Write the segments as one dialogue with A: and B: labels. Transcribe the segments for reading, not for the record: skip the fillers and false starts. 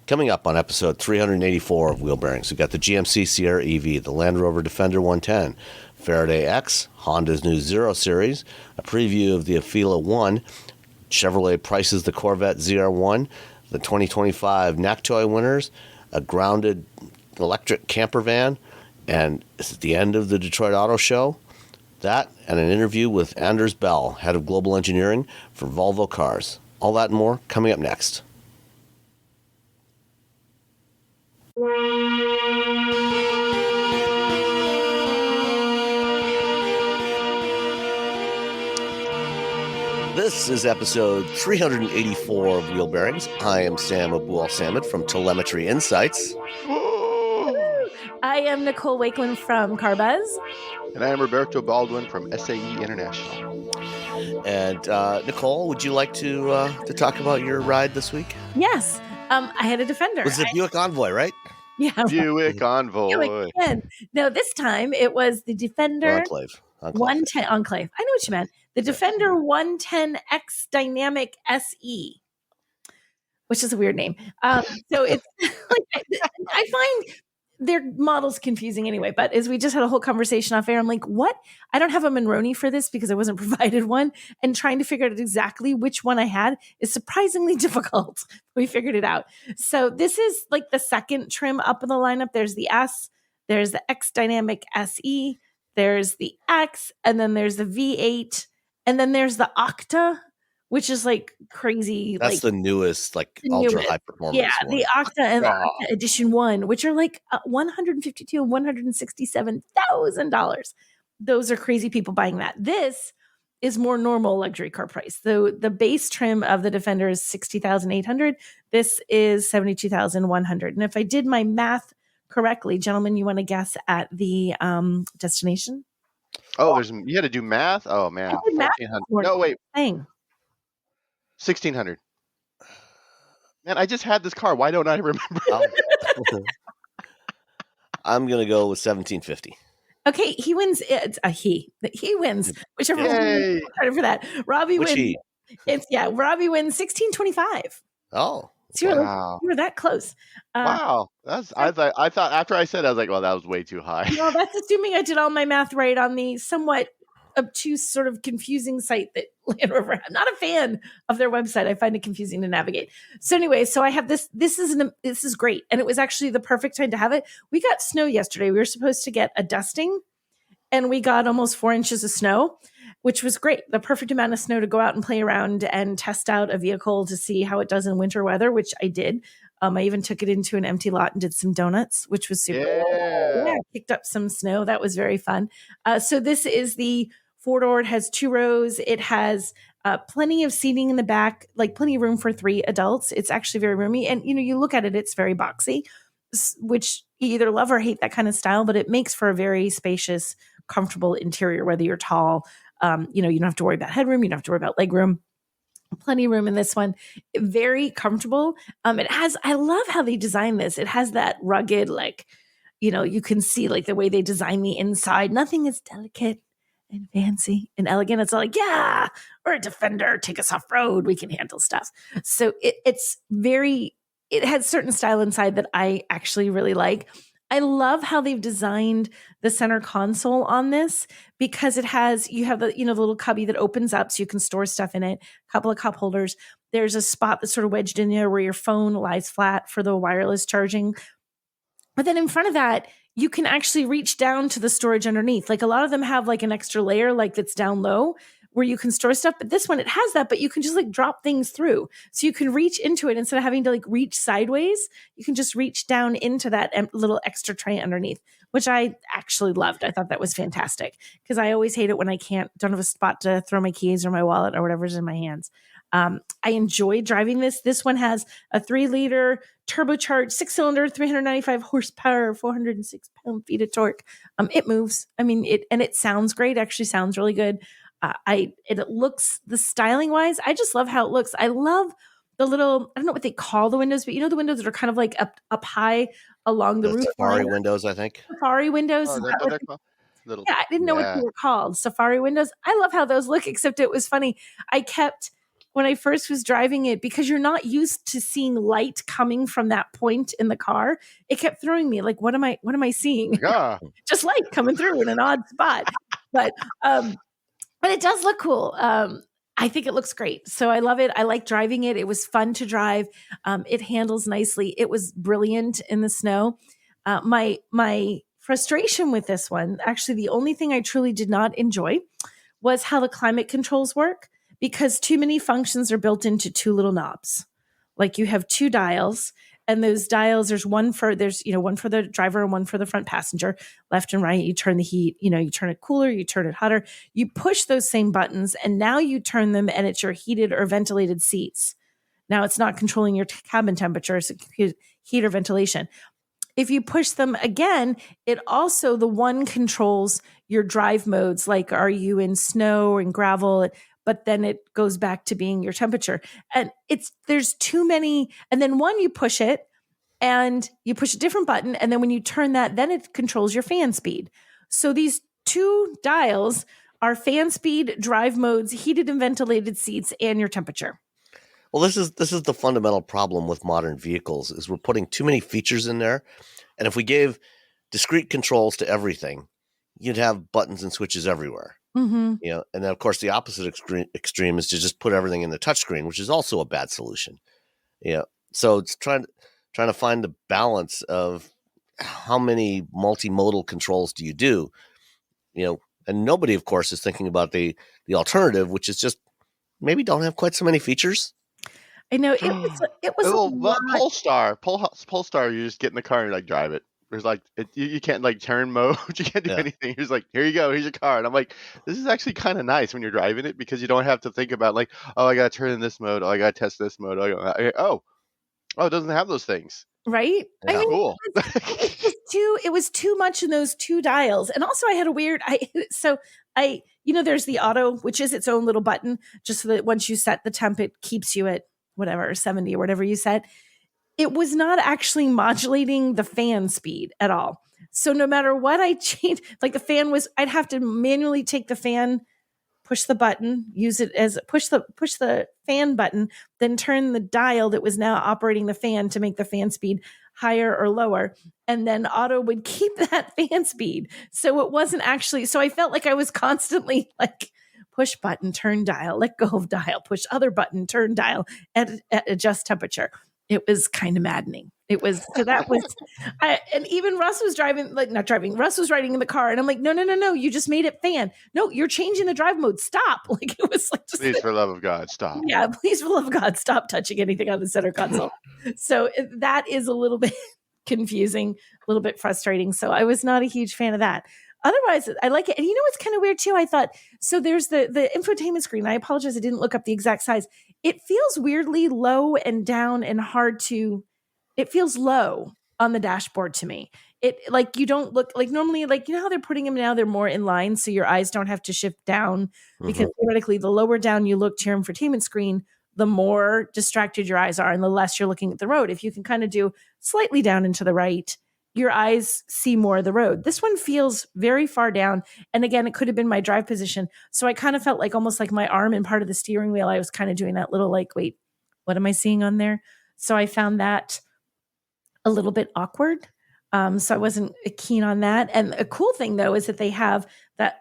A: Coming up on episode 384 of Wheel Bearings, we've got the GMC Sierra EV, the Land Rover Defender 110, Faraday X, Honda's new Zero Series, a preview of the Afeela 1, Chevrolet prices the Corvette ZR1, the 2025 NACTOY Winners, a grounded electric camper van, and it's at the end of the Detroit Auto Show. That and an interview with Anders Bell, head of global engineering for Volvo Cars. All that and more coming up next. This is episode 384 of Wheel Bearings. I am Sam Abu-Al-Samad from Telemetry Insights.
B: I am Nicole Wakeland from CarBuzz.
C: And I am Roberto Baldwin from SAE International.
A: And Nicole, would you like to talk about your ride this week?
B: Yes. I had a Defender.
A: Was it Buick Envoy, right?
B: Yeah.
C: Buick Envoy.
B: No, this time it was the Defender
A: Enclave.
B: 110 Enclave. I know what you meant. The Defender 110X Dynamic SE, which is a weird name. So it's like, I find their models confusing anyway, but as we just had a whole conversation off air, I'm like, what? I don't have a Monroney for this because I wasn't provided one, and trying to figure out exactly which one I had is surprisingly difficult. We figured it out. So this is like the second trim up in the lineup. There's the S, there's the X Dynamic SE, there's the X, and then there's the V8, and then there's the Octa, which is like crazy.
A: That's like the newest, like ultra high performance.
B: Yeah,
A: one.
B: the Octa and the Octa Edition 1, which are like $152,000 and $167,000. Those are crazy people buying that. This is more normal luxury car price. The base trim of the Defender is $60,800. This is $72,100. And if I did my math correctly, gentlemen, you want to guess at the destination?
C: Oh, you had to do math? Oh, man. 1,400. No, wait.
B: Dang.
C: 1,600. Man, I just had this car. Why don't I remember?
A: I'm going to go with 1,750.
B: Okay, he wins. He wins. Whichever one credit for that. Robby wins. Robby wins 1,625.
A: Oh.
B: So you were that close.
C: Wow. I thought after I said it, I was like, well, that was way too high.
B: No, that's assuming I did all my math right on the somewhat obtuse, sort of confusing site that Land Rover. I'm not a fan of their website. I find it confusing to navigate. So anyway, so I have this. This is great, and it was actually the perfect time to have it. We got snow yesterday. We were supposed to get a dusting, and we got almost 4 inches of snow, which was great. The perfect amount of snow to go out and play around and test out a vehicle to see how it does in winter weather, which I did. I even took it into an empty lot and did some donuts, which was super cool. Yeah, picked up some snow. That was very fun. So this is the four-door. It has 2 rows. It has plenty of seating in the back, like plenty of room for 3 adults. It's actually very roomy. And, you look at it, it's very boxy, which you either love or hate that kind of style, but it makes for a very spacious, comfortable interior, whether you're tall. You don't have to worry about headroom. You don't have to worry about legroom. Plenty of room in this one. Very comfortable. I love how they designed this. It has that rugged, you can see like the way they design the inside. Nothing is delicate and fancy and elegant. It's all like, yeah, we're a Defender. Take us off road. We can handle stuff. So it has certain style inside that I actually really like. I love how they've designed the center console on this because you have the little cubby that opens up so you can store stuff in it, a couple of cup holders. There's a spot that's sort of wedged in there where your phone lies flat for the wireless charging. But then in front of that, you can actually reach down to the storage underneath. Like a lot of them have like an extra layer that's down low where you can store stuff. But this one, it has that, but you can just drop things through. So you can reach into it instead of having to reach sideways. You can just reach down into that little extra tray underneath, which I actually loved. I thought that was fantastic because I always hate it when I don't have a spot to throw my keys or my wallet or whatever's in my hands. I enjoy driving this. This one has a 3-liter turbocharged 6-cylinder, 395 horsepower, 406 pound-feet of torque. It moves. I mean, it sounds great. Actually sounds really good. It looks, the styling wise, I just love how it looks. I love the little, I don't know what they call the windows, but the windows that are kind of up high along the roof.
A: Safari windows, I think.
B: Safari windows. I didn't know what they were called. Safari windows. I love how those look, except it was funny. when I first was driving it, because you're not used to seeing light coming from that point in the car, it kept throwing me like, what am I seeing?
C: Yeah.
B: Just light coming through in an odd spot. But it does look cool. I think it looks great. So I love it. I like driving it. It was fun to drive. It handles nicely. It was brilliant in the snow. My frustration with this one, actually, the only thing I truly did not enjoy was how the climate controls work, because too many functions are built into two little knobs. Like you have two dials, and those dials, there's one for the driver and one for the front passenger, left and right. You turn the heat, you turn it cooler, you turn it hotter. You push those same buttons, and now you turn them, and it's your heated or ventilated seats. Now it's not controlling your cabin temperature, it's heat or ventilation. If you push them again, it also, the one controls your drive modes, like are you in snow and gravel, but then it goes back to being your temperature. And there's too many. And then one, you push it and you push a different button. And then when you turn that, then it controls your fan speed. So these two dials are fan speed, drive modes, heated and ventilated seats, and your temperature.
A: Well, this is the fundamental problem with modern vehicles, is we're putting too many features in there. And if we gave discrete controls to everything, you'd have buttons and switches everywhere.
B: Mm-hmm.
A: And then of course the opposite extreme is to just put everything in the touchscreen, which is also a bad solution. So it's trying to find the balance of how many multimodal controls do you do, and nobody of course is thinking about the alternative, which is just maybe don't have quite so many features.
B: I know it was
C: a little Polestar. You just get in the car and like drive it. There's like you can't like turn mode. You can't do anything. You're just like, here you go, here's your car. And I'm like, this is actually kind of nice when you're driving it, because you don't have to think about like, oh, I gotta turn in this mode. Oh, I gotta test this mode. Oh, it doesn't have those things.
B: Right?
A: Yeah.
B: I mean,
C: Cool.
B: It was too much in those two dials. And also I had a weird, there's the auto, which is its own little button, just so that once you set the temp, it keeps you at whatever, 70 or whatever you set. It was not actually modulating the fan speed at all. So no matter what I changed, like the fan was, I'd have to manually take the fan, push the button, use it as push the fan button, then turn the dial that was now operating the fan to make the fan speed higher or lower. And then auto would keep that fan speed. So it wasn't actually, so I felt like I was constantly like, push button, turn dial, let go of dial, push other button, turn dial, adjust temperature. It was kind of maddening. It was, so that was, and even Russ was Russ was riding in the car, and I'm like, no, you just made it fan. No, you're changing the drive mode. Stop. Like it was like, just,
C: Please, for the love of God, stop.
B: Yeah, please, for the love of God, stop touching anything on the center console. So that is a little bit confusing, a little bit frustrating. So I was not a huge fan of that. Otherwise, I like it. And what's kind of weird too? I thought, so there's the infotainment screen. I apologize, I didn't look up the exact size. It feels weirdly low and down and it feels low on the dashboard to me. It like, you don't look like normally, like, how they're putting them now, they're more in line, so your eyes don't have to shift down, because theoretically the lower down you look to your infotainment screen, the more distracted your eyes are and the less you're looking at the road. If you can kind of do slightly down and to the right, your eyes see more of the road. This one feels very far down. And again, it could have been my drive position. So I kind of felt like almost like my arm and part of the steering wheel, I was kind of doing that little like, wait, what am I seeing on there? So I found that a little bit awkward. So I wasn't keen on that. And a cool thing though, is that they have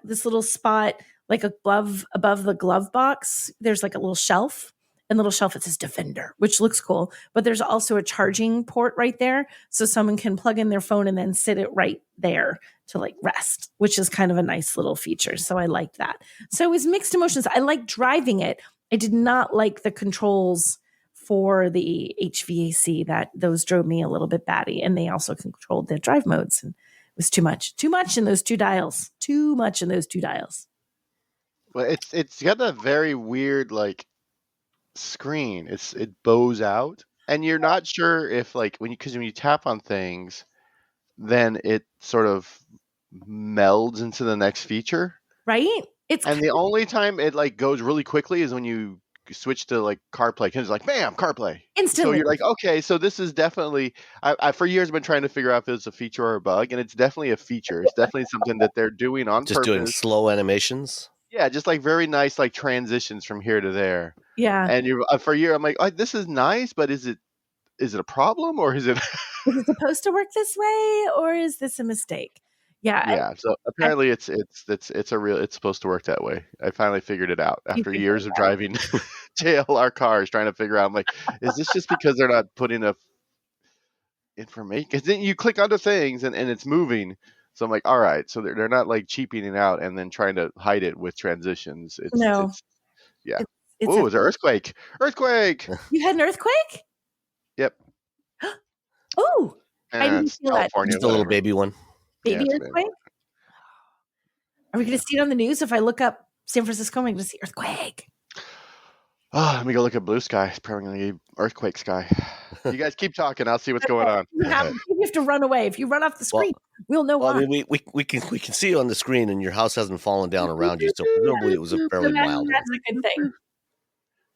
B: this little spot, like a glove above the glove box. There's like a little shelf. And little shelf, it says Defender, which looks cool. But there's also a charging port right there. So someone can plug in their phone and then sit it right there to like rest, which is kind of a nice little feature. So I liked that. So it was mixed emotions. I liked driving it. I did not like the controls for the HVAC. Those drove me a little bit batty. And they also controlled the drive modes. And it was too much in those two dials.
C: Well, it's got a very weird like screen. It bows out, and you're not sure if like when you tap on things, then it sort of melds into the next feature,
B: right?
C: And the only time it like goes really quickly is when you switch to like CarPlay, because it's like bam, CarPlay
B: instantly.
C: So you're like, okay, so this is definitely, I for years been trying to figure out if it's a feature or a bug, and it's definitely a feature. It's definitely something that they're doing on
A: just
C: purpose.
A: doing slow animations.
C: Yeah, just like very nice like transitions from here to there.
B: Yeah.
C: And you for a year, I'm like, oh, this is nice, but is it a problem or is it?
B: Is it supposed to work this way, or is this a mistake? Yeah.
C: Yeah. So apparently, it's supposed to work that way. I finally figured it out
B: You
C: after
B: figured
C: years of driving JLR cars, trying to figure out. I'm like, is this just because they're not putting enough information? Because then you click onto things and it's moving. So I'm like, all right. So they're not like cheaping it out and then trying to hide it with transitions.
B: No.
C: Yeah.
B: It's
C: Oh, is there earthquake? Earthquake.
B: You had an earthquake?
C: Yep.
B: Oh, I didn't feel that.
C: California,
A: Just a little
C: whatever.
A: baby one.
B: Baby
C: it's a
B: earthquake? Are we going to see it on the news? If I look up San Francisco, I'm going to see earthquake.
C: Oh, let me go look at blue sky. It's probably going to be earthquake sky. You guys keep talking. I'll see what's going on.
B: You have to run away. If you run off the screen, we'll know why.
A: I mean, we can see you on the screen, and your house hasn't fallen down around you, so presumably it was a fairly mild one.
B: That's a good thing.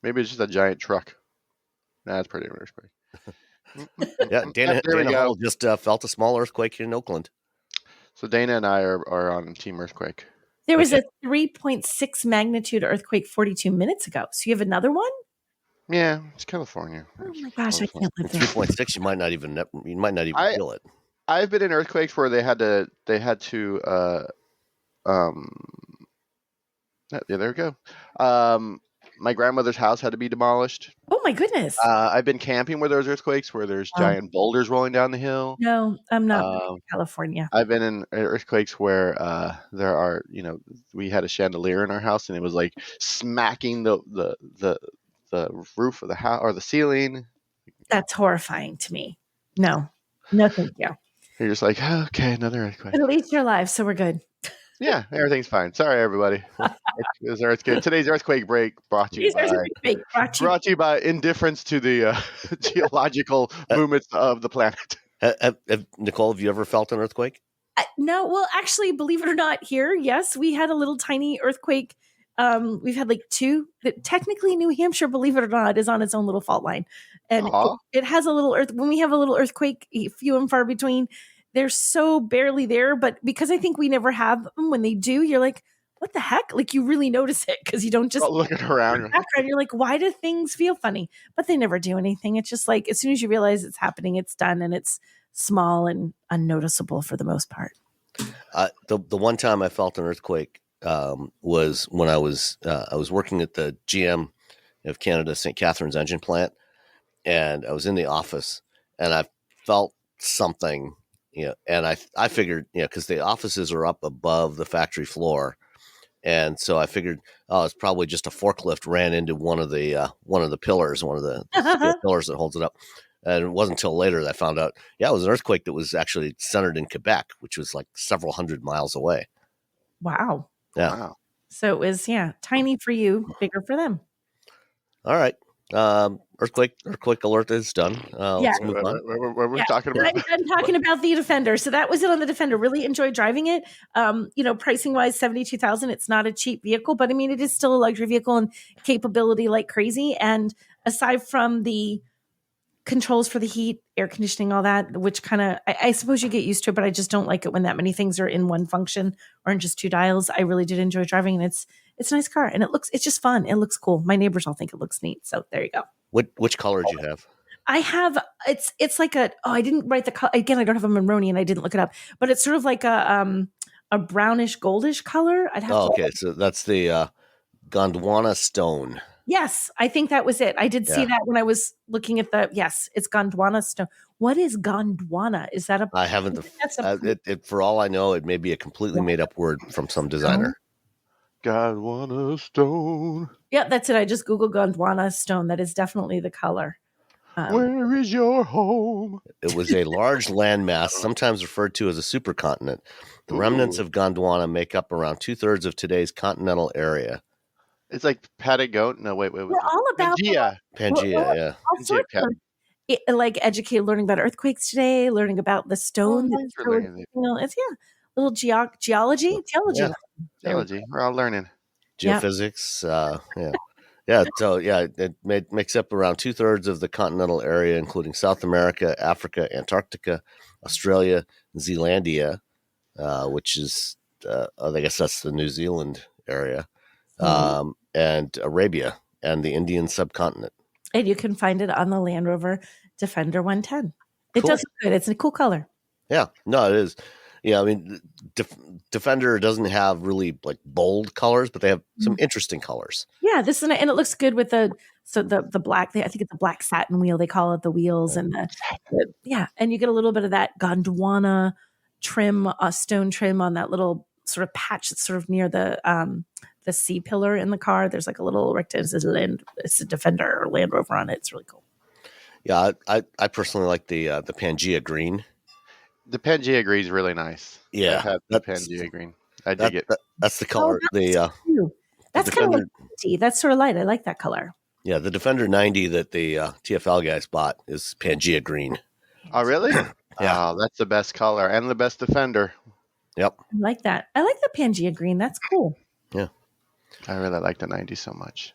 C: Maybe it's just a giant truck. Nah, that's pretty earthquake.
A: Yeah, Dana
C: There we go.
A: Hall just felt a small earthquake here in Oakland.
C: So Dana and I are on Team Earthquake.
B: There was a 3.6 magnitude earthquake 42 minutes ago. So you have another one?
C: Yeah, it's California.
B: Oh my gosh, I can't live there.
A: 3.6, you might not even feel it.
C: I've been in earthquakes where they had to yeah, there we go. My grandmother's house had to be demolished.
B: Oh my goodness.
C: I've been camping where there's earthquakes, where there's giant boulders rolling down the hill.
B: No, I'm not in California.
C: I've been in earthquakes where there are, we had a chandelier in our house and it was like smacking the roof of the house or the ceiling.
B: That's horrifying to me. No, thank you.
C: You're just like, oh, okay, another earthquake.
B: But at least you're alive, so we're good.
C: Yeah, everything's fine. Sorry, everybody. Today's earthquake break brought to you by indifference to the geological movements of the planet.
A: Nicole, have you ever felt an earthquake?
B: No, well, actually, believe it or not, here, yes, we had a little tiny earthquake. We've had like two. Technically, New Hampshire, believe it or not, is on its own little fault line, and it has a little when we have a little earthquake, few and far between. They're so barely there, but because I think we never have them, when they do, you're like, what the heck? Like you really notice it because you don't just
C: looking around.
B: You're like, why do things feel funny? But they never do anything. It's just like as soon as you realize it's happening, it's done, and it's small and unnoticeable for the most part.
A: The one time I felt an earthquake was when I was working at the GM of Canada St. Catharines engine plant, and I was in the office, and I felt something. And I figured, because the offices are up above the factory floor, and so I figured, it's probably just a forklift ran into one of the pillars, one of the pillars that holds it up. And it wasn't until later that I found out, it was an earthquake that was actually centered in Quebec, which was like several hundred miles away.
B: Wow.
A: Yeah.
C: Wow.
B: So it was, tiny for you, bigger for them.
A: All right. Earthquake alert is done. Let's move on.
C: What are we talking about?
B: I'm talking about the Defender. So that was it on the Defender. Really enjoyed driving it. Pricing wise, $72,000. It's not a cheap vehicle, but I mean, it is still a luxury vehicle and capability like crazy. And aside from the controls for the heat, air conditioning, all that, which kind of, I suppose you get used to it, but I just don't like it when that many things are in one function or in just two dials. I really did enjoy driving, and it's a nice car, and it's just fun. It looks cool. My neighbors all think it looks neat. So there you go.
A: Which color do you have?
B: I have, it's like I didn't write the color. Again, I don't have a Monroney and I didn't look it up, but it's sort of like a brownish goldish color. I'd have to.
A: Okay. So that's the Gondwana stone.
B: Yes. I think that was it. I did see that when I was looking at it's Gondwana stone. What is Gondwana? Is that
A: I haven't, for all I know, it may be a completely made up word from some designer.
C: Gondwana stone.
B: Yeah, that's it. I just Googled Gondwana stone. That is definitely the color.
C: Where is your home?
A: It was a large landmass, sometimes referred to as a supercontinent. The remnants of Gondwana make up around 2/3 of today's continental area.
C: It's like Patagonia. No, wait.
B: We're all about
A: Pangea, yeah.
B: All sorts of, like learning about earthquakes today, learning about the stone. It's little geology.
C: Geology. We're all learning.
A: Geophysics. So it makes up around 2/3 of the continental area, including South America, Africa, Antarctica, Australia, Zealandia, which is I guess that's the New Zealand area. and Arabia and the Indian subcontinent.
B: And you can find it on the Land Rover Defender 110. It
A: Cool.
B: does look good. It's a cool color.
A: Yeah, no, it is. Yeah, I mean, Defender doesn't have really like bold colors, but they have some interesting colors.
B: Yeah, and it looks good with the black. I think it's a black satin wheel. They call it the wheels and and you get a little bit of that Gondwana trim, stone trim on that little sort of patch that's sort of near the C pillar in the car. There's like a little rectangle. It's a Defender or Land Rover on it. It's really cool.
A: Yeah, I personally like the Pangea green.
C: The Pangea green is really nice.
A: Yeah,
C: I have the Pangea green. I dig it.
A: That's the color.
B: That's kind of like that's sort of light. I like that color.
A: Yeah, the Defender 90 that the TFL guys bought is Pangea green.
C: Oh, really?
A: Yeah.
C: Oh, that's the best color and the best Defender.
A: Yep.
B: I like that. I like the Pangea green. That's cool.
A: Yeah.
C: I really like the 90 so much.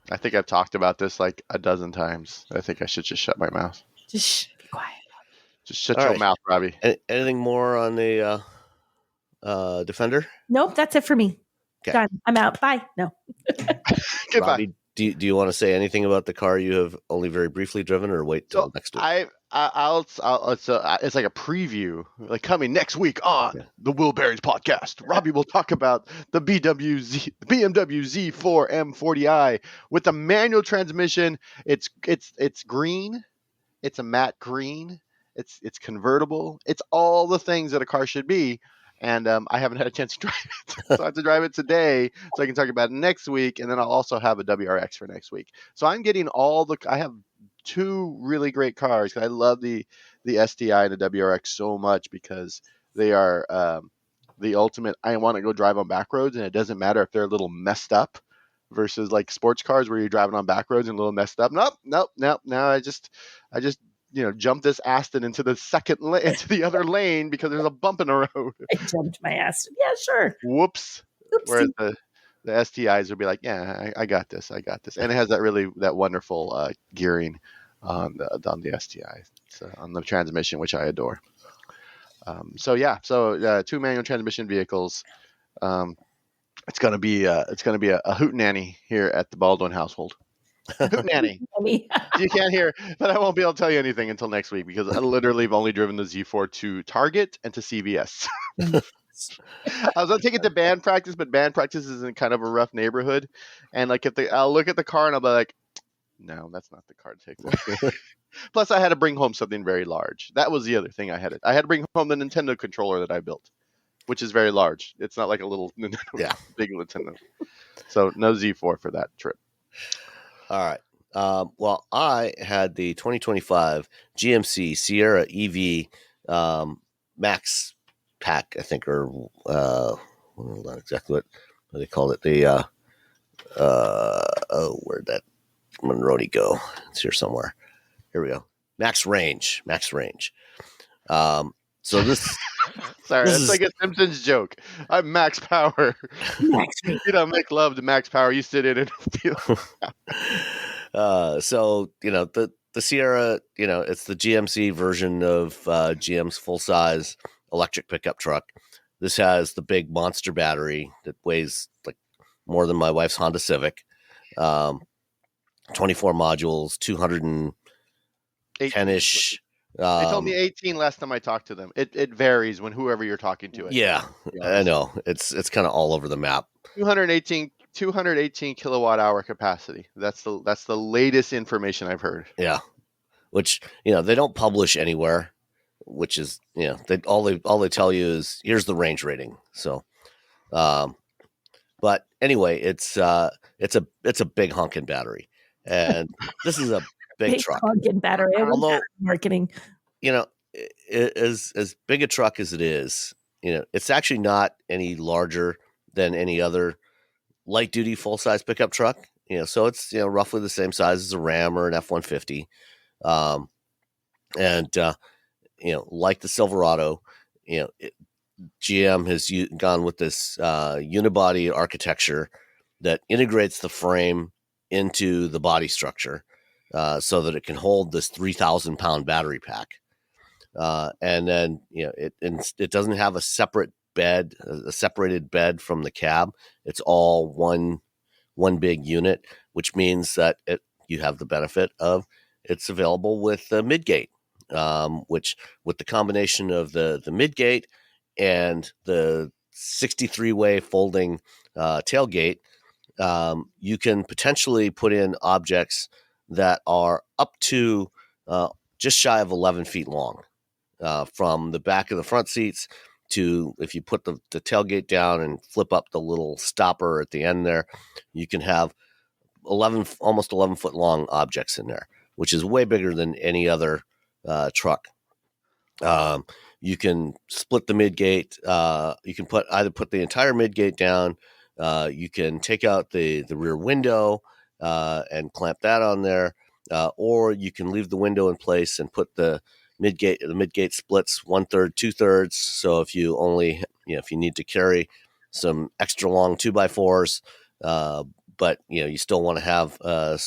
C: I think I've talked about this like a dozen times. I think I should just shut my mouth.
B: Just be quiet.
C: Just shut your mouth, Robby.
A: Anything more on the Defender?
B: Nope, that's it for me.
A: Okay.
B: Done. I'm out. Bye. No.
C: Goodbye.
A: Robby, do you want to say anything about the car you have only very briefly driven, or wait till next week?
C: It's like a preview, like coming next week on the Wheel Bearings podcast. Robby will talk about the BMW Z4 M40i with a manual transmission. It's green. It's a matte green. It's convertible. It's all the things that a car should be. And I haven't had a chance to drive it. So I have to drive it today so I can talk about it next week. And then I'll also have a WRX for next week. So I'm getting I have two really great cars. I love the STI and the WRX so much because they are the ultimate. I want to go drive on back roads, and it doesn't matter if they're a little messed up versus like sports cars where you're driving on back roads and a little messed up. Nope. Now I just jump this Aston into the other lane because there's a bump in the road.
B: I jumped my Aston. Yeah, sure.
C: Whoops.
B: Oopsie.
C: Whereas the STIs will be like, yeah, I got this. And it has that wonderful gearing on the STI, on the transmission, which I adore. So two manual transmission vehicles. It's gonna be a hootenanny here at the Baldwin household. Hootenanny. You can't hear, but I won't be able to tell you anything until next week because I literally have only driven the Z4 to Target and to CVS. I was gonna take it to band practice, but band practice is in kind of a rough neighborhood, and like I'll look at the car and I'll be like, no, that's not the car to take. Plus, I had to bring home something very large. That was the other thing I had to bring home the Nintendo controller that I built, which is very large. It's not like a little Nintendo, big Nintendo. So no Z4 for that trip.
A: All right. Well, I had the 2025 GMC Sierra EV Max Pack, I think, or hold on, exactly what they called it. The where'd that Monroney go? It's here somewhere. Here we go. Max range. So this.
C: Sorry, that's like a Simpsons joke. I'm max power. You don't make love to max power. You sit in it and feel.
A: So the Sierra, it's the GMC version of GM's full size electric pickup truck. This has the big monster battery that weighs like more than my wife's Honda Civic. 24 modules, 210-ish.
C: They told me 18 last time I talked to them. It varies when whoever you're talking to.
A: I know. It's kind of all over the map.
C: 218 kilowatt hour capacity. That's the latest information I've heard.
A: Yeah. Which, they don't publish anywhere, which is, all they tell you is here's the range rating. So, but anyway, it's a big honking battery, and this is a big truck.
B: Honking battery. Although marketing,
A: as big a truck as it is, it's actually not any larger than any other light duty full size pickup truck. So it's roughly the same size as a Ram or an F-150. Like the Silverado, GM has gone with this unibody architecture that integrates the frame into the body structure so that it can hold this 3,000-pound battery pack. And then, it doesn't have a separate bed, a separated bed from the cab. It's all one big unit, which means that you have the benefit of it's available with the midgate, which with the combination of the midgate and the 63-way folding tailgate, you can potentially put in objects that are up to just shy of 11 feet long, from the back of the front seats to, if you put the tailgate down and flip up the little stopper at the end there, you can have almost 11 foot long objects in there, which is way bigger than any other truck. You can split the midgate. You can either put the entire midgate down. You can take out the rear window and clamp that on there, or you can leave the window in place and put the midgate. The midgate splits 1/3, 2/3. So if you only, if you need to carry some extra long 2x4s, but you still want to have a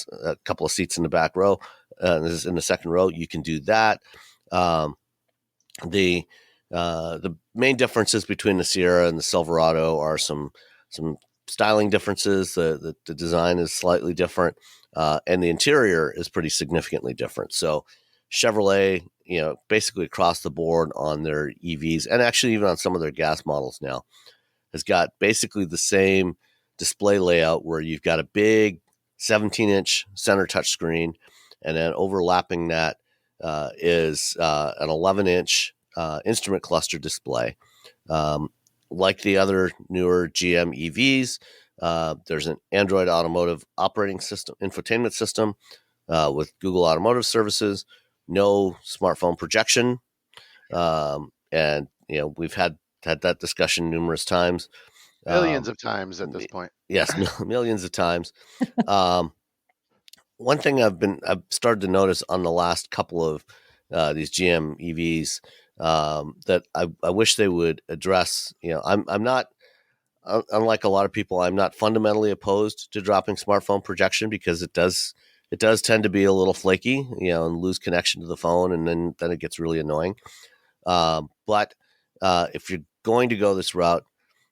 A: couple of seats in the back row, in the second row, you can do that. The main differences between the Sierra and the Silverado are some styling differences. The design is slightly different, and the interior is pretty significantly different. So Chevrolet, basically across the board on their EVs, and actually even on some of their gas models now, has got basically the same display layout where you've got a big 17-inch center touchscreen, and then overlapping that is an 11-inch instrument cluster display. Like the other newer GM EVs, there's an Android Automotive operating system, infotainment system with Google Automotive Services, no smartphone projection. And, we've had that discussion numerous times.
C: Millions of times at this point.
A: Yes, millions of times. One thing I've started to notice on the last couple of these GM EVs that I wish they would address. I'm not, unlike a lot of people, I'm not fundamentally opposed to dropping smartphone projection, because it does tend to be a little flaky, and lose connection to the phone, and then it gets really annoying. But if you're going to go this route,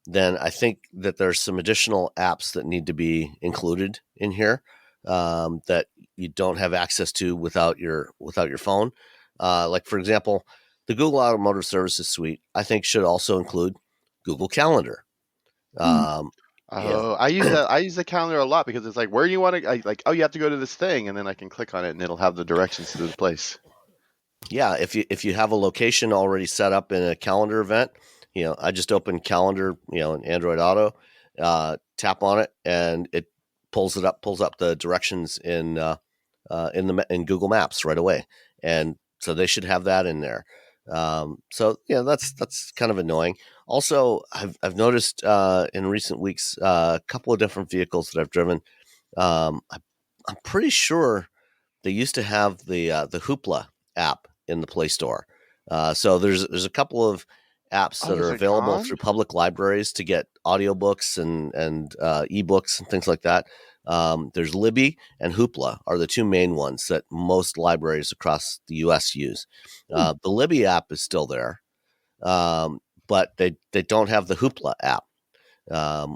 A: then I think that there's some additional apps that need to be included in here that you don't have access to without your phone. Like, for example, the Google Automotive Services suite, I think, should also include Google Calendar.
C: I use that. I use the calendar a lot, because it's like, where do you want to, you have to go to this thing, and then I can click on it and it'll have the directions to the place.
A: Yeah, if you have a location already set up in a calendar event, I just open Calendar, in Android Auto, tap on it, and it pulls up the directions in Google Maps right away, and so they should have that in there. So that's kind of annoying. Also, I've noticed in recent weeks a couple of different vehicles that I've driven. I'm pretty sure they used to have the Hoopla app in the Play Store. So there's a couple of apps that are available through public libraries to get audiobooks and ebooks and things like that. There's Libby and Hoopla are the two main ones that most libraries across the U.S. use. The Libby app is still there, but they don't have the Hoopla app,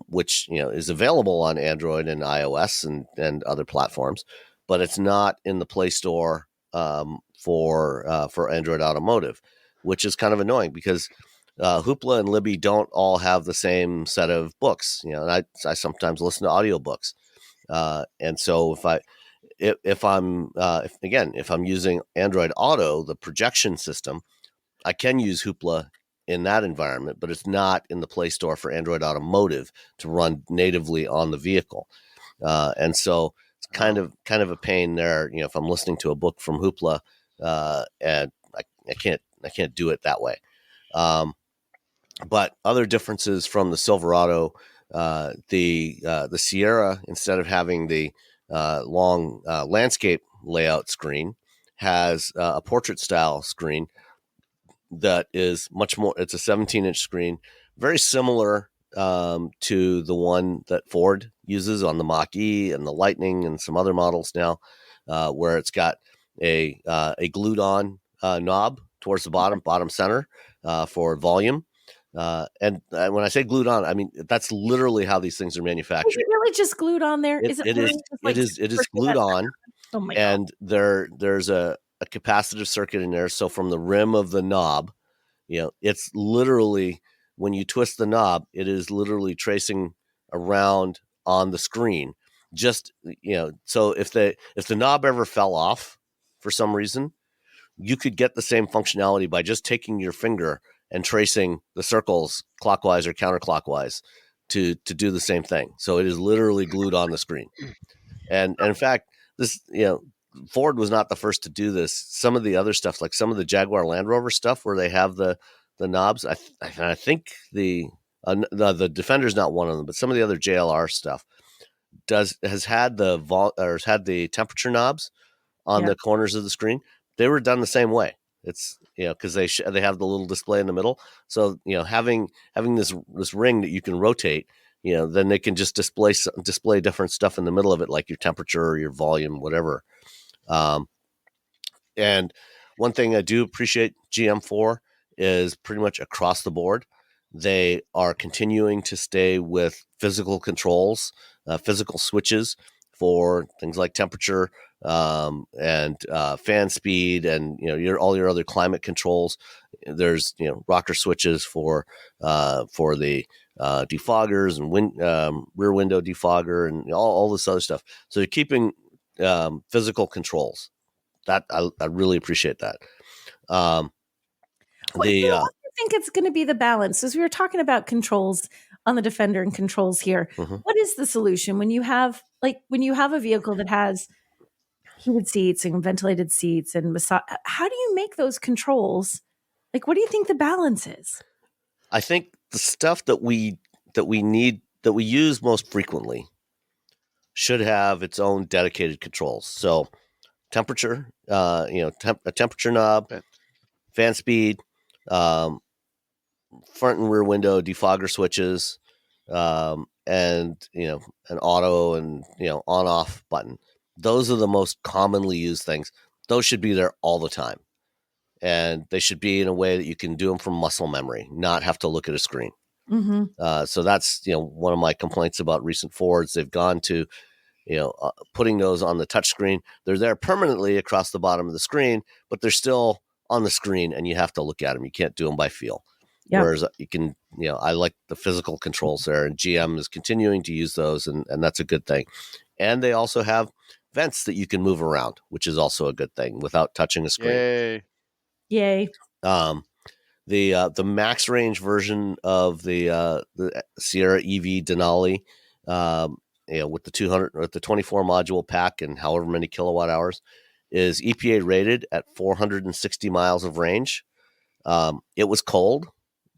A: which is available on Android and iOS and other platforms, but it's not in the Play Store for Android Automotive, which is kind of annoying, because Hoopla and Libby don't all have the same set of books. And I sometimes listen to audiobooks. And so if I'm using Android Auto, the projection system, I can use Hoopla in that environment, but it's not in the Play Store for Android Automotive to run natively on the vehicle. And so it's kind of a pain there. If I'm listening to a book from Hoopla, and I can't do it that way. But other differences from the Silverado, the Sierra, instead of having the long landscape layout screen, has a portrait style screen that is much more. It's a 17-inch screen, very similar to the one that Ford uses on the Mach-E and the Lightning and some other models now, where it's got a glued on knob towards the bottom center for volume. And when I say glued on, I mean that's literally how these things are
B: Is
A: manufactured.
B: it really just glued on there?
A: It,
B: Is it
A: it
B: really
A: is
B: just like
A: it is
B: pushing
A: glued
B: that
A: on,
B: Oh my god!
A: and there's a capacitive circuit in there. So from the rim of the knob, it's literally, when you twist the knob, it is literally tracing around on the screen. Just so if the knob ever fell off for some reason, you could get the same functionality by just taking your finger and tracing the circles clockwise or counterclockwise to do the same thing. So it is literally glued on the screen. And in fact, this, Ford was not the first to do this. Some of the other stuff, like some of the Jaguar Land Rover stuff where they have the knobs, I think the Defender's not one of them, but some of the other JLR stuff has had the temperature knobs on the corners of the screen. They were done the same way. It's because they have the little display in the middle. So having this ring that you can rotate, then they can just display different stuff in the middle of it, like your temperature or your volume, whatever. And one thing I do appreciate GM for is pretty much across the board, they are continuing to stay with physical controls, physical switches for things like temperature, and fan speed, and all your other climate controls. There's rocker switches for the defoggers and rear window defogger and all this other stuff. So you're keeping physical controls. That I really appreciate that.
B: What do you think it's going to be the balance? As we were talking about controls on the Defender and controls here, what is the solution when you have a vehicle that has heated seats and ventilated seats and massage? How do you make those controls? Like, what do you think the balance is?
A: I think the stuff that we need, that we use most frequently, should have its own dedicated controls. So temperature, a temperature knob, fan speed, front and rear window defogger switches, and an auto and on off button. Those are the most commonly used things. Those should be there all the time, and they should be in a way that you can do them from muscle memory, not have to look at a screen. So that's one of my complaints about recent Fords. They've gone to putting those on the touch screen. They're there permanently across the bottom of the screen, but they're still on the screen, and you have to look at them. You can't do them by feel. Yep. Whereas you can, I like the physical controls there, and GM is continuing to use those, and that's a good thing. And they also have vents that you can move around, which is also a good thing without touching a screen.
B: Yay.
A: The max range version of the Sierra EV Denali, with the 24 module pack and however many kilowatt hours, is EPA rated at 460 miles of range. It was cold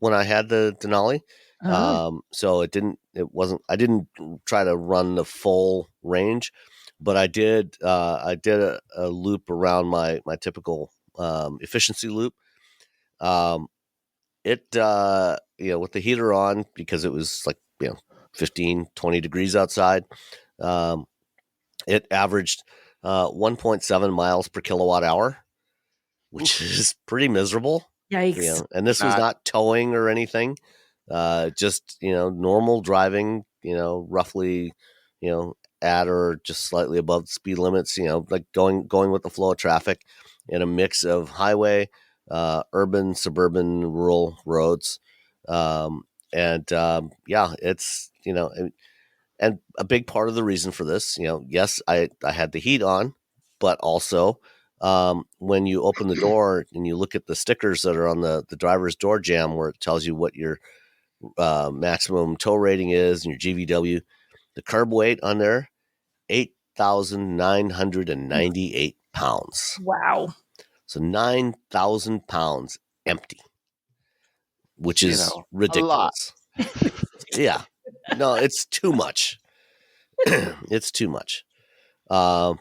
A: when I had the Denali. So I didn't try to run the full range, but I did a loop around my typical efficiency loop. With the heater on, because it was like 15, 20 degrees outside, it averaged 1.7 miles per kilowatt hour, which is pretty miserable.
B: Yikes.
A: And this was not towing or anything, just normal driving, roughly at or just slightly above the speed limits, like going with the flow of traffic in a mix of highway, urban, suburban, rural roads. It's and a big part of the reason for this, yes, I had the heat on, but also when you open the door and you look at the stickers that are on the driver's door jamb, where it tells you what your maximum tow rating is and your GVW, the curb weight on there, 8,998 pounds.
B: Wow.
A: So 9,000 pounds empty, which is ridiculous. Yeah. No, it's too much. It's too much. You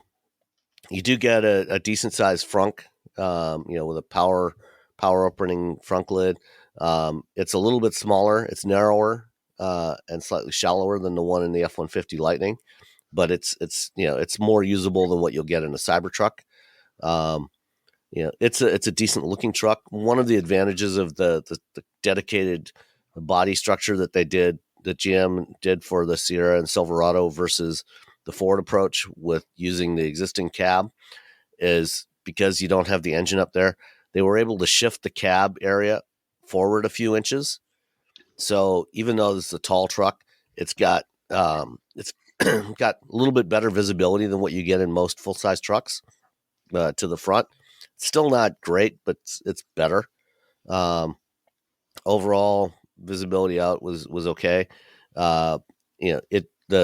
A: do get a decent sized frunk, with a power opening frunk lid. It's a little bit smaller. It's narrower and slightly shallower than the one in the F-150 Lightning, but it's more usable than what you'll get in a Cybertruck. It's a decent looking truck. One of the advantages of the dedicated body structure that GM did for the Sierra and Silverado versus the Ford approach with using the existing cab is because you don't have the engine up there. They were able to shift the cab area forward a few inches. So even though this is a tall truck, it's got it's got a little bit better visibility than what you get in most full-size trucks to the front. Still not great, but it's better. Overall visibility out was okay. The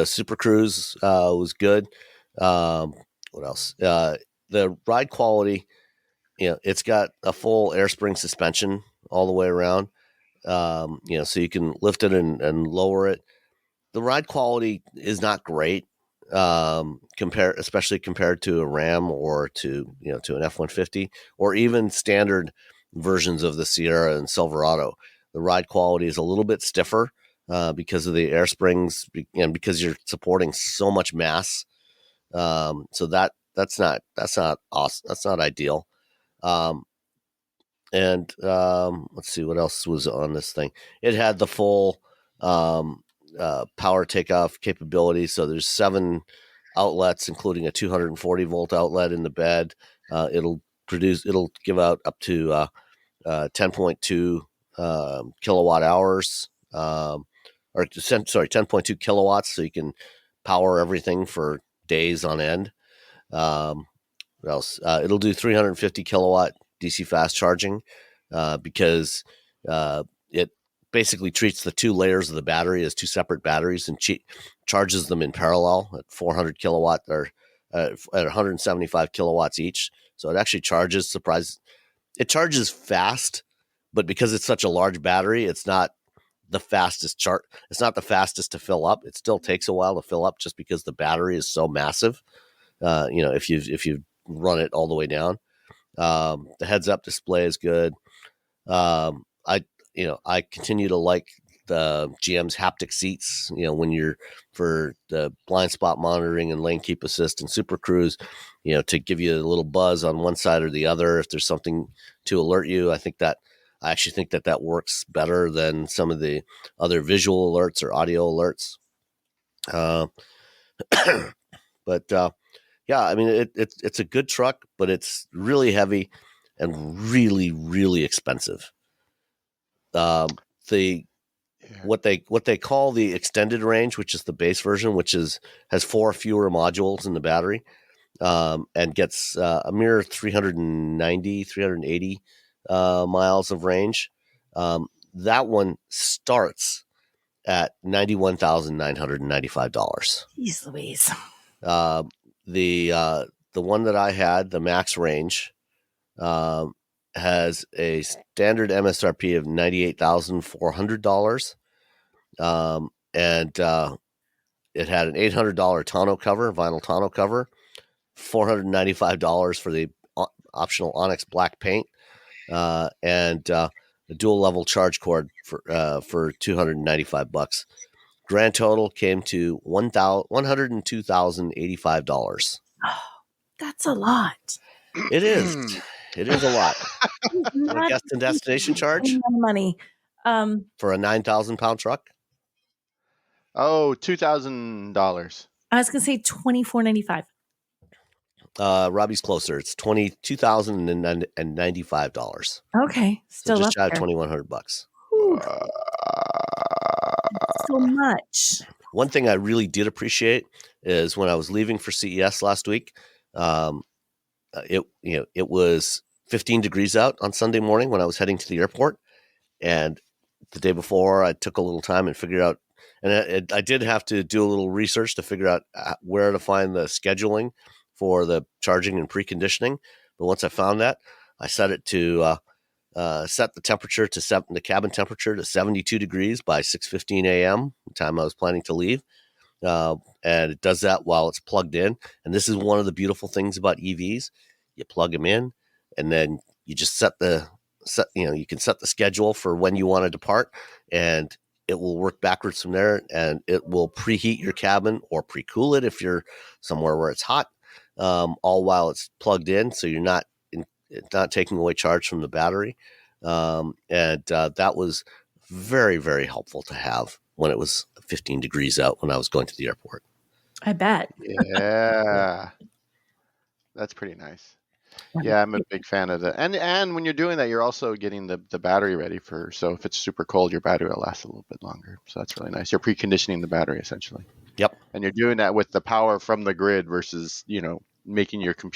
A: Super Cruise was good. What else? The ride quality, it's got a full air spring suspension all the way around. So you can lift it and lower it. The ride quality is not great, especially compared to a Ram or to an F-150 or even standard versions of the Sierra and Silverado. The ride quality is a little bit stiffer because of the air springs and because you're supporting so much mass. So that's not awesome. That's not ideal. Let's see what else was on this thing. It had the full power takeoff capability. So there's 7 outlets, including a 240 volt outlet in the bed. It'll give out up to 10.2 kilowatt hours, 10.2 kilowatts. So you can power everything for days on end. What else? It'll do 350 kilowatt DC fast charging because it basically treats the 2 layers of the battery as 2 separate batteries and charges them in parallel at 400 kilowatt or at 175 kilowatts each. So it actually charges it charges fast, but because it's such a large battery, it's not the fastest It's not the fastest to fill up. It still takes a while to fill up just because the battery is so massive. If you run it all the way down. The heads-up display is good. I continue to like the GM's haptic seats. When you're for the blind spot monitoring and lane keep assist and Super Cruise, to give you a little buzz on one side or the other if there's something to alert you. I actually think that works better than some of the other visual alerts or audio alerts. But yeah, I mean, it's a good truck, but it's really heavy and really, really expensive. What they call the extended range, which is the base version, which has 4 fewer modules in the battery, and gets a mere 380 miles of range. That one starts at $91,995.
B: Jeez Louise.
A: The one that I had, the max range, has a standard MSRP of $98,400, and it had an $800 tonneau cover, vinyl tonneau cover, $495 for the optional Onyx black paint, and a dual level charge cord for $295. Grand total came to $102,085.
B: Oh, that's a lot.
A: It is. It is a lot. A guest and destination charge
B: money
A: for a 9,000 pound truck.
C: Oh, $2,000.
B: I was gonna say $24.95.
A: Robby's closer. It's $22,095.
B: Okay, still
A: so
B: up
A: just shy of
B: there.
A: $2,100.
B: So much.
A: One thing I really did appreciate is when I was leaving for CES last week. It was 15 degrees out on Sunday morning when I was heading to the airport, and the day before I took a little time and figured out, and I did have to do a little research to figure out where to find the scheduling for the charging and preconditioning. But once I found that, I set it to set the temperature to the cabin temperature to 72 degrees by 6:15 a.m. the time I was planning to leave. And it does that while it's plugged in. And this is one of the beautiful things about EVs. You plug them in, and then you just you can set the schedule for when you want to depart, and it will work backwards from there, and it will preheat your cabin or pre-cool it if you're somewhere where it's hot, all while it's plugged in. So it's not taking away charge from the battery. That was very, very helpful to have when it was 15 degrees out when I was going to the airport.
B: I bet.
C: Yeah. That's pretty nice. Yeah, I'm a big fan of that. And when you're doing that, you're also getting the battery ready so if it's super cold, your battery will last a little bit longer. So that's really nice. You're preconditioning the battery essentially.
A: Yep.
C: And you're doing that with the power from the grid versus, making your car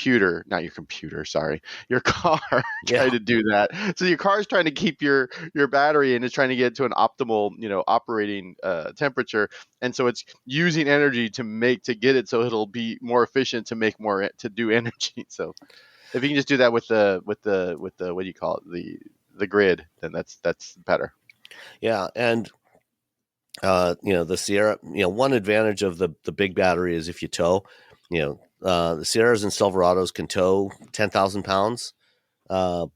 C: try to do that. So your car is trying to keep your battery and it's trying to get to an optimal, operating temperature. And so it's using energy to get it so it'll be more efficient to do energy. So if you can just do that with the what do you call it, the grid, then that's better.
A: Yeah, and the Sierra, one advantage of the big battery is if you tow, the Sierras and Silverados can tow 10,000 pounds, but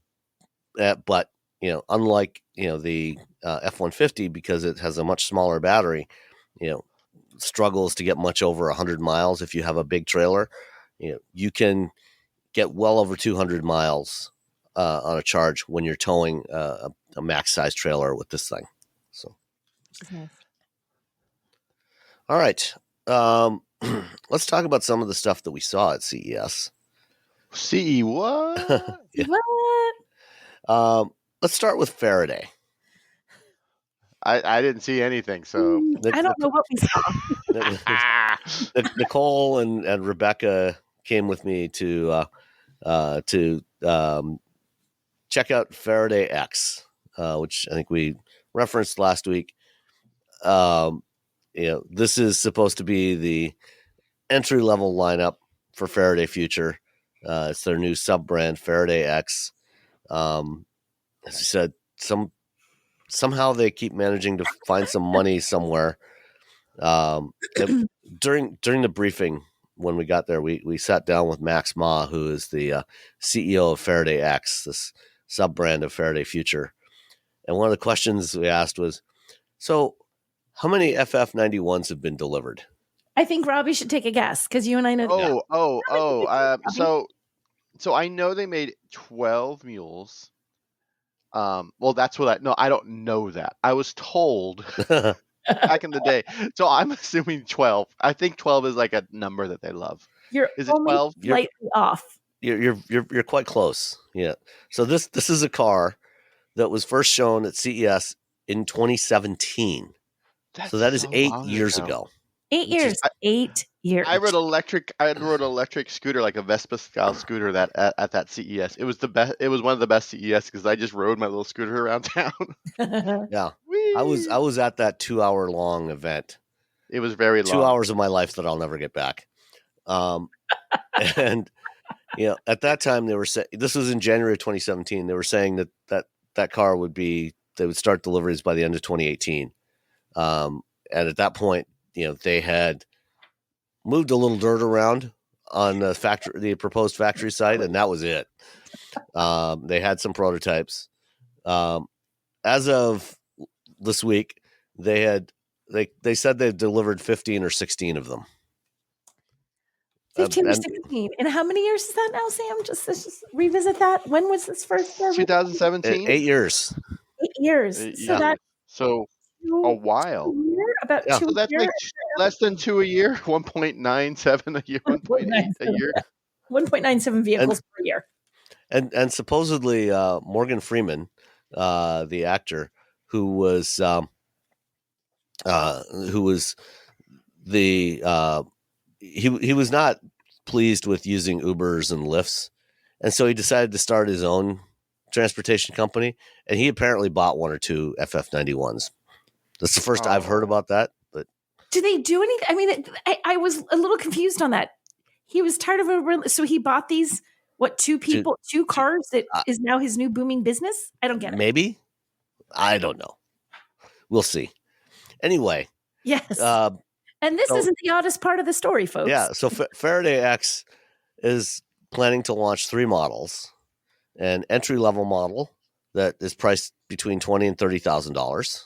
A: unlike the F-150, because it has a much smaller battery, struggles to get much over 100 miles if you have a big trailer. You can get well over 200 miles on a charge when you're towing a max size trailer with this thing. So,
B: Nice.
A: All right. Let's talk about some of the stuff that we saw at CES.
C: CE what?
A: Yeah.
B: What?
A: Let's start with Faraday.
C: I didn't see anything, so
B: I don't know what we saw.
A: Nicole and Rebecca came with me to check out Faraday X, which I think we referenced last week. This is supposed to be the entry-level lineup for Faraday Future. It's their new sub-brand, Faraday X. As I said, somehow they keep managing to find some money somewhere. During the briefing, when we got there, we sat down with Max Ma, who is the CEO of Faraday X, this sub-brand of Faraday Future. And one of the questions we asked was, so how many FF91s have been delivered?
B: I think Robby should take a guess because you and I know.
C: So I know they made 12 mules. Well, that's what I don't know that. I was told back in the day. So I'm assuming 12. I think 12 is like a number that they love.
B: Is it 12? Slightly off.
A: You're quite close. Yeah. So this is a car that was first shown at CES in 2017. So that is 8 years ago.
B: 8 years. 8 years.
C: I rode electric scooter, like a Vespa style scooter at that CES. It was the best. It was one of the best CES because I just rode my little scooter around town.
A: Yeah. I was at that 2 hour long event.
C: It was very long.
A: 2 hours of my life that I'll never get back. And at that time they were saying, this was in January of 2017. They were saying that car they would start deliveries by the end of 2018. And at that point, they had moved a little dirt around on the proposed factory site, and that was it. They had some prototypes. As of this week, they said they've delivered 15 or 16 of them.
B: 15 or 16. And how many years is that now, Sam? Let's just revisit that. When was this first?
C: 2017.
A: 8 years.
B: 8 years. So
C: a while.
B: About 2
C: so that's
B: years.
C: like less than 2 a year. 1.97 a year. 1.8 a year.
B: 1.97 vehicles per year.
A: And supposedly Morgan Freeman, the actor, who was he was not pleased with using Ubers and Lyfts, and so he decided to start his own transportation company, and he apparently bought 1 or 2 FF91s. That's the first I've heard about that. But
B: do they do anything? I mean, I was a little confused on that. He was tired of Uber, so he bought these two cars that is now his new booming business. I don't get it.
A: Maybe, I don't know. We'll see. Anyway,
B: yes. And this isn't the oddest part of the story, folks.
A: Yeah. So Faraday X is planning to launch 3 models: an entry-level model that is priced between $20,000 and $30,000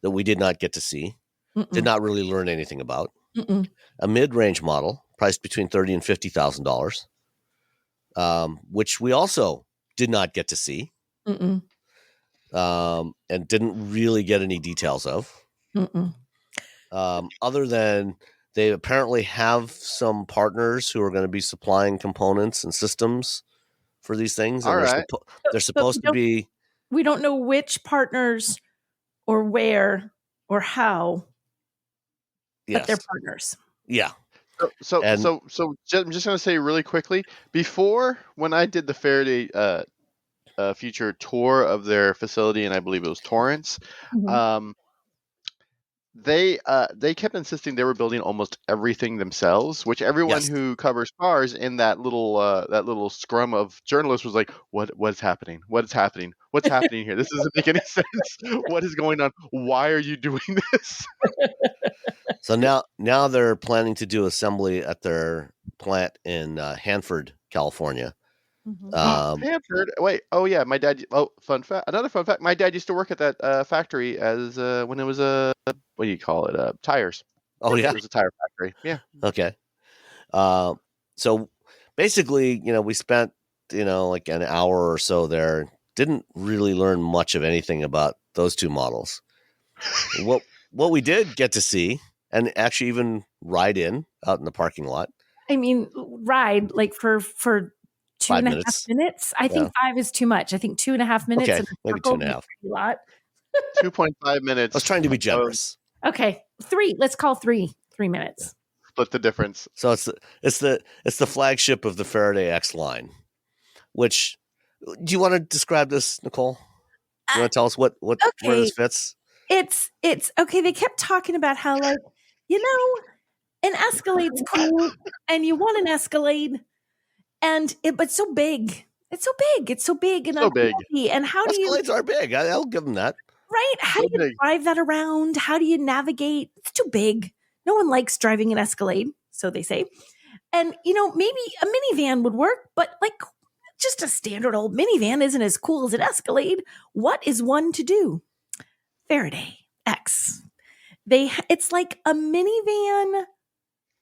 A: that we did not get to see, did not really learn anything about. A mid-range model priced between $30,000 and $50,000, which we also did not get to see. and didn't really get any details of.
B: Mm-mm.
A: Other than they apparently have some partners who are going to be supplying components and systems for these things, and
C: All right.
A: they're supposed to be.
B: We don't know which partners or where or how, but they're partners.
A: Yeah.
C: So I'm just going to say really quickly, before when I did the Faraday Future tour of their facility, and I believe it was Torrance,
B: Mhm.
C: they kept insisting they were building almost everything themselves, which everyone who covers cars in that little scrum of journalists was like, what's happening? What's happening? What's happening here? This doesn't make any sense. What is going on? Why are you doing this?
A: So now they're planning to do assembly at their plant in Hanford, California.
C: Hanford. Wait. Oh yeah, my dad. Oh, another fun fact. My dad used to work at that factory as when it was what do you call it? Tires.
A: Oh yeah,
C: it was a tire factory. Yeah.
A: Okay. So basically, we spent like an hour or so there. Didn't really learn much of anything about those two models. What we did get to see, and actually even ride out in the parking lot.
B: I mean, ride like for 2.5 minutes. I think 5 is too much. I think 2.5 minutes.
A: Okay, maybe 2.5.
B: Lot.
C: 2.5 minutes.
A: I was trying to be generous.
B: Okay, 3. Let's call 3 minutes.
C: Split the difference.
A: So it's the flagship of the Faraday X line. Which, do you want to describe this, Nicole? Do you want to tell us where this fits?
B: It's okay. They kept talking about how, like, an Escalade's cool, and you want an Escalade, but it's so big. It's so big. It's so big and
C: so big.
B: And how do you?
A: Escalades are big. I'll give them that.
B: Right? How do you drive that around? How do you navigate? It's too big. No one likes driving an Escalade, so they say. And maybe a minivan would work, but like just a standard old minivan isn't as cool as an Escalade. What is one to do? Faraday X. It's like a minivan,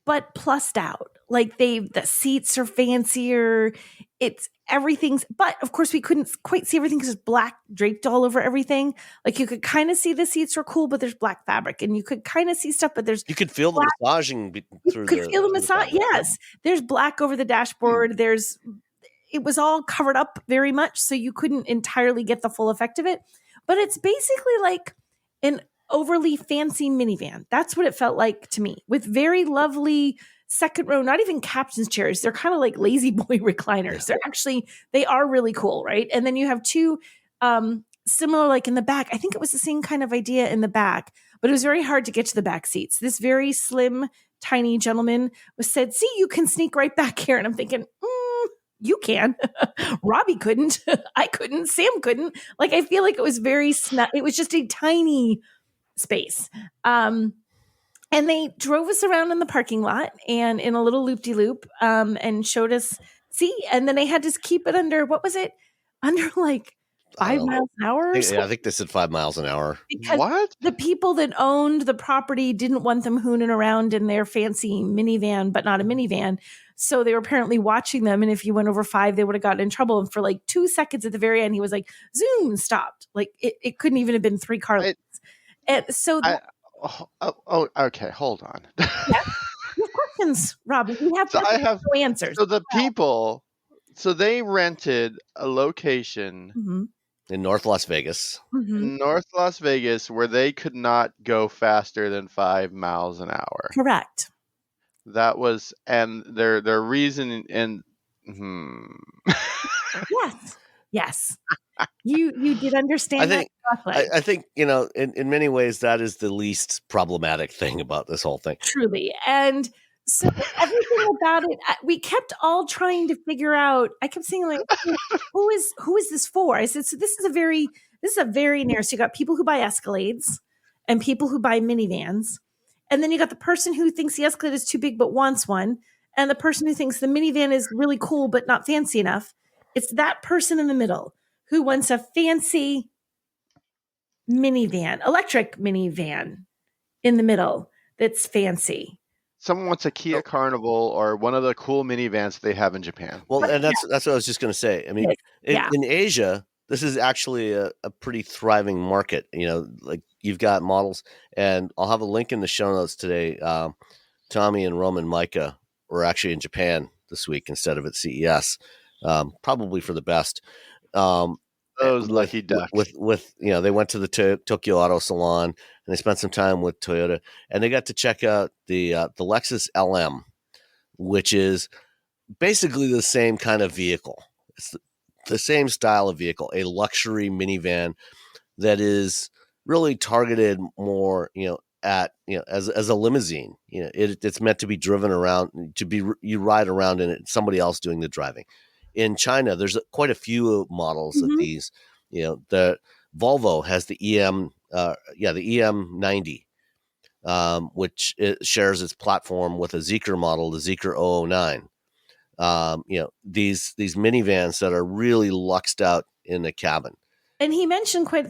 B: but plussed out. Like the seats are fancier. But of course we couldn't quite see everything because it's black draped all over everything. Like you could kind of see the seats were cool, but there's black fabric, and you could kind of see stuff, but you
A: could feel the massaging through. You could
B: feel the massage. Yes, there's black over the dashboard. It was all covered up very much, so you couldn't entirely get the full effect of it. But it's basically like an overly fancy minivan. That's what it felt like to me, with very lovely second row, not even captain's chairs. They're kind of like lazy boy recliners. They are really cool, right? And then you have two similar, like in the back. I think it was the same kind of idea in the back, but it was very hard to get to the back seats. This very slim, tiny gentleman said, "See, you can sneak right back here." And I'm thinking, you can. Robby couldn't. I couldn't. Sam couldn't. Like, I feel like it was very snug. It was just a tiny space. And they drove us around in the parking lot and in a little loop-de-loop and showed us, and then they had to keep it under, what was it? Under like 5 miles an hour?
A: I think they said 5 miles an hour.
B: Because the people that owned the property didn't want them hooning around in their fancy minivan, but not a minivan. So they were apparently watching them. And if you went over 5, they would have gotten in trouble. And for like 2 seconds at the very end, he was like, zoom, stopped. Like it couldn't even have been 3 car lengths. And so
C: okay, hold on.
B: Yeah. You have questions, Robby. We have no answers.
C: So the people, they rented a location
A: in North Las Vegas.
C: North Las Vegas, where they could not go faster than 5 miles an hour.
B: Correct.
C: That was, and their reason, and
B: yes. You did understand that.
A: I think, in many ways, that is the least problematic thing about this whole thing.
B: Truly. And so everything about it, we kept all trying to figure out. I kept saying, like, who is this for? I said, so this is a very narrow. So you got people who buy Escalades and people who buy minivans. And then you got the person who thinks the Escalade is too big but wants one. And the person who thinks the minivan is really cool but not fancy enough. It's that person in the middle who wants a fancy minivan, electric minivan in the middle that's fancy.
C: Someone wants a Kia Carnival or one of the cool minivans they have in Japan.
A: Well, and that's what I was just going to say. I mean, in Asia, this is actually a pretty thriving market. Like you've got models, and I'll have a link in the show notes today. Tommy and Roman Micah were actually in Japan this week instead of at CES, probably for the best.
C: Those lucky ducks.
A: With they went to the Tokyo Auto Salon, and they spent some time with Toyota, and they got to check out the Lexus LM, which is basically the same kind of vehicle. It's the same style of vehicle, a luxury minivan that is really targeted more, at as a limousine. It's meant to be driven around, you ride around in it, somebody else doing the driving. In China, there's quite a few models of these. The Volvo has the the EM90, which it shares its platform with a Zeekr model, the Zeekr 009. These minivans that are really luxed out in the cabin.
B: And they mentioned quite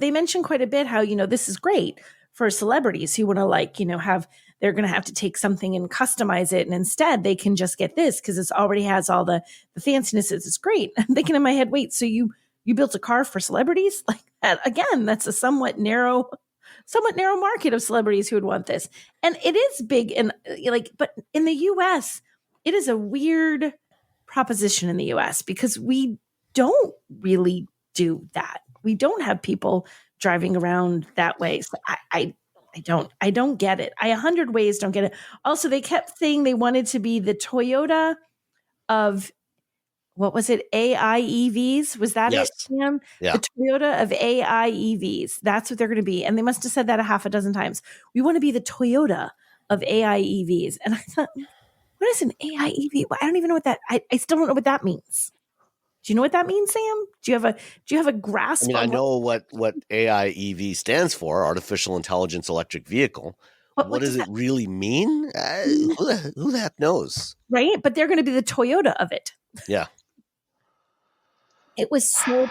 B: a bit how, this is great for celebrities who want to they're going to have to take something and customize it. And instead they can just get this because it already has all the fanciness. It's great. I'm thinking in my head, wait, so you built a car for celebrities? Like that, again, that's a somewhat narrow market of celebrities who would want this. And it is big. And but in the US, it is a weird proposition in the US because we don't really do that. We don't have people driving around that way. So I don't get it. I 100 ways don't get it. Also, they kept saying they wanted to be the Toyota of, what was it? AIEVs? Was that
A: Yes.
B: it, Sam?
A: Yeah.
B: The Toyota of AIEVs. That's what they're going to be. And they must have said that a half a dozen times. We want to be the Toyota of AIEVs. And I thought, what is an AIEV? I don't even know what that, I still don't know what that means. Do you know what that means, Sam? Do you have a grasp?
A: I mean, I know what AIEV stands for, artificial intelligence electric vehicle. What does it really mean? Who the heck knows?
B: Right? But they're going to be the Toyota of it.
A: Yeah.
B: It was so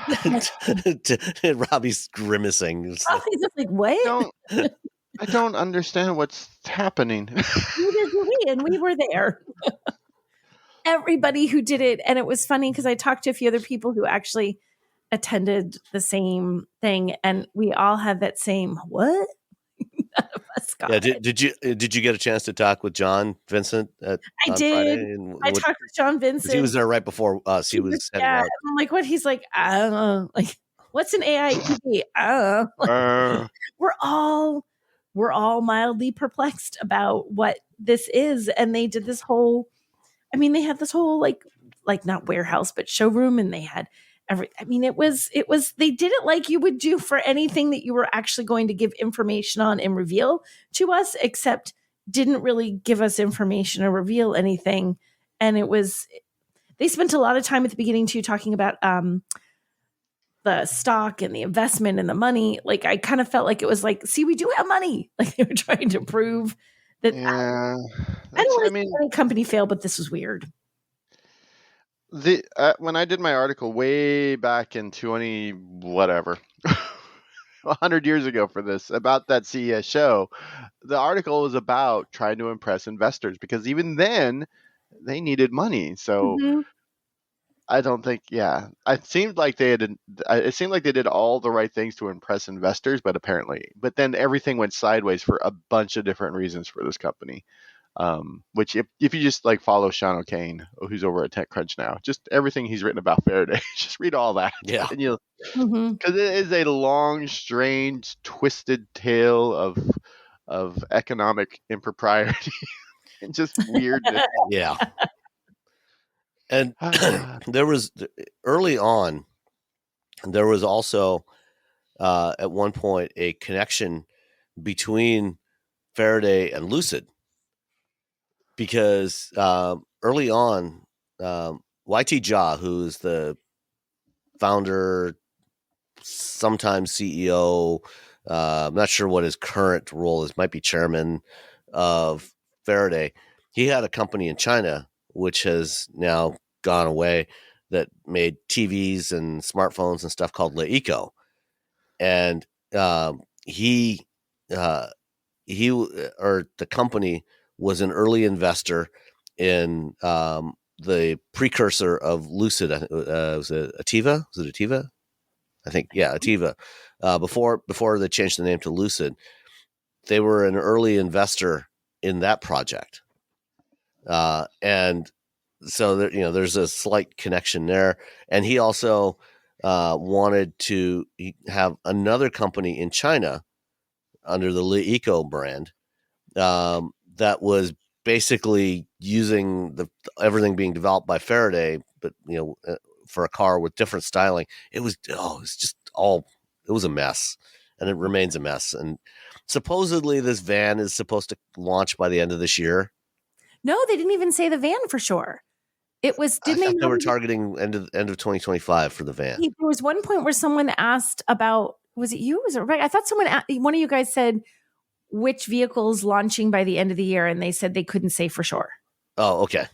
A: Robby's grimacing.
B: He's just like, what?
C: I don't understand what's happening.
B: Neither do we, and we were there. Everybody who did it, and it was funny because I talked to a few other people who actually attended the same thing, and we all had that same what? None of us got it.
A: Did you get a chance to talk with John Vincent?
B: I did. I talked with John Vincent.
A: He was there right before us. He was heading out.
B: I'm like, what? He's like, I don't know. Like, what's an AIEV? I don't know. We're all mildly perplexed about what this is, and they did this whole. I mean, they had this whole like not warehouse, but showroom, and they had it was they did it like you would do for anything that you were actually going to give information on and reveal to us, except didn't really give us information or reveal anything. And they spent a lot of time at the beginning too talking about the stock and the investment and the money. Like I kind of felt like it was like, see, we do have money. Like they were trying to prove that.
C: Yeah,
B: I don't want to see any company fail, but this was weird.
C: When I did my article way back in 20 whatever 100 years ago for this about that CES show, the article was about trying to impress investors because even then they needed money. So I don't think, it seemed like they did all the right things to impress investors, but then everything went sideways for a bunch of different reasons for this company. Which if you just like follow Sean O'Kane, who's over at TechCrunch now, just everything he's written about Faraday, just read all that.
A: Yeah.
C: And because it is a long, strange, twisted tale of economic impropriety and just weirdness.
A: Yeah. And there was early on, there was also at one point a connection between Faraday and Lucid. Because early on, YT Jia, who is the founder, sometimes CEO, I'm not sure what his current role is, might be chairman of Faraday. He had a company in China, which has now gone away, that made TVs and smartphones and stuff called LeEco. And the company was an early investor in the precursor of Lucid. Was it Ativa? I think. Yeah, Ativa. Before they changed the name to Lucid, they were an early investor in that project, and so there's a slight connection there. And he also wanted to have another company in China under the Li Eco brand that was basically using everything being developed by Faraday, but for a car with different styling. It was a mess, and it remains a mess. And supposedly this van is supposed to launch by the end of this year.
B: No, they didn't even say the van for sure. It was.
A: I thought they were targeting end of 2025 for the van.
B: There was one point where someone asked about. Was it you? Was it right? I thought one of you guys said which vehicle's launching by the end of the year, and they said they couldn't say for sure.
A: Oh, okay.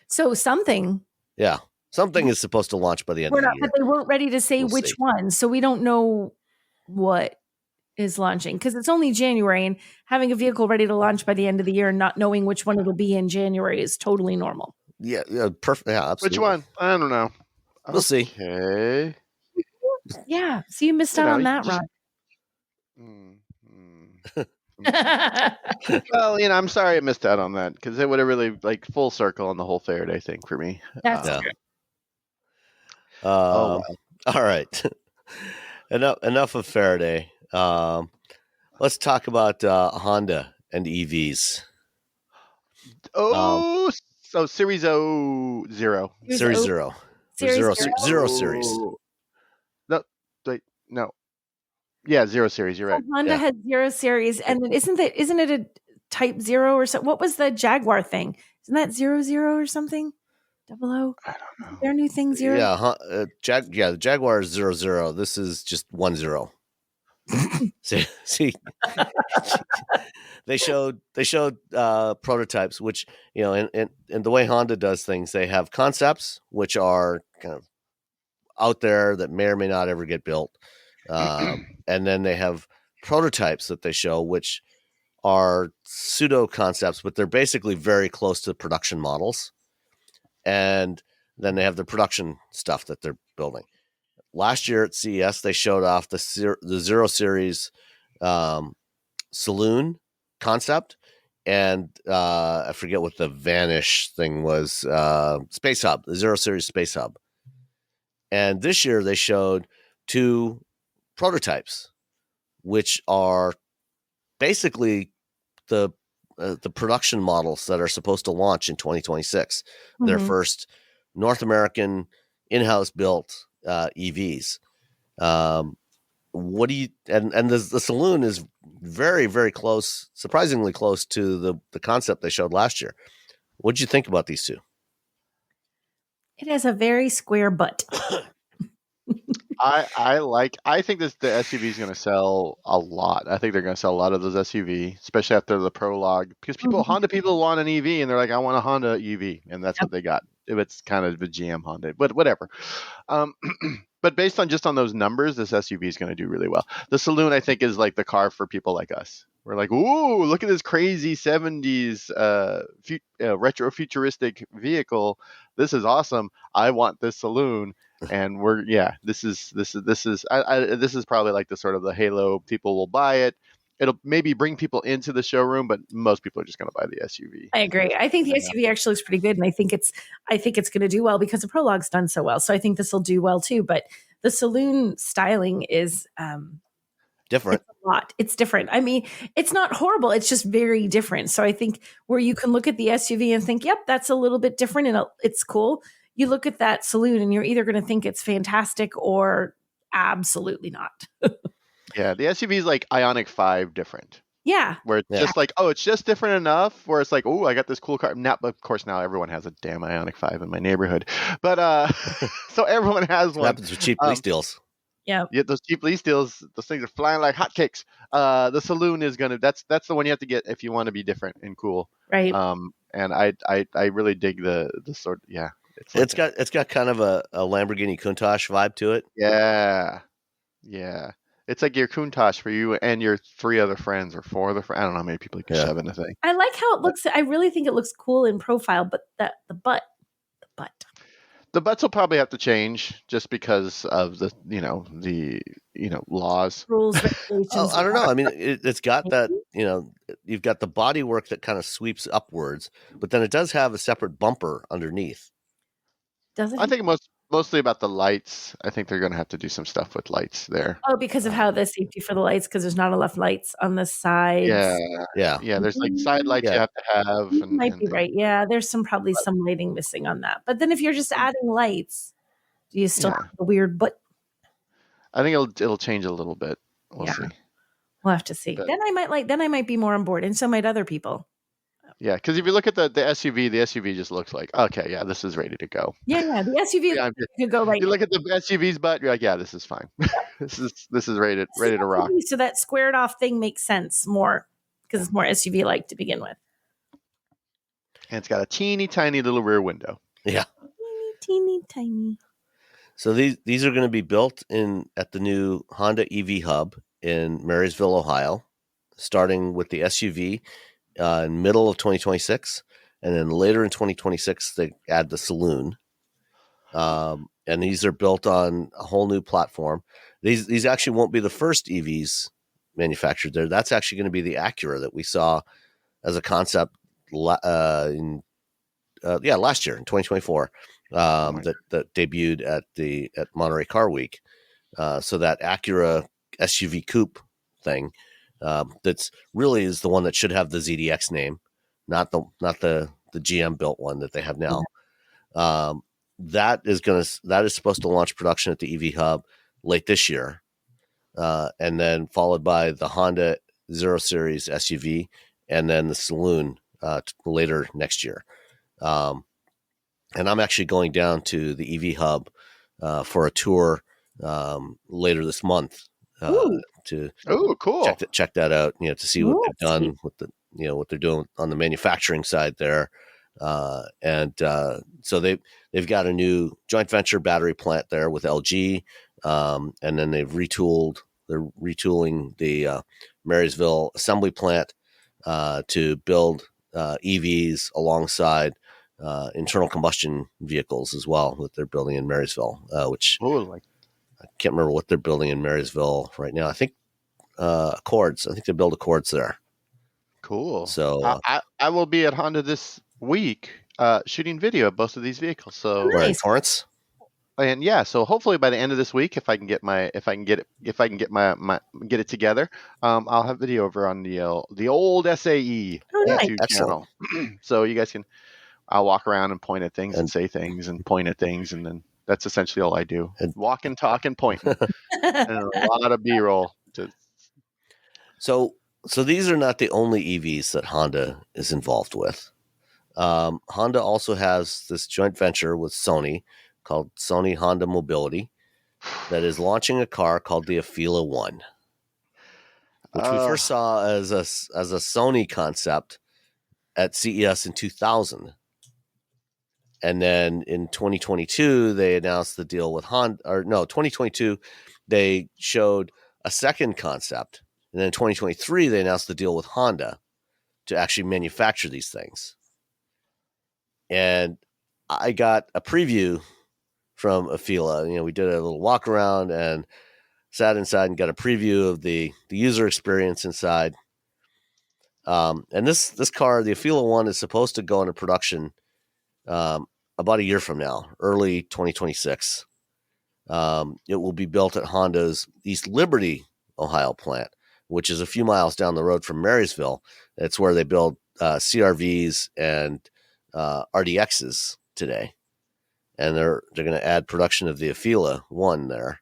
B: So something.
A: Yeah, something is supposed to launch by the end of the year.
B: But they weren't ready to say which one, so we don't know what is launching because it's only January, and having a vehicle ready to launch by the end of the year and not knowing which one it'll be in January is totally normal.
A: Yeah, perfect. Yeah, absolutely.
C: Which one? I don't know.
A: We'll see.
C: Okay.
B: Yeah, so you missed out on that, Rob.
C: Well, I'm sorry I missed out on that because it would have really full circle on the whole Faraday thing for me.
B: That's
A: true.
C: Wow.
A: All right. Enough of Faraday. Let's talk about Honda and EVs.
C: So Series Zero.
A: Series Zero. Zero Series.
C: No, wait, no. Yeah, Zero Series. You're right.
B: Honda has Zero Series, and isn't it a Type 0 or something? What was the Jaguar thing? Isn't that 00 or something? 00?
C: I don't know.
B: Their new thing 0.
A: Yeah, the Jaguar is 00. This is just 10. See, they showed prototypes, which and the way Honda does things, they have concepts which are kind of out there that may or may not ever get built. And then they have prototypes that they show, which are pseudo concepts, but they're basically very close to production models. And then they have the production stuff that they're building. Last year at CES, they showed off the Zero Series saloon concept. And I forget what the vanish thing was, Space Hub, the Zero Series Space Hub. And this year they showed 2 prototypes, which are basically the production models that are supposed to launch in 2026. Mm-hmm. Their first North American in-house built EVs. What do you and the saloon is very, very close, surprisingly close to the concept they showed last year. What did you think about these 2?
B: It has a very square butt.
C: I think the SUV is going to sell a lot. I think they're going to sell a lot of those SUV, especially after the Prologue, because Honda people want an EV and they're like, I want a Honda EV, and that's what they got. It's kind of a GM Honda, but whatever. But based on those numbers, this SUV is going to do really well. The saloon, I think, is like the car for people like us. We're like, ooh, look at this crazy 70s retro futuristic vehicle. This is awesome. I want this saloon. And this is probably like the sort of the halo. People will buy it. It'll maybe bring people into the showroom, but most people are just going to buy the SUV.
B: I agree. I think the SUV actually looks pretty good, and I think it's going to do well because the Prologue's done so well. So I think this will do well too. But the saloon styling is
A: different.
B: It's a lot. It's different. I mean, it's not horrible. It's just very different. So I think where you can look at the SUV and think, "Yep, that's a little bit different, and it's cool." You look at that saloon and you're either going to think it's fantastic or absolutely not.
C: Yeah, the SUV is like Ioniq 5 different.
B: Yeah.
C: Where it's just like, it's just different enough where it's like, I got this cool car. Now, of course, now everyone has a damn Ioniq 5 in my neighborhood. But so everyone has one.
A: What happens with cheap lease deals?
B: Yeah.
C: Yeah, those cheap lease deals, those things are flying like hotcakes. The saloon is that's the one you have to get if you want to be different and cool.
B: Right.
C: And I really dig the sort. Yeah.
A: It's got kind of a Lamborghini Countach vibe to it.
C: Yeah. It's like your Countach for you and your 3 other friends or 4 other friends. I don't know how many people you can shove in the thing.
B: I like how it looks. I really think it looks cool in profile, but the butt.
C: The butts will probably have to change just because of the laws.
B: Rules,
A: Oh,
B: regulations.
A: I don't know. I mean, it's got that,
B: Maybe?
A: you've got the body work that kind of sweeps upwards, but then it does have a separate bumper underneath.
B: Does it?
C: I think mostly about the lights. I think they're going to have to do some stuff with lights there.
B: Oh, because of how the safety for the lights, because there's not enough lights on the sides.
C: Yeah. There's like side lights
A: Yeah.
C: you have to have.
B: You might be right. Yeah, there's probably some lighting missing on that. But then if you're just adding lights, do you still have the weird butt?
C: I think it'll change a little bit. We'll see.
B: We'll have to see.
C: But-
B: Then I might be more on board, and so might other people.
C: Yeah, because if you look at the SUV, the SUV just looks like, okay, yeah, this is ready to go.
B: Yeah, the SUV could go right.
C: You look at the SUV's butt, you're like, yeah, this is fine. this is ready to rock.
B: So that squared off thing makes sense more because it's more SUV like to begin with.
C: And it's got a teeny tiny little rear window.
A: Yeah.
B: Teeny tiny.
A: So these are going to be built at the new Honda EV hub in Marysville, Ohio, starting with the SUV in middle of 2026, and then later in 2026 they add the saloon. And these are built on a whole new platform. These actually won't be the first EVs manufactured there. That's actually going to be the Acura that we saw as a concept last year in 2024. That debuted at Monterey Car Week. So that Acura SUV coupe thing, that's really is the one that should have the ZDX name, not the GM built one that they have now. That is supposed to launch production at the EV hub late this year, and then followed by the Honda 0 Series SUV, and then the saloon later next year. And I'm actually going down to the EV hub for a tour later this month to
C: cool.
A: check that out. To see what they've done with the what they're doing on the manufacturing side there. So they've got a new joint venture battery plant there with LG, and then they're retooling the Marysville assembly plant to build EVs alongside internal combustion vehicles as well that they're building in Marysville, which I can't remember what they're building in Marysville right now. I think Accords. I think they build Accords there.
C: Cool.
A: So
C: I will be at Honda this week shooting video of both of these vehicles. So
A: we're in Torrance.
C: And so hopefully by the end of this week, if I can get it together, I'll have video over on the old SAE YouTube channel. So you guys can. I'll walk around and point at things and say things and point at things, and then that's essentially all I do. Walk and talk and point, and a lot of B-roll.
A: So these are not the only EVs that Honda is involved with. Honda also has this joint venture with Sony called Sony Honda Mobility that is launching a car called the Afeela 1, which we first saw as a Sony concept at CES in 2000. And then in 2022, they announced the deal with Honda. 2022, they showed a second concept. And then in 2023, they announced the deal with Honda to actually manufacture these things. And I got a preview from Afeela. We did a little walk around and sat inside and got a preview of the user experience inside. And this car, the Afeela 1, is supposed to go into production about a year from now, early 2026. It will be built at Honda's East Liberty, Ohio plant, which is a few miles down the road from Marysville. It's where they build CRVs and RDXs today. And they're going to add production of the Afeela 1 there.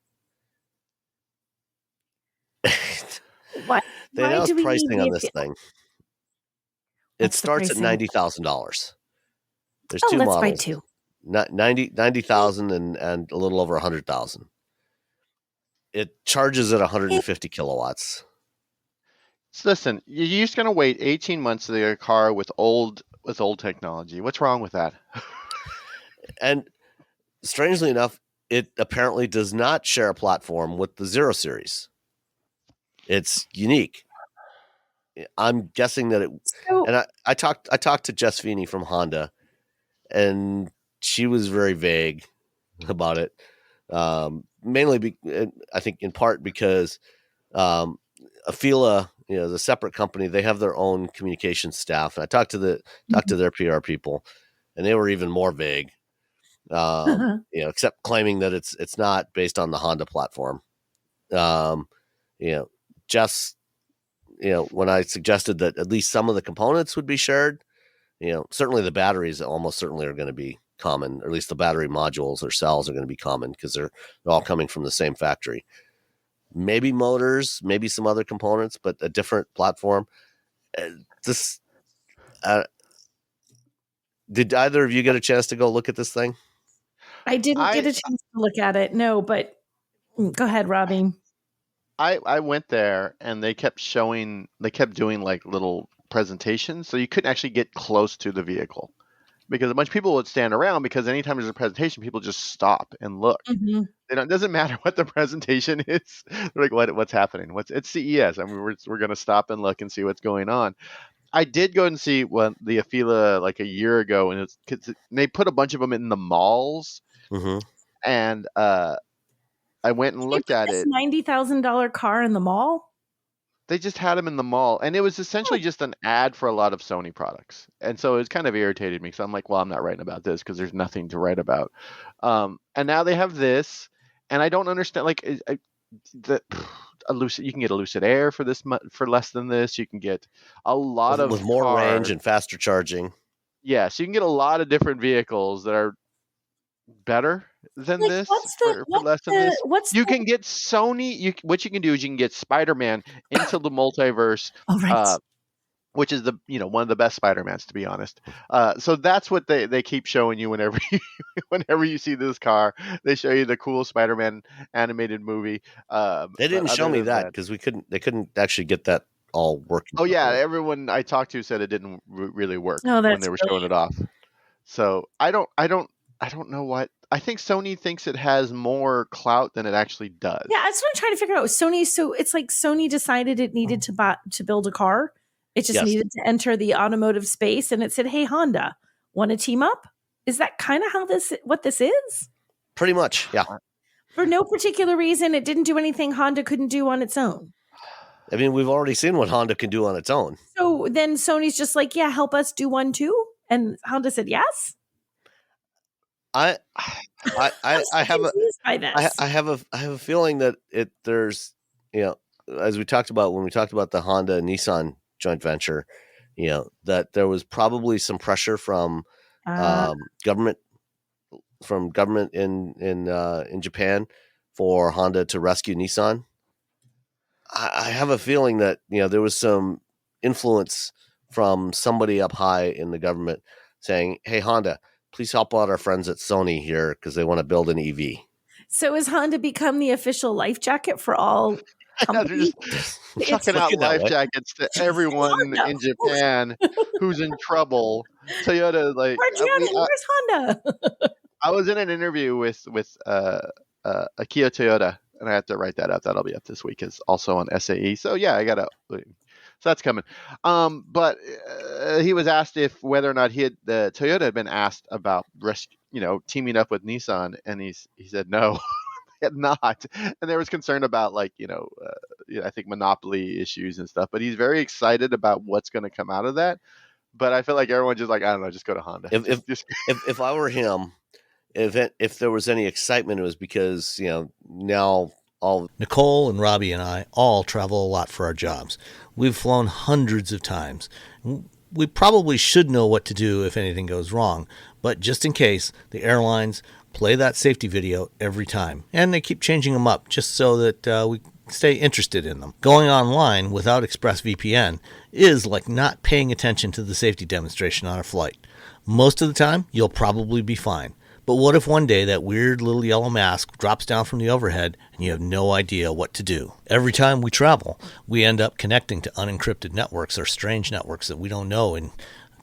A: They announced pricing on this thing. It starts at $90,000. There's two models.
B: Buy two.
A: 90,000 and a little over 100,000. It charges at 150 kilowatts.
C: So listen, you're just gonna wait 18 months to get a car with old technology. What's wrong with that?
A: And strangely enough, it apparently does not share a platform with the 0 Series. It's unique. I'm guessing that and I talked to Jess Feeney from Honda, and she was very vague about it. Mainly, I think in part because Afeela, the separate company, they have their own communication staff. And I talked to their PR people, and they were even more vague. Except claiming that it's not based on the Honda platform. Just when I suggested that at least some of the components would be shared, certainly the batteries almost certainly are going to be common, or at least the battery modules or cells are going to be common because they're all coming from the same factory. Maybe motors, maybe some other components, but a different platform. Did either of you get a chance to go look at this thing?
B: I didn't get a chance to look at it. No, but go ahead, Robby.
C: I went there and they kept doing like little presentations, so you couldn't actually get close to the vehicle because a bunch of people would stand around, because anytime there's a presentation, people just stop and look.
B: Mm-hmm.
C: It doesn't matter what the presentation is. They're like, what's happening? It's CES. I mean, we're going to stop and look and see what's going on. I did go and see the Afeela like a year ago, and they put a bunch of them in the malls, and I went and looked at it.
B: $90,000 car in the mall.
C: They just had them in the mall, and it was essentially just an ad for a lot of Sony products, and so it kind of irritated me. So I'm like, well, I'm not writing about this because there's nothing to write about. And now they have this, and I don't understand. Like, you can get a Lucid Air for for less than this. You can get a lot
A: with more range and faster charging.
C: Yeah, so you can get a lot of different vehicles that are better than this for less than this. You can get Sony. What you can do is you can get Spider-Man into the multiverse, which is one of the best Spider-Mans, to be honest. So that's what they keep showing you whenever you see this car. They show you the cool Spider-Man animated movie.
A: They didn't show me that because they couldn't actually get that all working.
C: Oh yeah, everyone I talked to said it didn't really work when they were showing it off. So I don't know what. I think Sony thinks it has more clout than it actually does.
B: Yeah, that's what I'm trying to figure out. Sony, so it's like Sony decided it needed to build a car. It just needed to enter the automotive space, and it said, "Hey, Honda, want to team up?" Is that kind of what this is?
A: Pretty much, yeah.
B: For no particular reason, it didn't do anything Honda couldn't do on its own.
A: I mean, we've already seen what Honda can do on its own.
B: So then Sony's just like, "Yeah, help us do one too," and Honda said yes.
A: I have a feeling that there's as we talked about when we talked about the Honda and Nissan joint venture, that there was probably some pressure from government in Japan for Honda to rescue Nissan. I have a feeling that there was some influence from somebody up high in the government saying, "Hey, Honda, please help out our friends at Sony here because they want to build an EV."
B: So has Honda become the official life jacket for all companies?
C: They're just chucking out life jackets to everyone in Japan who's in trouble. Toyota, like,
B: where's Honda?
C: I was in an interview with Akio Toyoda, and I have to write that up. That'll be up this week. It's also on SAE. So yeah, so that's coming. But he was asked whether or not Toyota had been asked about teaming up with Nissan, and he said no, they had not. And there was concern about I think monopoly issues and stuff. But he's very excited about what's going to come out of that. But I feel like everyone's just like, I don't know, just go to Honda.
A: If I were him, if there was any excitement, it was because now all
D: Nicole and Robby and I all travel a lot for our jobs. We've flown hundreds of times. We probably should know what to do if anything goes wrong, but just in case, the airlines play that safety video every time, and they keep changing them up just so that we stay interested in them. Going online without ExpressVPN is like not paying attention to the safety demonstration on a flight. Most of the time, you'll probably be fine. But what if one day that weird little yellow mask drops down from the overhead and you have no idea what to do? Every time we travel, we end up connecting to unencrypted networks or strange networks that we don't know in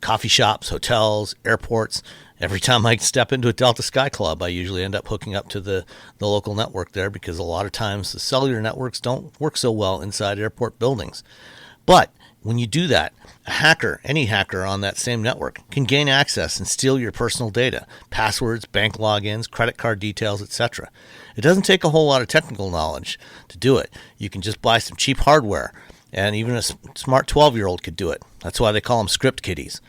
D: coffee shops, hotels, airports. Every time I step into a Delta Sky Club, I usually end up hooking up to the local network there because a lot of times the cellular networks don't work so well inside airport buildings. But When you do that, a hacker, any hacker on that same network, can gain access and steal your personal data, passwords, bank logins, credit card details, etc. It doesn't take a whole lot of technical knowledge to do it. You can just buy some cheap hardware, and even a smart 12-year-old could do it. That's why they call them script kiddies.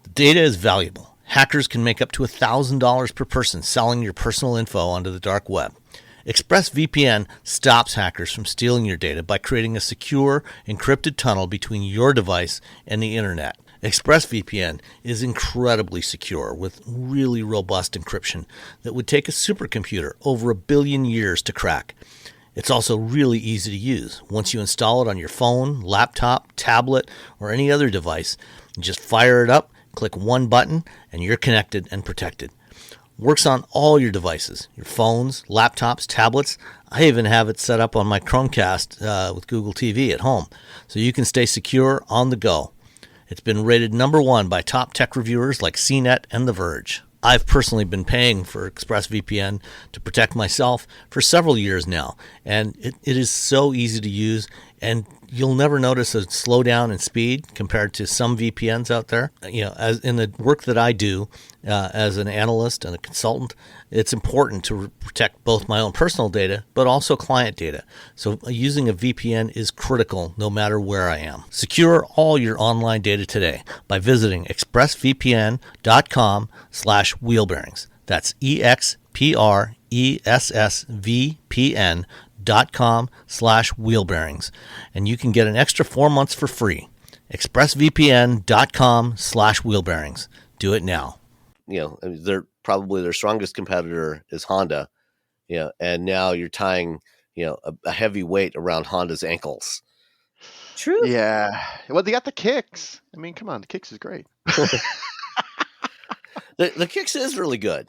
D: The data is valuable. Hackers can make up to $1,000 per person selling your personal info onto the dark web. ExpressVPN stops hackers from stealing your data by creating a secure, encrypted tunnel between your device and the internet. ExpressVPN is incredibly secure with really robust encryption that would take a supercomputer over 1 billion years to crack. It's also really easy to use. Once you install it on your phone, laptop, tablet, or any other device, you just fire it up, click one button, and you're connected and protected. Works on all your devices, your phones, laptops, tablets. I even have it set up on my Chromecast with Google TV at home, so you can stay secure on the go. It's been rated #1 by top tech reviewers like CNET and The Verge. I've personally been paying for ExpressVPN to protect myself for several years now, and it is so easy to use, and you'll never notice a slowdown in speed compared to some VPNs out there. As in the work that I do as an analyst and a consultant, it's important to protect both my own personal data, but also client data. So using a VPN is critical no matter where I am. Secure all your online data today by visiting expressvpn.com/wheelbearings. That's expressvpn.com/wheelbearings, and you can get an extra 4 months for free. expressvpn.com/wheelbearings. Do it now.
A: They're probably their strongest competitor is Honda, and now you're tying, a heavy weight around Honda's ankles.
B: True.
C: Yeah. Well, they got the kicks. I mean, come on, the kicks is great.
A: The kicks is really good.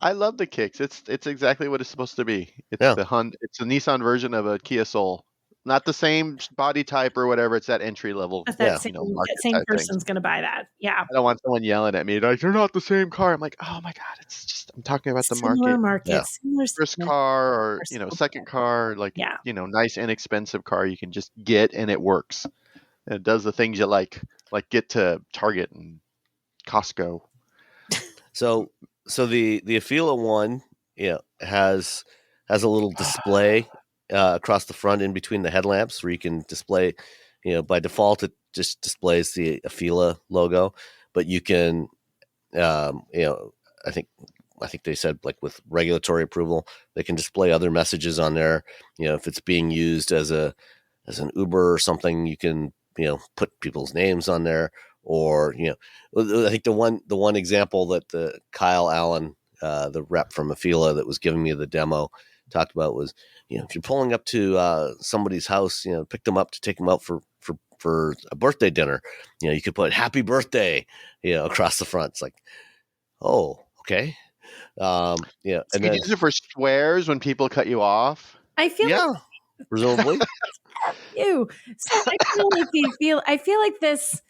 C: I love the kicks. It's exactly what it's supposed to be. It's
A: Yeah.
C: It's a Nissan version of a Kia Soul. Not the same body type or whatever. It's that entry level.
B: That
A: Yeah.
B: same,
C: market
B: that same
C: type thing.
B: person's going to buy that. Yeah.
C: I don't want someone yelling at me like they're not the same car. I'm like, oh my god, it's just I'm talking about the
B: Similar
C: market.
A: Yeah.
B: Similar
C: First
B: segment.
C: car or
B: Personal
C: second car, like
B: Yeah.
C: nice inexpensive car you can just get and it works. And it does the things you like get to Target and Costco.
A: So the Afeela one, has a little display across the front in between the headlamps where you can display, by default it just displays the Afeela logo, but you can, I think they said like with regulatory approval, they can display other messages on there. If it's being used as an Uber or something, you can, put people's names on there. Or, I think the one example that the Kyle Allen, the rep from Afeela that was giving me the demo, talked about was, if you're pulling up to somebody's house, pick them up to take them out for a birthday dinner, you could put "Happy Birthday," across the front. It's like, oh, okay, and
C: You
A: then,
C: use it for swears when people cut you off.
B: I feel like
A: presumably,
B: you. So I feel like this.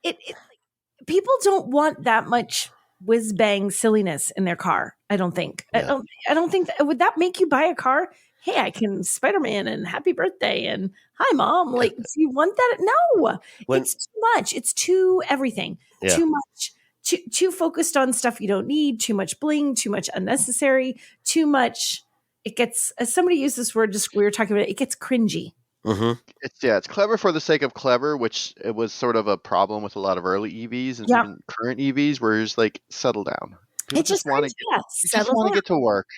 B: It people don't want that much whiz bang silliness in their car. I don't think.
A: Yeah.
B: I don't think would that make you buy a car? Hey, I can Spider-Man and happy birthday and hi mom. Like, do you want that? No, it's too much. It's too everything.
A: Yeah.
B: Too much. Too focused on stuff you don't need. Too much bling. Too much unnecessary. Too much. It gets. As somebody used this word, just we were talking about it. It gets cringy.
A: Mm-hmm.
C: It's clever for the sake of clever, which it was sort of a problem with a lot of early EVs and even current EVs, where it's like settle down. People
B: It just
C: want to get to work.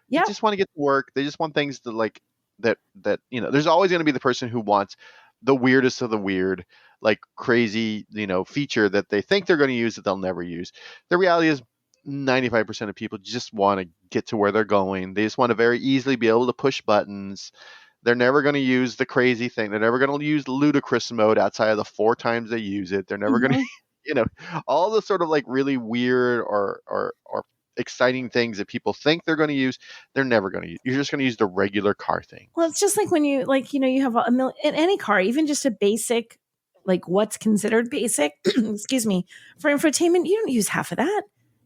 B: Yeah.
C: They just want to get to work. They just want things to like that. There's always going to be the person who wants the weirdest of the weird, like crazy, feature that they think they're going to use that they'll never use. The reality is 95% of people just want to get to where they're going. They just want to very easily be able to push buttons. They're never going to use the crazy thing. They're never going to use ludicrous mode outside of the 4 times they use it. They're never going to, all the sort of like really weird or exciting things that people think they're going to use. They're never going to use. You're just going to use the regular car thing.
B: Well, it's just like when you you have a million in any car, even just a basic, like what's considered basic, excuse me, for infotainment, you don't use half of that.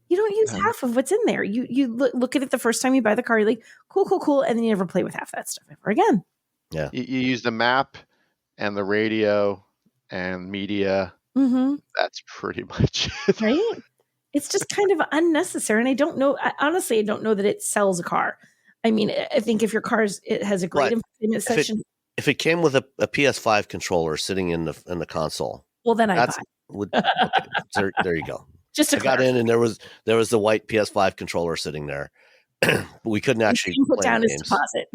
B: You don't use half of what's in there. You look at it the first time you buy the car, you're like, cool, and then you never play with half that stuff ever again.
A: Yeah.
C: You use the map and the radio and media.
B: Mm-hmm.
C: That's pretty much it.
B: Right? It's just kind of unnecessary. And I don't know, honestly, I don't know that it sells a car. I mean, I think if your it has a great infotainment section.
A: If it came with a PS5 controller sitting in the console,
B: well, then I buy.
A: Okay, there you go.
B: Just
A: I got in and there was the white PS5 controller sitting there. But we couldn't actually
B: put
A: play
B: down his deposit.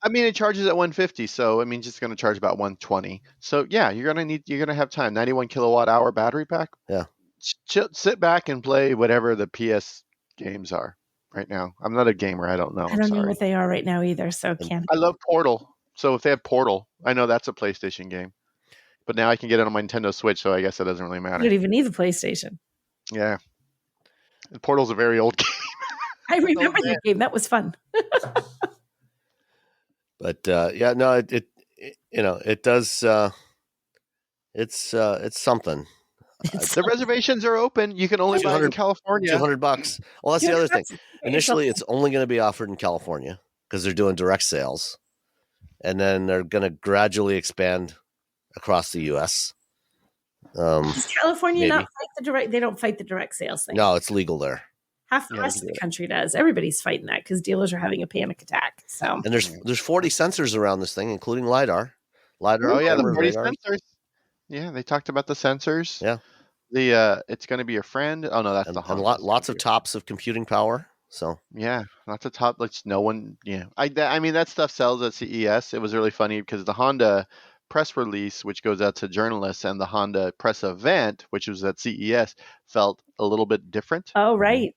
C: I mean, it charges at 150, so I mean, it's going to charge about 120. So yeah, you're gonna have time. 91 kilowatt hour battery pack.
A: Yeah.
C: Sit back and play whatever the PS games are right now. I'm not a gamer. I don't know.
B: I don't know what they are right now either. So can't.
C: I love Portal. So if they have Portal, I know that's a PlayStation game. But now I can get it on my Nintendo Switch, so I guess it doesn't really matter.
B: You don't even need the PlayStation.
C: Yeah. Portal's a very old game.
B: I remember that game. That was fun.
A: But yeah, no, it does. It's something.
C: The reservations are open. You can only buy it in California.
A: $200. Well, that's the other thing. Initially, it's only going to be offered in California because they're doing direct sales, and then they're going to gradually expand across the U.S.
B: Does California not fight the direct? They don't fight the direct sales thing.
A: No, it's legal there.
B: Half the rest of the country does. Everybody's fighting that because dealers are having a panic attack. So,
A: and there's 40 sensors around this thing, including lidar.
C: Oh yeah, the 40 sensors. Yeah, they talked about the sensors.
A: Yeah,
C: it's going to be your friend. Oh no, that's the Honda.
A: And lots of tops of computing power. So
C: yeah, lots of top. Like no one. Yeah, I mean that stuff sells at CES. It was really funny because the Honda press release, which goes out to journalists, and the Honda press event, which was at CES, felt a little bit different.
B: Oh right.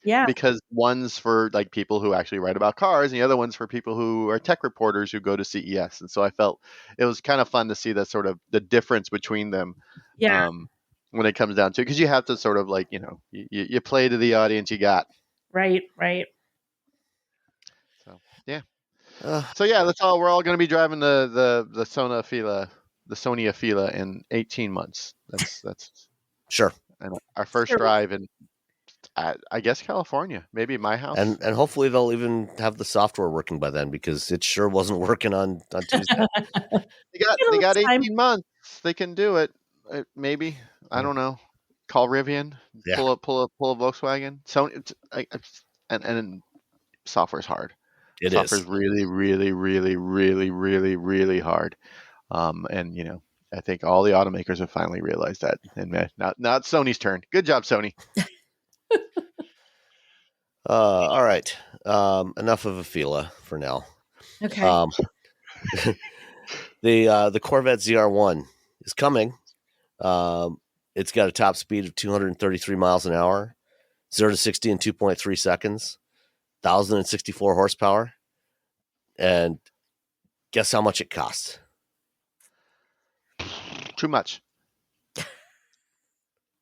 B: Yeah.
C: Because one's for like people who actually write about cars, and the other one's for people who are tech reporters who go to CES. And so I felt it was kind of fun to see that sort of the difference between them.
B: Yeah.
C: When it comes down to it, because you have to sort of like, you play to the audience you got.
B: Right.
C: So yeah. We're all going to be driving the Sony Afeela in 18 months. That's
A: sure.
C: And our first drive in, I guess, California, maybe my house.
A: And hopefully they'll even have the software working by then, because it sure wasn't working on Tuesday.
C: they got 18 months. They can do it. Maybe. I don't know. Call Rivian.
A: Yeah.
C: Pull a Volkswagen. Sony. And software's hard. Software's really, really, really, really, really, really hard. And I think all the automakers have finally realized that. And not Sony's turn. Good job, Sony.
A: All right. Enough of Afeela for now.
B: Okay.
A: The Corvette ZR1 is coming. It's got a top speed of 233 miles an hour, 0 to 60 in 2.3 seconds, 1,064 horsepower. And guess how much it costs?
C: Too much.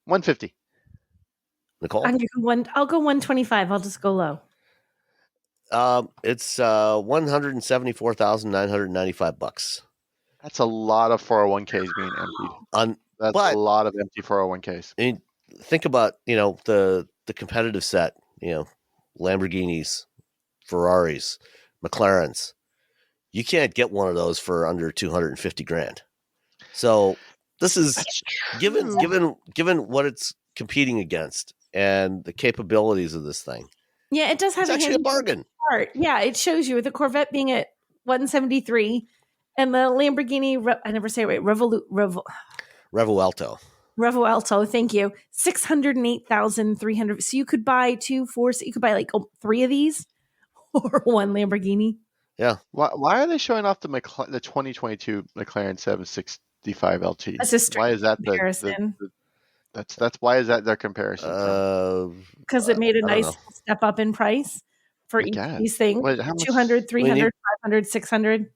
C: 150.
A: Nicole?
B: I'll go 125. I'll just go low.
A: It's $174,995.
C: That's a lot of 401ks being emptied. That's a lot of empty 401ks.
A: I mean, think about the competitive set. Lamborghinis, Ferraris, McLarens. You can't get one of those for under $250,000. So this is given what it's competing against and the capabilities of this thing.
B: Yeah, it does have
A: actually a bargain.
B: Part. Yeah, it shows you with the Corvette being at 173 and the Lamborghini. I never say it right.
A: Revuelto.
B: Thank you. 608,300. So you could buy you could buy like 3 of these or one Lamborghini.
A: Yeah.
C: Why are they showing off the 2022 McLaren 765 LT?
B: That's a straight comparison.
C: That's why is that their comparison?
B: Because it made a nice step up in price for each of these things. 200, 300, 500, 600.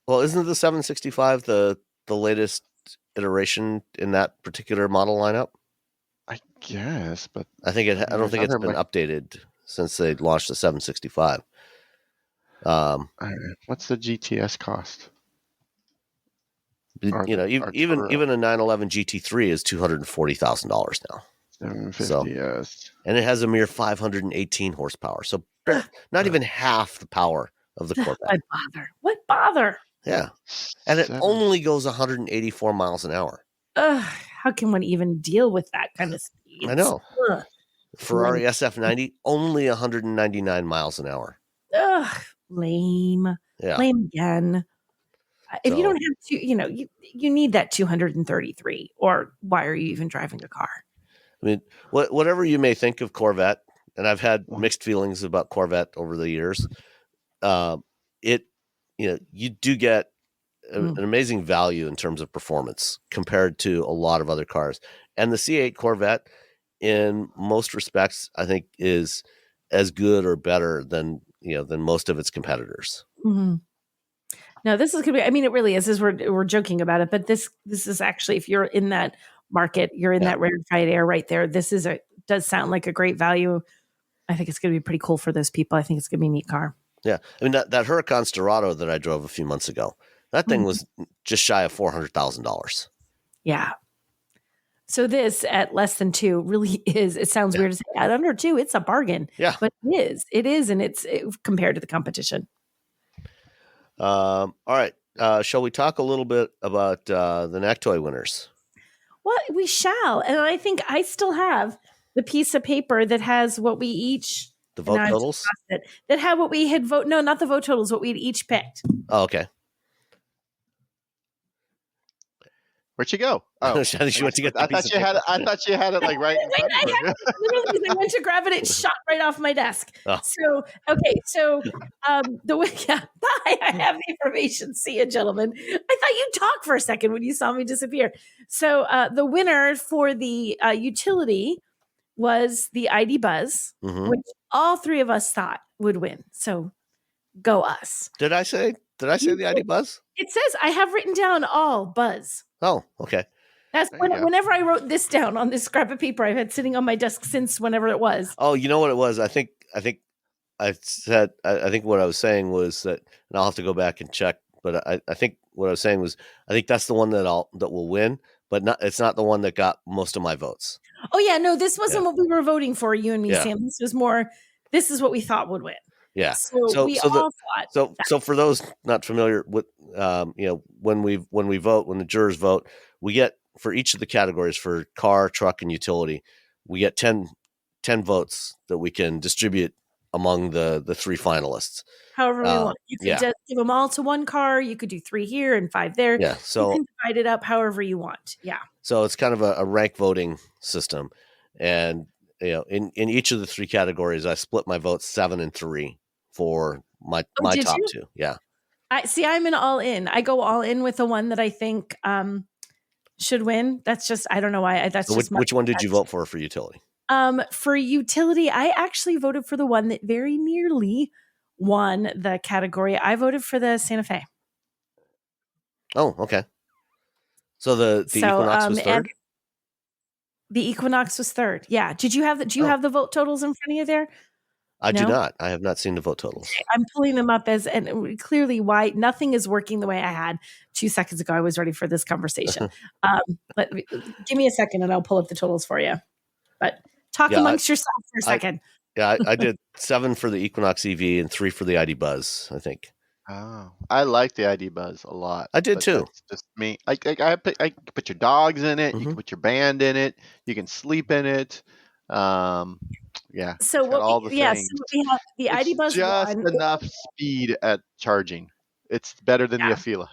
A: Well, isn't the 765 the latest iteration in that particular model lineup?
C: I guess, but
A: I don't think it's been updated since they launched the 765.
C: What's the GTS cost?
A: Even a 911 GT3 is $240,000 now.
C: 750, yes.
A: And it has a mere 518 horsepower, so not even half the power of the Corvette.
B: What bother?
A: Yeah. And it
C: Seven-
A: only goes 184 miles an hour.
B: Ugh, how can one even deal with that kind of speed?
A: I know.
B: Ugh.
A: Ferrari SF90, only 199 miles an hour.
B: Ugh, lame.
A: Yeah.
B: Lame again. If you
A: So-
B: don't have to, you need that 233, or why are you even driving a car?
A: I mean, whatever you may think of Corvette, and I've had mixed feelings about Corvette over the years, you do get an amazing value in terms of performance compared to a lot of other cars. And the C8 Corvette, in most respects, I think is as good or better than most of its competitors.
B: Mm-hmm. No, this is gonna be. I mean, it really is. We're joking about it, but this is actually, if you're in that market, you're in that rarefied air right there. This does sound like a great value. I think it's going to be pretty cool for those people. I think it's going to be a neat car.
A: Yeah, I mean that Huracan Storado that I drove a few months ago, that thing was just shy of $400,000.
B: Yeah. So this at less than 2 really is. It sounds weird to say at under 2, it's a bargain.
A: Yeah,
B: but it is, and it's compared to the competition.
A: All right. Shall we talk a little bit about the NACTOY winners?
B: Well, we shall. And I think I still have the piece of paper that has what we each...
A: The vote totals?
B: That had what we had vote... No, not the vote totals, what we had each picked.
A: Oh, okay.
C: Where'd she go? Oh,
A: she went to get
C: I thought you had it. I thought you had it like right.
B: Wait, I had it literally. I went to grab it. It shot right off my desk.
A: Oh.
B: So okay. So I have the information. See you, gentlemen. I thought you'd talk for a second when you saw me disappear. So the winner for the utility was the ID Buzz, which all three of us thought would win. So go us.
A: Did I say the ID Buzz?
B: It says I have written down all Buzz.
A: Oh, okay.
B: That's whenever I wrote this down on this scrap of paper I've had sitting on my desk since whenever it was.
A: Oh, you know what it was? I think what I was saying was that, and I'll have to go back and check, but I think what I was saying was, I think that's the one that will win, but it's not the one that got most of my votes.
B: Oh yeah, no, this wasn't what we were voting for, you and me,
A: Yeah.
B: Sam. This was more, this is what we thought would win.
A: Yeah.
B: So we all thought.
A: So for those not familiar with, when we vote, when the jurors vote, we get, for each of the categories, for car, truck, and utility, we get 10 votes that we can distribute among the three finalists.
B: However we want. You could just give them all to one car. You could do 3 here and 5 there.
A: Yeah. So
B: you can divide it up however you want. Yeah.
A: So it's kind of a rank voting system. And, in each of the 3 categories, I split my votes 7 and 3 for my top 2. Yeah.
B: I'm an all in. I go all in with the one that I think should win. That's just, I don't know why.
A: Which one did you vote for utility?
B: For utility, I actually voted for the one that very nearly won the category. I voted for the Santa Fe.
A: Oh, okay. So the Equinox was third?
B: The Equinox was third. Yeah. Did you have do you have the vote totals in front of you there?
A: I do not. I have not seen the vote totals.
B: I'm pulling them up and clearly why nothing is working the way I had 2 seconds ago. I was ready for this conversation. Give me a second and I'll pull up the totals for you. But talk amongst yourself for a second.
A: I did 7 for the Equinox EV and 3 for the ID Buzz, I think.
C: Oh, I like the ID Buzz a lot.
A: I did too.
C: That's just me. I can put your dogs in it. You can put your band in it. You can sleep in it. Yeah.
B: So what we have the ID Buzz
C: just enough speed at charging. It's better than the Afeela.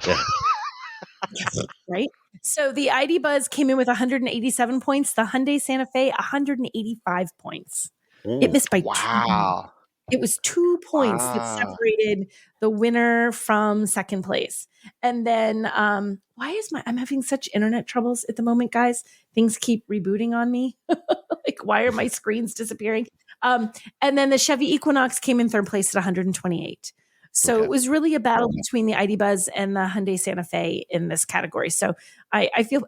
B: Right. So the ID Buzz came in with 187 points. The Hyundai Santa Fe 185 points.
A: Ooh,
B: it missed by 2.
C: Wow.
B: It was 2 points that separated the winner from second place. And then I'm having such internet troubles at the moment, guys. Things keep rebooting on me. Like, why are my screens disappearing? And then the Chevy Equinox came in third place at 128. So it was really a battle between the ID Buzz and the Hyundai Santa Fe in this category. So I feel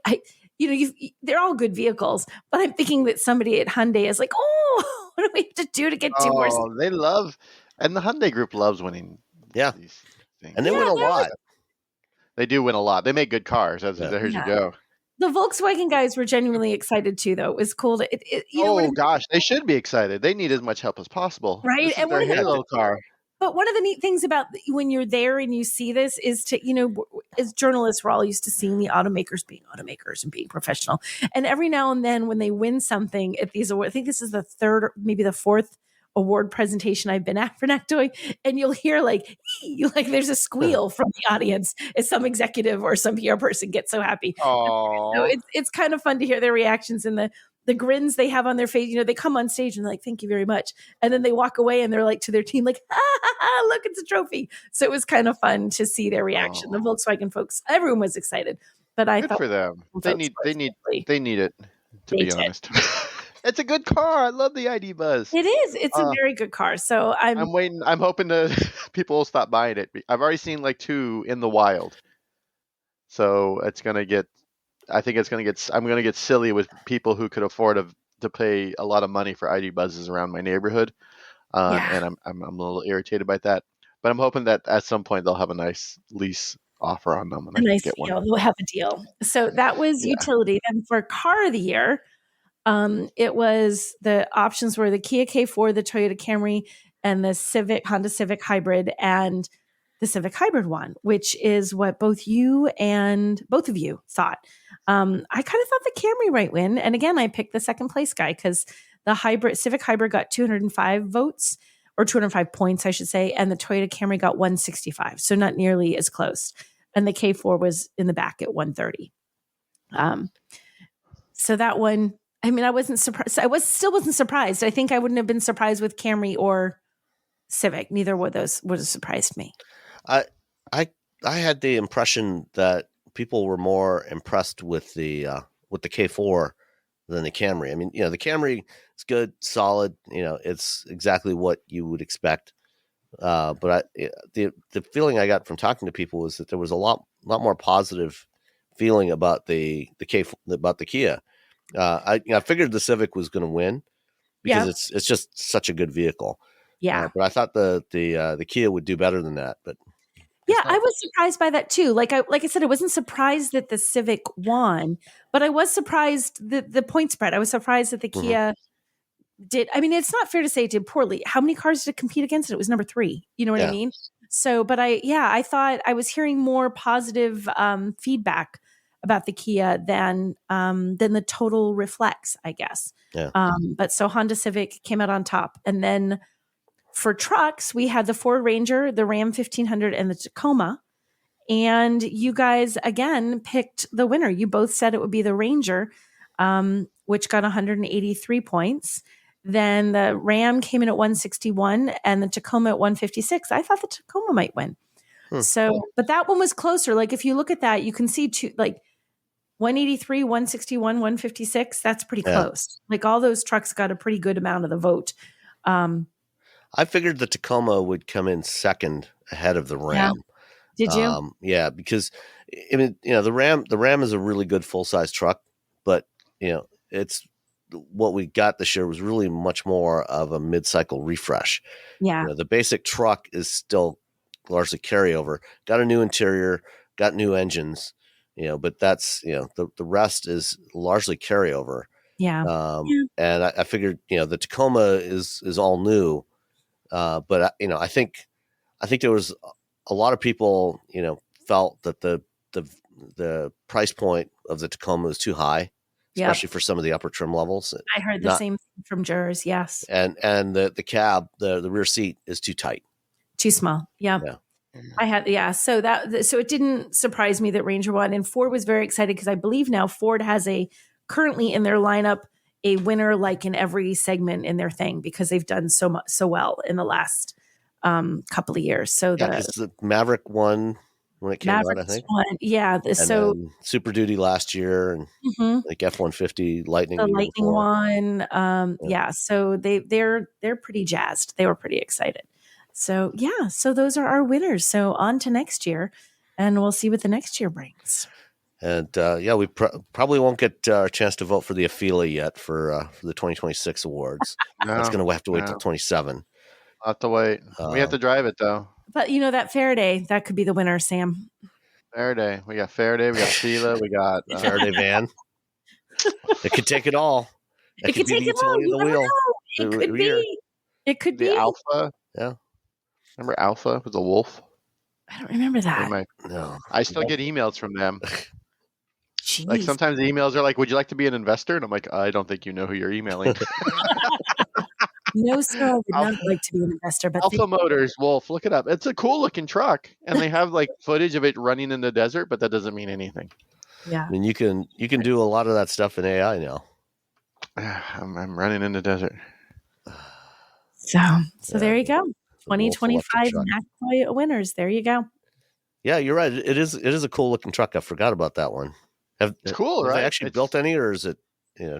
B: they're all good vehicles, but I'm thinking that somebody at Hyundai is like, oh, what do we have to do to get 2 more?
C: They love, and the Hyundai group loves winning.
A: Yeah.
C: These things.
A: And they win a lot.
C: They do win a lot. They make good cars. There you go.
B: The Volkswagen guys were genuinely excited too, though. It was cool.
C: Gosh, they should be excited. They need as much help as possible.
B: Right?
C: This is their Halo car.
B: But one of the neat things about when you're there and you see this is as journalists, we're all used to seeing the automakers being automakers and being professional. And every now and then when they win something at these awards, I think this is the third, maybe the fourth award presentation I've been at for NACTOY, and you'll hear like there's a squeal from the audience as some executive or some PR person gets so happy. So it's kind of fun to hear their reactions and the grins they have on their face. They come on stage and they're like, thank you very much. And then they walk away and they're like to their team, like, look, it's a trophy. So it was kind of fun to see their reaction. The Volkswagen folks, everyone was excited, but I
C: Good
B: thought
C: for them. They need it, to
B: They
C: be
B: did.
C: honest. It's a good car. I love the ID Buzz.
B: it is. It's a very good car. So
C: I'm waiting. I'm hoping people will stop buying it. I've already seen like 2 in the wild. So it's gonna get. I think it's gonna get. I'm gonna get silly with people who could afford to pay a lot of money for ID Buzzes around my neighborhood, and I'm a little irritated by that. But I'm hoping that at some point they'll have a nice lease offer on them, and I can get one.
B: We'll have a deal. So that was utility. Then for car of the year, it was the options were the Kia K4, the Toyota Camry, and the Honda Civic Hybrid, and the Civic Hybrid one, which is what both of you thought. I kind of thought the Camry might win, and again, I picked the second place guy because the Civic Hybrid got 205 votes, or 205 points, I should say, and the Toyota Camry got 165, so not nearly as close. And the K4 was in the back at 130. So that one. I mean, I wasn't surprised. Still wasn't surprised. I think I wouldn't have been surprised with Camry or Civic. Neither of those would have surprised me.
A: I had the impression that people were more impressed with the K4 than the Camry. I mean, the Camry is good, solid. It's exactly what you would expect. But the feeling I got from talking to people was that there was a lot more positive feeling about the Kia. I figured the Civic was going to win because it's just such a good vehicle.
B: Yeah,
A: but I thought the Kia would do better than that. But
B: I was surprised by that too. Like I said, I wasn't surprised that the Civic won, but I was surprised the point spread. I was surprised that the Kia did. I mean, it's not fair to say it did poorly. How many cars did it compete against? It was number 3. You know what I mean? So, but I thought I was hearing more positive feedback about the Kia than the total reflects, I guess.
A: Yeah.
B: But so Honda Civic came out on top. And then for trucks, we had the Ford Ranger, the Ram 1500, and the Tacoma. And you guys, again, picked the winner. You both said it would be the Ranger, which got 183 points. Then the Ram came in at 161 and the Tacoma at 156. I thought the Tacoma might win. So, but that one was closer. Like if you look at that, you can see 183, 161, 156. That's pretty close. Like all those trucks got a pretty good amount of the vote.
A: I figured the Tacoma would come in second ahead of the Ram.
B: Did you?
A: Yeah, because I mean, the Ram is a really good full size truck, but it's what we got this year was really much more of a mid cycle refresh.
B: Yeah,
A: the basic truck is still largely carryover. Got a new interior, got new engines. But that's, the rest is largely carryover.
B: Yeah.
A: And I figured, the Tacoma is all new. But I think there was a lot of people, felt that the price point of the Tacoma was too high, especially for some of the upper trim levels.
B: I heard the same thing from jurors. Yes.
A: And the cab, the rear seat is too tight.
B: Too small. Yeah. I had, so it didn't surprise me that Ranger won, and Ford was very excited because I believe now Ford has currently in their lineup a winner like in every segment in their thing because they've done so well in the last couple of years. So
A: the Maverick won when it came out, I think.
B: And
A: Super Duty last year and like F-150 Lightning.
B: The Lightning one. So they're pretty jazzed. They were pretty excited. So, so those are our winners. So on to next year, and we'll see what the next year brings.
A: And we probably won't get a chance to vote for the Afeela yet for the 2026 awards. That's going to have to wait till 27.
C: I'll have to wait. We have to drive it, though.
B: But, that Faraday, that could be the winner, Sam.
C: Faraday. We got Faraday. We got Afeela. We got
A: Faraday van. It could take it all.
B: It could take it all. You never know. It could be. It could be.
C: The Alpha.
A: Yeah.
C: Remember Alpha with the wolf?
B: I don't remember that.
A: No.
C: I still get emails from them.
B: Jeez.
C: Like sometimes the emails are like, "Would you like to be an investor?" And I'm like, "I don't think you know who you're emailing."
B: No, sir, I would not
C: Alpha-
B: like to be an investor, but
C: Alpha Motors Wolf, look it up. It's a cool looking truck, and they have like footage of it running in the desert, but that doesn't mean anything.
B: yeah.
A: I mean, you can do a lot of that stuff in AI now.
C: I'm running in the desert.
B: So
A: Yeah.
B: there you go.
A: The Wolf
B: 2025
A: electric truck.
B: NACTOY winners. There you go.
A: Yeah, you're right. It is a cool looking truck. I forgot about that one.
C: It's cool,
A: have
C: right?
A: they actually built any, or is it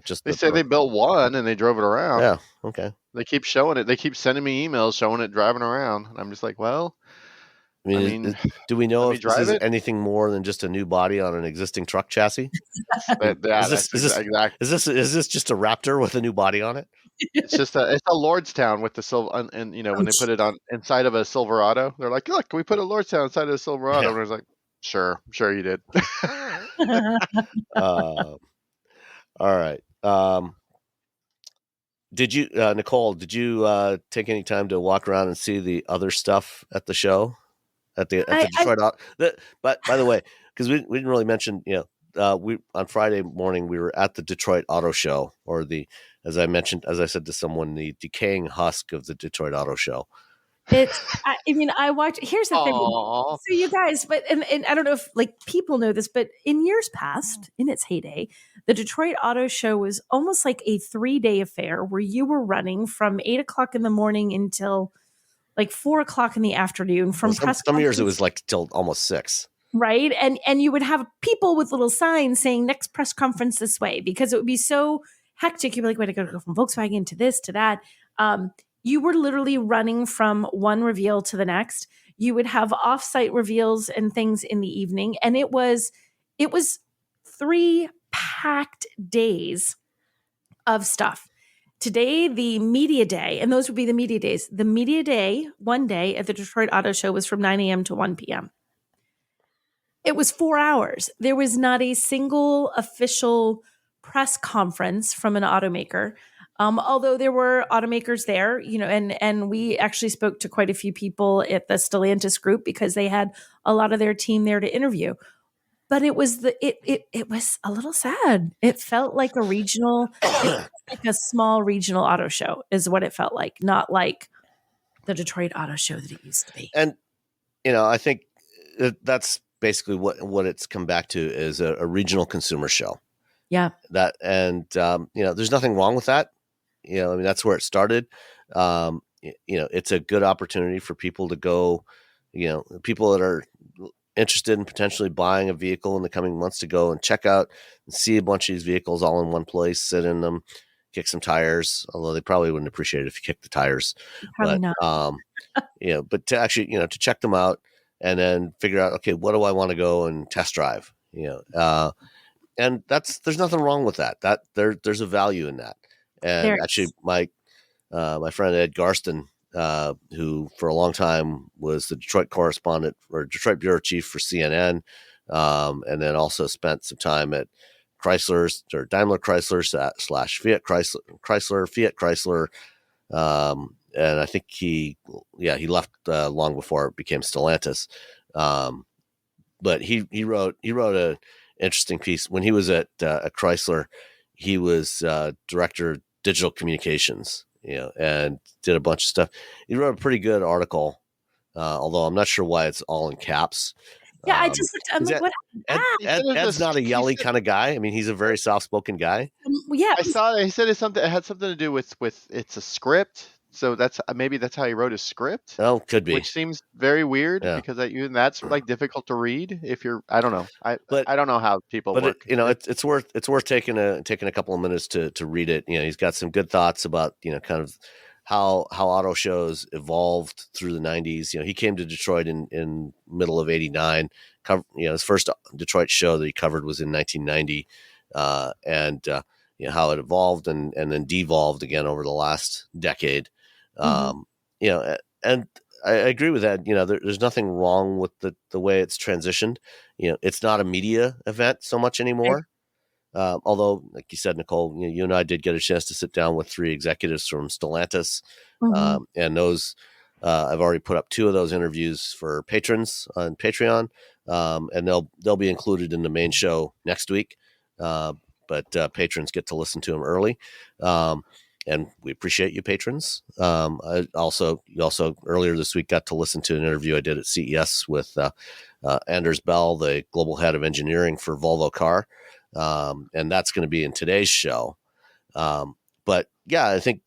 A: just
C: They say they built one and they drove it around.
A: Yeah. Okay.
C: They keep showing it. They keep sending me emails showing it driving around. And I'm just like, well,
A: I mean, do we know
C: let me
A: if this
C: drive
A: is
C: it?
A: anything more than just a new body on an existing truck chassis?
C: That's exact.
A: Is this just a Raptor with a new body on it?
C: It's just it's a Lordstown with the silver, and when they put it on inside of a Silverado, they're like, look, we put a Lordstown inside of a Silverado,
A: Yeah.
C: and I was like, sure you did.
A: All right. Did you, Nicole? Did you take any time to walk around and see the other stuff at the show, at the Detroit? But by the way, because we didn't really mention, we on Friday morning we were at the Detroit Auto Show, or as I said to someone, the decaying husk of the Detroit Auto Show.
B: I watched. Here's the thing. So you guys, and I don't know if people know this, but in years past, in its heyday, the Detroit Auto Show was almost like a 3-day affair where you were running from 8 o'clock in the morning until 4 o'clock in the afternoon. From
A: some years it was till almost 6.
B: Right, and you would have people with little signs saying next press conference this way, because it would be so hectic. You'd be like, wait, I got to go from Volkswagen to this to that. You were literally running from one reveal to the next. You would have offsite reveals and things in the evening. And it was 3 packed days of stuff. Today, the media day, and those would be the media days. The media day, one day at the Detroit Auto Show, was from 9 a.m. to 1 p.m. It was 4 hours. There was not a single official press conference from an automaker. Although there were automakers there, and we actually spoke to quite a few people at the Stellantis group because they had a lot of their team there to interview. But it was it was a little sad. It felt like like a small regional auto show is what it felt like, not like the Detroit Auto Show that it used to be.
A: And I think that's basically what it's come back to, is a regional consumer show.
B: Yeah.
A: That, and there's nothing wrong with that. That's where it started. It's a good opportunity for people to go, people that are interested in potentially buying a vehicle in the coming months, to go and check out and see a bunch of these vehicles all in one place, sit in them, kick some tires, although they probably wouldn't appreciate it if you kicked the tires.
B: Probably
A: but,
B: not.
A: But to actually, to check them out and then figure out, okay, what do I want to go and test drive? And there's nothing wrong with that. There's a value in that. And actually, my friend Ed Garston, who for a long time was the Detroit correspondent or Detroit bureau chief for CNN, and then also spent some time at Chrysler's or Daimler Chrysler / Fiat Chrysler. And I think he left long before it became Stellantis. But he wrote a interesting piece when he was at Chrysler. He was director of digital communications, and did a bunch of stuff. He wrote a pretty good article, although I'm not sure why it's all in caps.
B: Yeah, I just looked. I'm like, what?
A: Ed's not a yelly kind of guy. I mean, he's a very soft-spoken guy.
B: Yeah,
C: I saw. He said it had something to do with it's a script. So maybe that's how he wrote his script.
A: Oh, could be.
C: Which seems very weird because that's difficult to read if you're. I don't know. I don't know how people work.
A: It's worth taking a couple of minutes to read it. He's got some good thoughts about kind of how auto shows evolved through the 90s. He came to Detroit in middle of '89. His first Detroit show that he covered was in 1990, and how it evolved and then devolved again over the last decade. And I agree with that. There's nothing wrong with the way it's transitioned. It's not a media event so much anymore. Although, like you said, Nicole, you and I did get a chance to sit down with 3 executives from Stellantis, and those I've already put up 2 of those interviews for patrons on Patreon, and they'll be included in the main show next week. But patrons get to listen to them early, and we appreciate you, patrons. You also earlier this week got to listen to an interview I did at CES with Anders Bell, the global head of engineering for Volvo Car, and that's going to be in today's show. But yeah, I think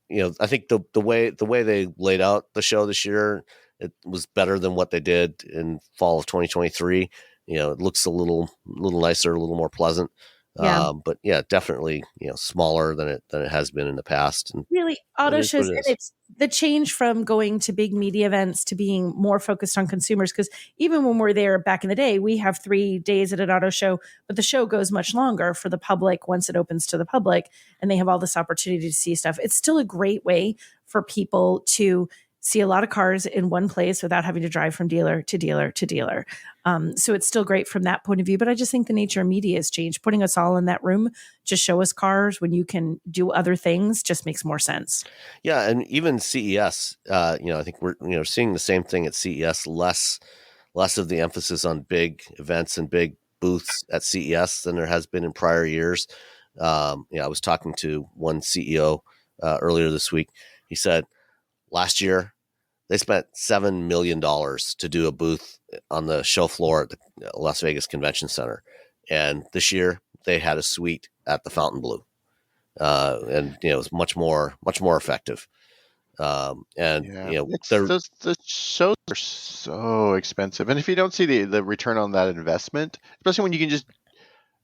A: I think the way they laid out the show this year, it was better than what they did in fall of 2023. It looks a little nicer, a little more pleasant.
B: Yeah.
A: But yeah, definitely, smaller than it has been in the past. And
B: really, auto shows, and
A: is.
B: it's the change from going to big media events to being more focused on consumers. Because even when we're there back in the day, we have 3 days at an auto show, but the show goes much longer for the public once it opens to the public, and they have all this opportunity to see stuff. It's still a great way for people to see a lot of cars in one place without having to drive from dealer to dealer to dealer. So it's still great from that point of view. But I just think the nature of media has changed. Putting us all in that room, just show us cars when you can do other things, just makes more sense.
A: Yeah, and even CES, I think we're seeing the same thing at CES. Less of the emphasis on big events and big booths at CES than there has been in prior years. I was talking to one CEO earlier this week. He said last year they spent $7 million to do a booth on the show floor at the Las Vegas Convention Center. And this year they had a suite at the Fontainebleau. And it was much more effective. The
C: shows are so expensive. And if you don't see the return on that investment, especially when you can just,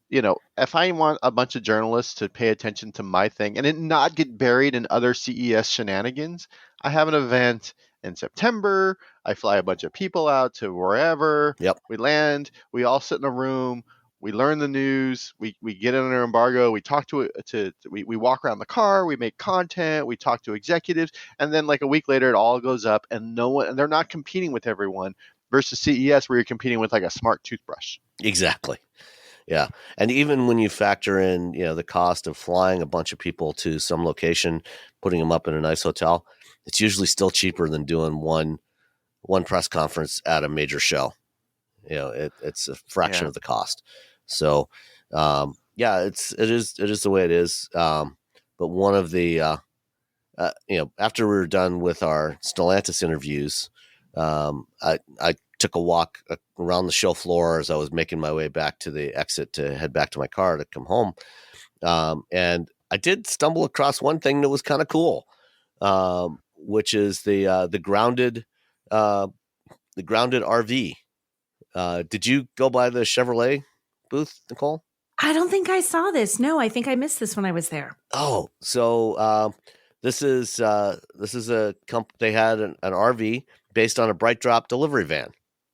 C: if I want a bunch of journalists to pay attention to my thing and it not get buried in other CES shenanigans, I have an event in September. I fly a bunch of people out to wherever.
A: Yep.
C: We land. We all sit in a room. We learn the news. We get under embargo. We talk we walk around the car. We make content. We talk to executives, and then like a week later, it all goes up, and they're not competing with everyone. Versus CES, where you're competing with like a smart toothbrush.
A: Exactly. Yeah. And even when you factor in, the cost of flying a bunch of people to some location, putting them up in a nice hotel, it's usually still cheaper than doing one press conference at a major show. It's a fraction of the cost. So, it is the way it is. But one of the, after we were done with our Stellantis interviews, I took a walk around the show floor as I was making my way back to the exit to head back to my car to come home. And I did stumble across one thing that was kind of cool, which is the grounded RV. Did you go by the Chevrolet booth, Nicole?
B: I don't think I saw this. No, I think I missed this when I was there.
A: Oh, so this is they had an RV based on a Brightdrop delivery van.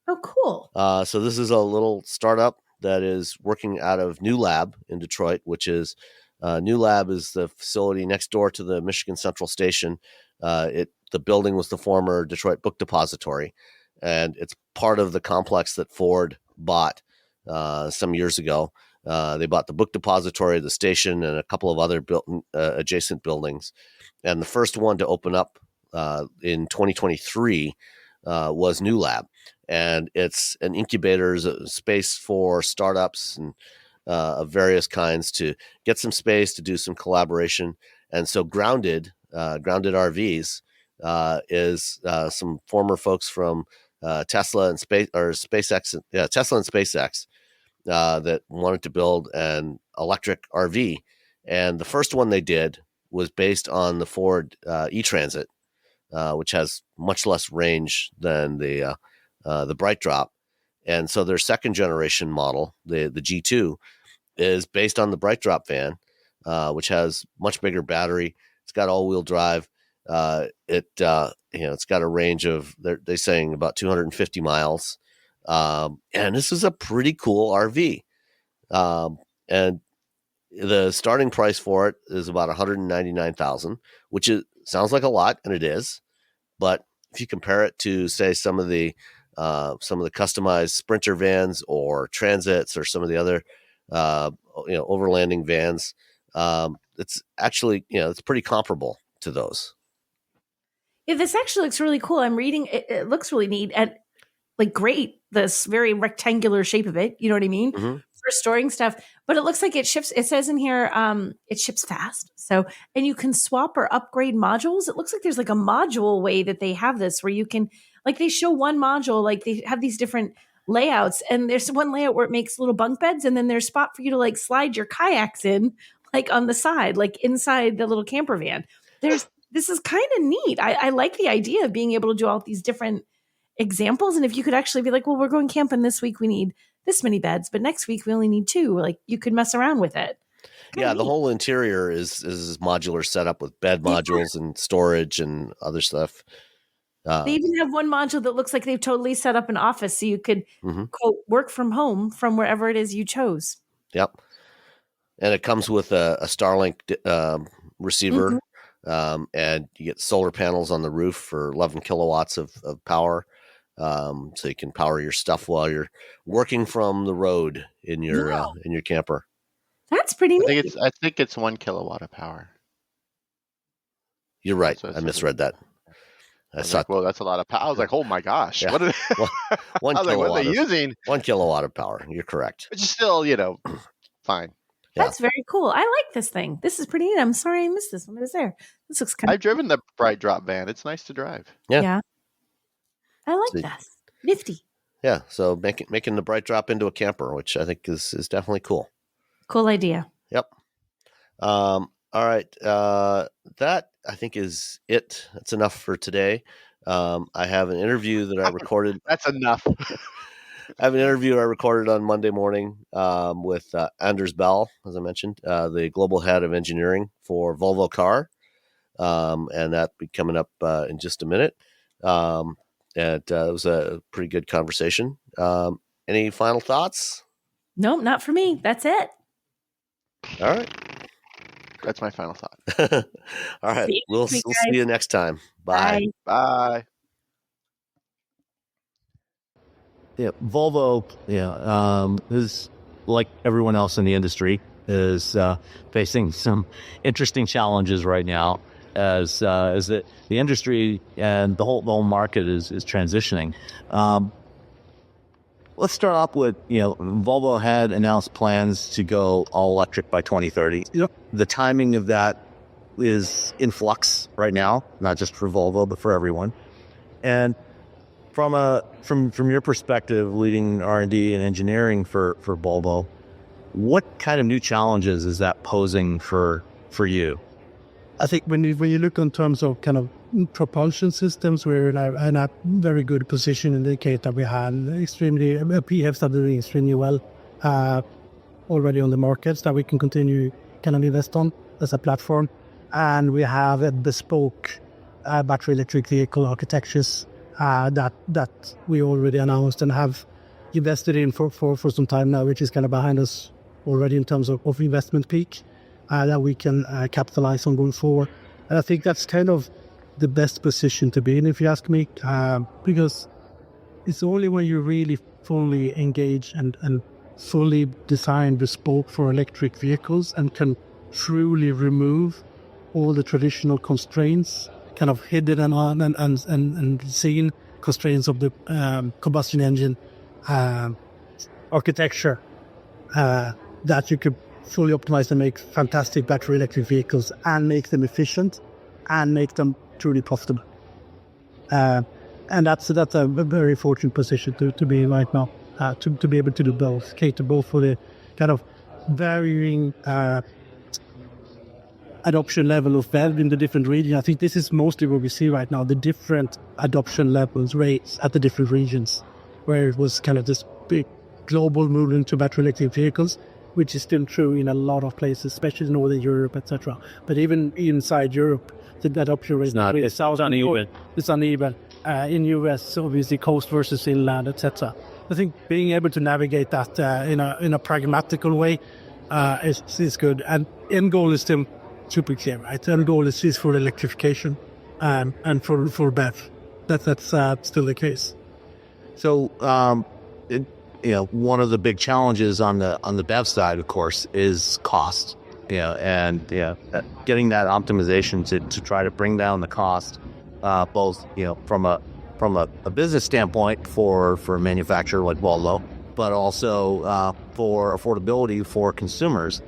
B: Oh, cool.
A: So this is a little startup that is working out of New Lab in Detroit, which is New Lab is the facility next door to the Michigan Central Station. The building was the former Detroit Book Depository, and it's part of the complex that Ford bought some years ago. They bought the Book Depository, the station, and a couple of other adjacent buildings. And the first one to open up in 2023 was New Lab. And it's an incubator, a space for startups and of various kinds to get some space to do some collaboration. And so Grounded RVs is some former folks from Tesla and SpaceX, Tesla and SpaceX that wanted to build an electric RV. And the first one they did was based on the Ford E-Transit, which has much less range than the Brightdrop. And so their second generation model, the G2, is based on the Brightdrop van, which has much bigger battery. It's got all-wheel drive. It's got a range of they're saying about 250 miles. And this is a pretty cool RV. And the starting price for it is about $199,000, which sounds like a lot, and it is. But if you compare it to, say, some of the customized Sprinter vans or Transits or some of the other overlanding vans, it's actually it's pretty comparable to those.
B: Yeah, this actually looks really cool. I'm reading it. It looks really neat and like great. This very rectangular shape of it. You know what I mean?
A: Mm-hmm.
B: For storing stuff. But it looks like it ships. It says in here, it ships fast. So, and you can swap or upgrade modules. It looks like there's like a module way that they have this where you can, like, they show one module, like they have these different layouts, and there's one layout where it makes little bunk beds, and then there's spot for you to like slide your kayaks in, like on the side, like inside the little camper van. This is kind of neat. I like the idea of being able to do all these different examples. And if you could actually be like, well, we're going camping this week, we need this many beds, but next week we only need 2. Like, you could mess around with it.
A: Yeah, the whole interior is modular setup with bed modules and storage and other stuff.
B: They even have one module that looks like they've totally set up an office so you could quote work from home from wherever it is you chose.
A: Yep. And it comes with a Starlink receiver, and you get solar panels on the roof for 11 kilowatts of power. So you can power your stuff while you're working from the road in your camper.
B: That's pretty neat.
C: I think it's 1 kilowatt of power.
A: You're right. I misread that.
C: I was like, well, that's a lot of power. I was like, oh my gosh.
A: Yeah.
C: What are
A: one
C: I was like, what are they using?
A: 1 kilowatt of power. You're correct.
C: Which is still, fine.
B: Yeah. That's very cool. I like this thing. This is pretty neat. I'm sorry I missed this when I was there. This looks kind of...
C: I've driven the Brightdrop van. It's nice to drive.
A: Yeah.
B: I like this. Nifty.
A: Yeah. So making the Brightdrop into a camper, which I think is definitely cool.
B: Cool idea.
A: Yep. All right. That I think is it. That's enough for today. I have an interview that I recorded.
C: That's enough.
A: I have an interview I recorded on Monday morning with Anders Bell, as I mentioned, the global head of engineering for Volvo Car, and that'll be coming up in just a minute. And it was a pretty good conversation. Any final thoughts?
B: Nope, not for me. That's it.
A: All right.
C: That's my final thought.
A: All right. We'll see you next time. Bye.
C: Bye.
E: Yeah, Volvo, is like everyone else in the industry is facing some interesting challenges right now as the industry and the whole market is transitioning. Let's start off with, Volvo had announced plans to go all electric by 2030. The timing of that is in flux right now, not just for Volvo, but for everyone. And from your perspective, leading R&D and engineering for Volvo, what kind of new challenges is that posing for you?
F: I think when you look in terms of kind of propulsion systems, we're in a very good position in the case that we had PHEVs are doing extremely well already on the markets that we can continue kind of invest on as a platform. And we have a bespoke battery electric vehicle architectures that we already announced and have invested in for some time now, which is kind of behind us already in terms of investment peak that we can capitalize on going forward. And I think that's kind of the best position to be in, if you ask me, because it's only when you really fully engage and fully design bespoke for electric vehicles and can truly remove all the traditional constraints, kind of hidden and seen constraints of the combustion engine architecture, that you could fully optimize and make fantastic battery electric vehicles and make them efficient and make them truly profitable. And that's a very fortunate position to be in right now, to be able to do both, cater both for the kind of varying adoption level of BEV in the different regions. I think this is mostly what we see right now, the different adoption levels, rates at the different regions, where it was kind of this big global movement to battery electric vehicles, which is still true in a lot of places, especially in Northern Europe, etc. But even inside Europe, the adoption rate is uneven. It's uneven. In US, obviously, coast versus inland, etc. I think being able to navigate that in a pragmatical way is good. And end goal is still super clear, right? End goal is for electrification and for BEV. That's still the case.
E: So, one of the big challenges on the BEV side, of course, is cost. Getting that optimization to try to bring down the cost both from a business standpoint for a manufacturer like Volvo, but also for affordability for consumers.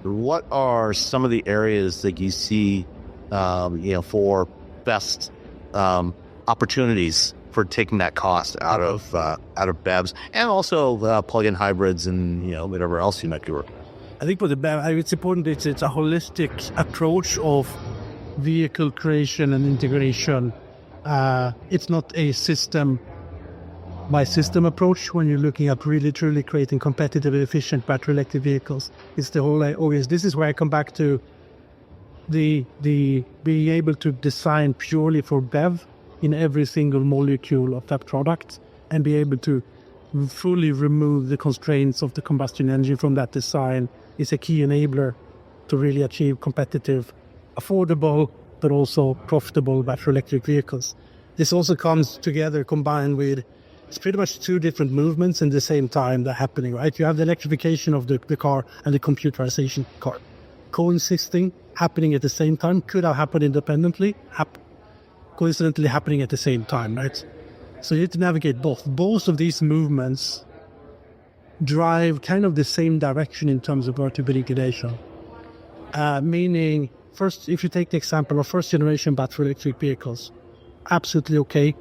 E: What are some of the areas that you see, for best opportunities for taking that cost out of BEVs and also plug-in hybrids and whatever else you might do?
F: I think for the BEV, it's important. It's a holistic approach of vehicle creation and integration. It's not a system by system approach when you're looking at really truly creating competitive and efficient battery electric vehicles. It's the whole this is where I come back to the being able to design purely for BEV in every single molecule of that product and be able to fully remove the constraints of the combustion engine from that design is a key enabler to really achieve competitive, affordable, but also profitable battery electric vehicles. This also comes together combined with, it's pretty much two different movements in the same time that are happening, right? You have the electrification of the car and the computerization of the car. Coexisting, happening at the same time, could have happened independently, coincidentally happening at the same time, right? So you need to navigate both. Both of these movements drive kind of the same direction in terms of vertical integration. Meaning, first, if you take the example of first generation battery electric vehicles, absolutely okay,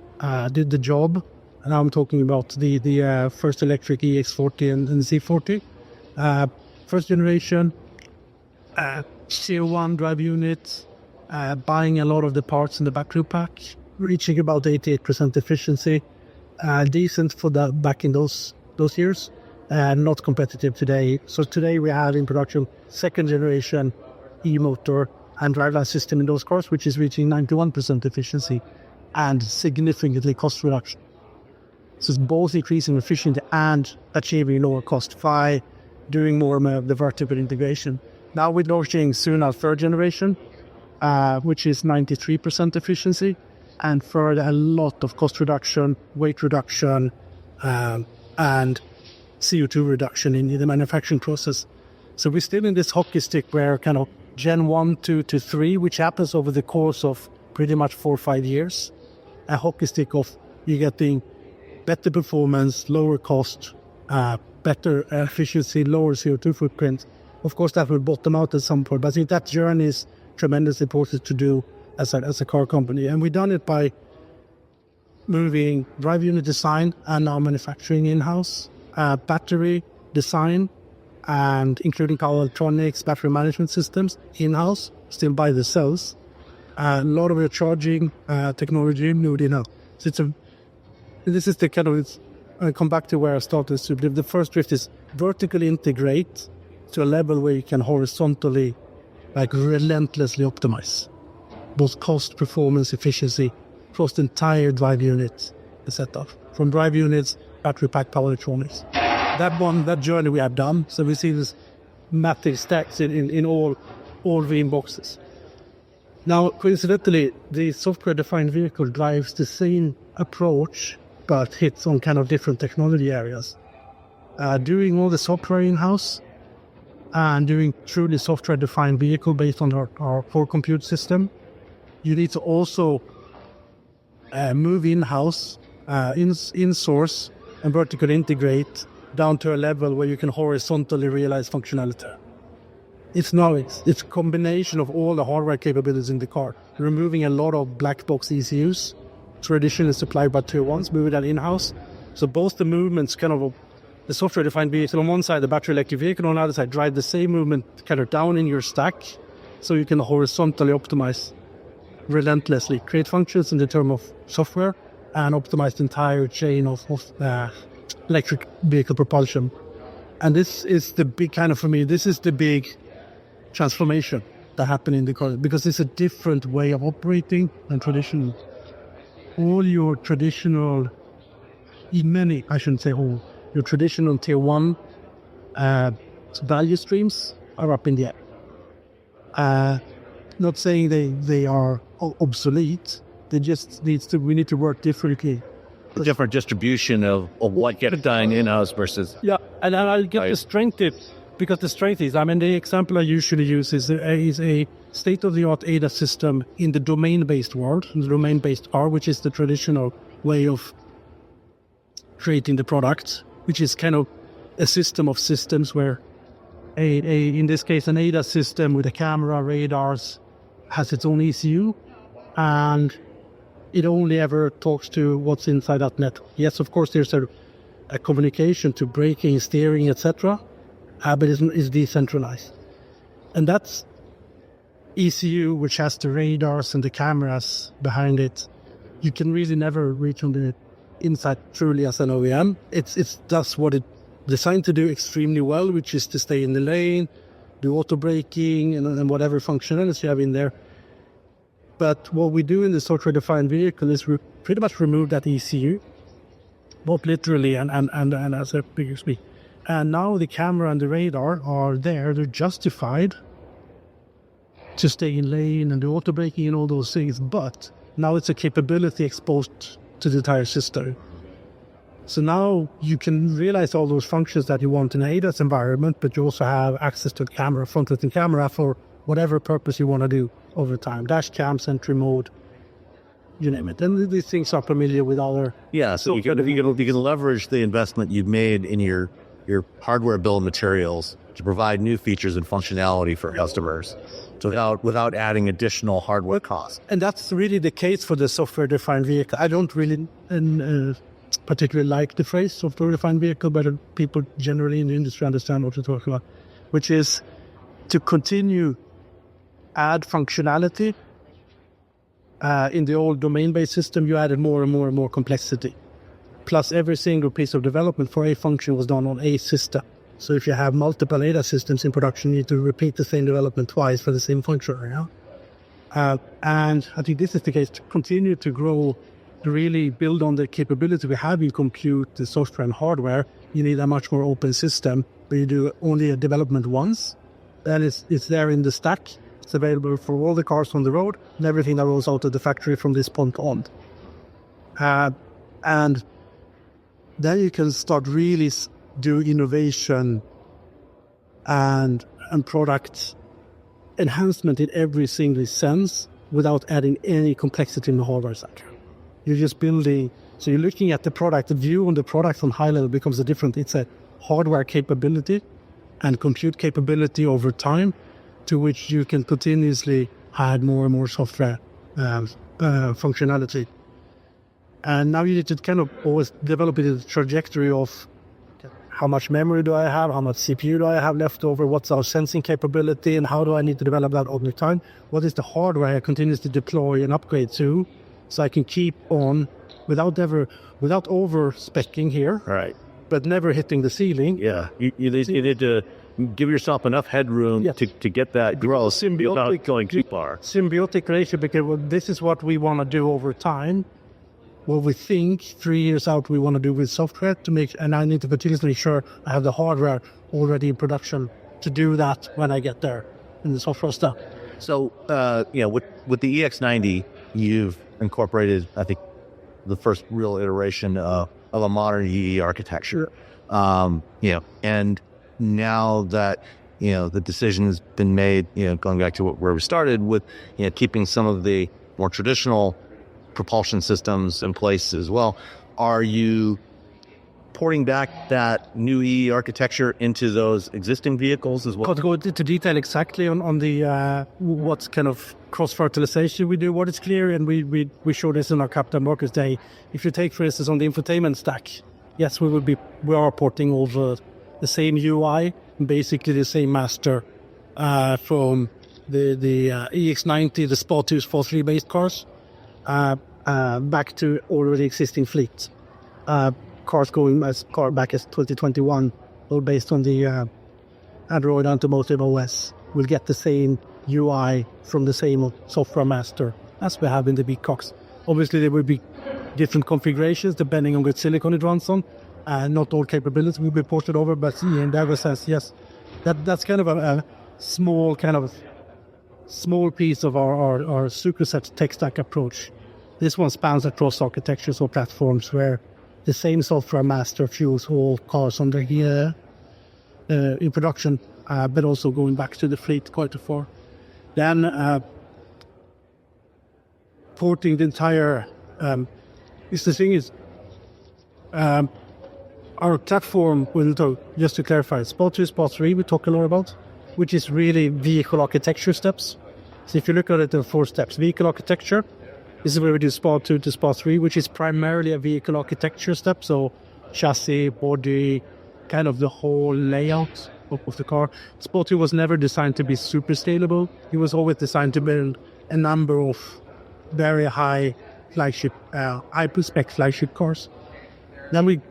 F: did the job. And now I'm talking about the first electric EX40 and Z40. First generation, Tier 1 drive units, buying a lot of the parts in the battery pack, reaching about 88% efficiency, decent for that back in those years, not competitive today. So today we have in production second generation e-motor and driveline system in those cars, which is reaching 91% efficiency and significantly cost reduction. So it's both increasing efficiency and achieving lower cost by doing more of the vertical integration. Now we're launching soon our third generation, which is 93% efficiency, and further a lot of cost reduction, weight reduction, and CO2 reduction in the manufacturing process. So we're still in this hockey stick where kind of Gen 1, 2 to 3, which happens over the course of pretty much 4 or 5 years, a hockey stick of you getting better performance, lower cost, better efficiency, lower CO2 footprint. Of course, that will bottom out at some point, but I think that journey is tremendously important to do as a car company. And we've done it by moving drive unit design and now manufacturing in-house, battery design, and including power electronics, battery management systems in-house, still by the cells. A lot of your charging technology moved in-house. So this is the kind of, I come back to where I started. So the first drift is vertically integrate to a level where you can horizontally, like relentlessly optimize both cost, performance, efficiency across the entire drive unit setup. From drive units, battery pack, power electronics. That journey we have done. So we see this massive stacks in all the boxes. Now, coincidentally, the software-defined vehicle drives the same approach, but hits on kind of different technology areas. Doing all the software in-house and doing truly software-defined vehicle based on our core compute system, you need to also move in-house, in-source, and vertically integrate down to a level where you can horizontally realize functionality. It's a combination of all the hardware capabilities in the car, removing a lot of black box ECUs, traditionally supplied by Tier 1s, moving that in-house. So both the movements, kind of the software-defined vehicle on one side, the battery electric vehicle on the other side, drive the same movement kind of down in your stack, so you can horizontally optimize relentlessly, create functions in the term of software, and optimize the entire chain of electric vehicle propulsion. And this is the big kind of, for me, this is the big transformation that happened in the car, because it's a different way of operating than traditional. All your traditional, I shouldn't say all, your traditional Tier 1 value streams are up in the air. Not saying they are obsolete, they just we need to work differently.
E: A different distribution of what gets done in-house versus...
F: Yeah, and I'll get the strength tip, because the strength is, the example I usually use is a state-of-the-art ADAS system in the domain-based world, the domain-based R, which is the traditional way of creating the product, which is kind of a system of systems where in this case, an ADAS system with a camera, radars, has its own ECU, and it only ever talks to what's inside that network. Yes, of course, there's a communication to braking, steering, etc., but it's decentralized. And that's ECU, which has the radars and the cameras behind it. You can really never reach on the inside truly as an OEM. It's does what it designed to do extremely well, which is to stay in the lane, do auto braking, and whatever functionality you have in there. But what we do in the software-defined vehicle is pretty much remove that ECU, both literally and as a bigger speed. And now the camera and the radar are there. They're justified to stay in lane and do auto braking and all those things. But now it's a capability exposed to the entire system. So now you can realize all those functions that you want in an ADAS environment, but you also have access to the camera, front-facing camera for whatever purpose you want to do over time. Dash cam, sentry mode, you name it. And these things are familiar with other...
E: Yeah, so you can leverage the investment you've made in your hardware bill of materials to provide new features and functionality for customers without adding additional hardware costs.
F: And that's really the case for the software-defined vehicle. I don't really particularly like the phrase software-defined vehicle, but people generally in the industry understand what we're talking about, which is to continue add functionality. In the old domain-based system, you added more and more and more complexity. Plus, every single piece of development for a function was done on a system. So if you have multiple ADAS systems in production, you need to repeat the same development twice for the same function. And I think this is the case to continue to grow, to really build on the capability we have in compute, the software and hardware. You need a much more open system, where you do only a development once. Then it's there in the stack. It's available for all the cars on the road and everything that rolls out of the factory from this point on. And then you can start really do innovation and product enhancement in every single sense without adding any complexity in the hardware side. You're just building, so you're looking at the product, the view on the product from high level becomes it's a hardware capability and compute capability over time, to which you can continuously add more and more software functionality. And now you need to kind of always develop it in the trajectory of how much memory do I have, how much CPU do I have left over, what's our sensing capability, and how do I need to develop that all the time? What is the hardware I continuously deploy and upgrade to, so I can keep on without over-speccing here,
E: Right.
F: but never hitting the ceiling.
E: Yeah, you need to give yourself enough headroom to get that growth without going too far.
F: Symbiotic relationship, because this is what we want to do over time. What we think 3 years out we want to do with software to make, and I need to continuously make sure I have the hardware already in production to do that when I get there in the software stuff.
E: So, with the EX90, you've incorporated, I think, the first real iteration of a modern EE architecture. And now that the decision has been made, going back to where we started with, keeping some of the more traditional propulsion systems in place as well, are you porting back that new EE architecture into those existing vehicles as well?
F: Can't go into detail exactly on the what kind of cross-fertilization we do. What is clear, and we show this in our Capital Markets Day, if you take, for instance, on the infotainment stack, yes, we are porting over the same UI, basically the same master from the EX90, the Sport 2, Sport 3 based cars, back to already existing fleet. Cars going back as 2021, all based on the Android Automotive OS, will get the same UI from the same software master as we have in the big cars. Obviously, there will be different configurations depending on which silicon it runs on. Not all capabilities will be ported over, but in that sense, yes, that's kind of a small piece of our superset tech stack approach. This one spans across architectures or platforms where the same software master fuels all cars under here in production, but also going back to the fleet quite far. Then porting the entire our platform will talk, just to clarify, Spot 2, Spot 3 we talk a lot about, which is really vehicle architecture steps. So if you look at it in 4 steps, vehicle architecture, this is where we do Spot 2 to Spot 3, which is primarily a vehicle architecture step, so chassis, body, kind of the whole layout of the car. Spot 2 was never designed to be super scalable. It was always designed to build a number of very high flagship, hyper-spec flagship cars. Then we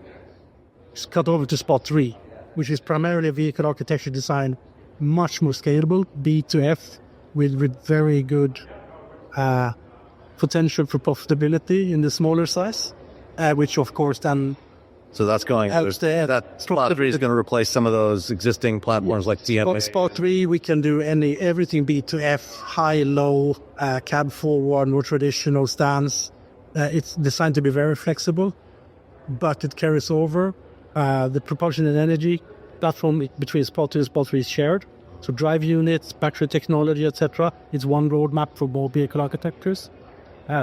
F: cut over to Spot 3, which is primarily a vehicle architecture design, much more scalable, B to F, with very good potential for profitability in the smaller size, which of course then
E: So that's going. That Spot 3 is going to replace some of those existing platforms like GMC.
F: Spot 3, we can do everything B to F, high, low, cab forward, more traditional stance. It's designed to be very flexible, but it carries over. The propulsion and energy platform between Spot 2 and Spot 3 is shared. So drive units, battery technology, etc. It's one roadmap for both vehicle architectures.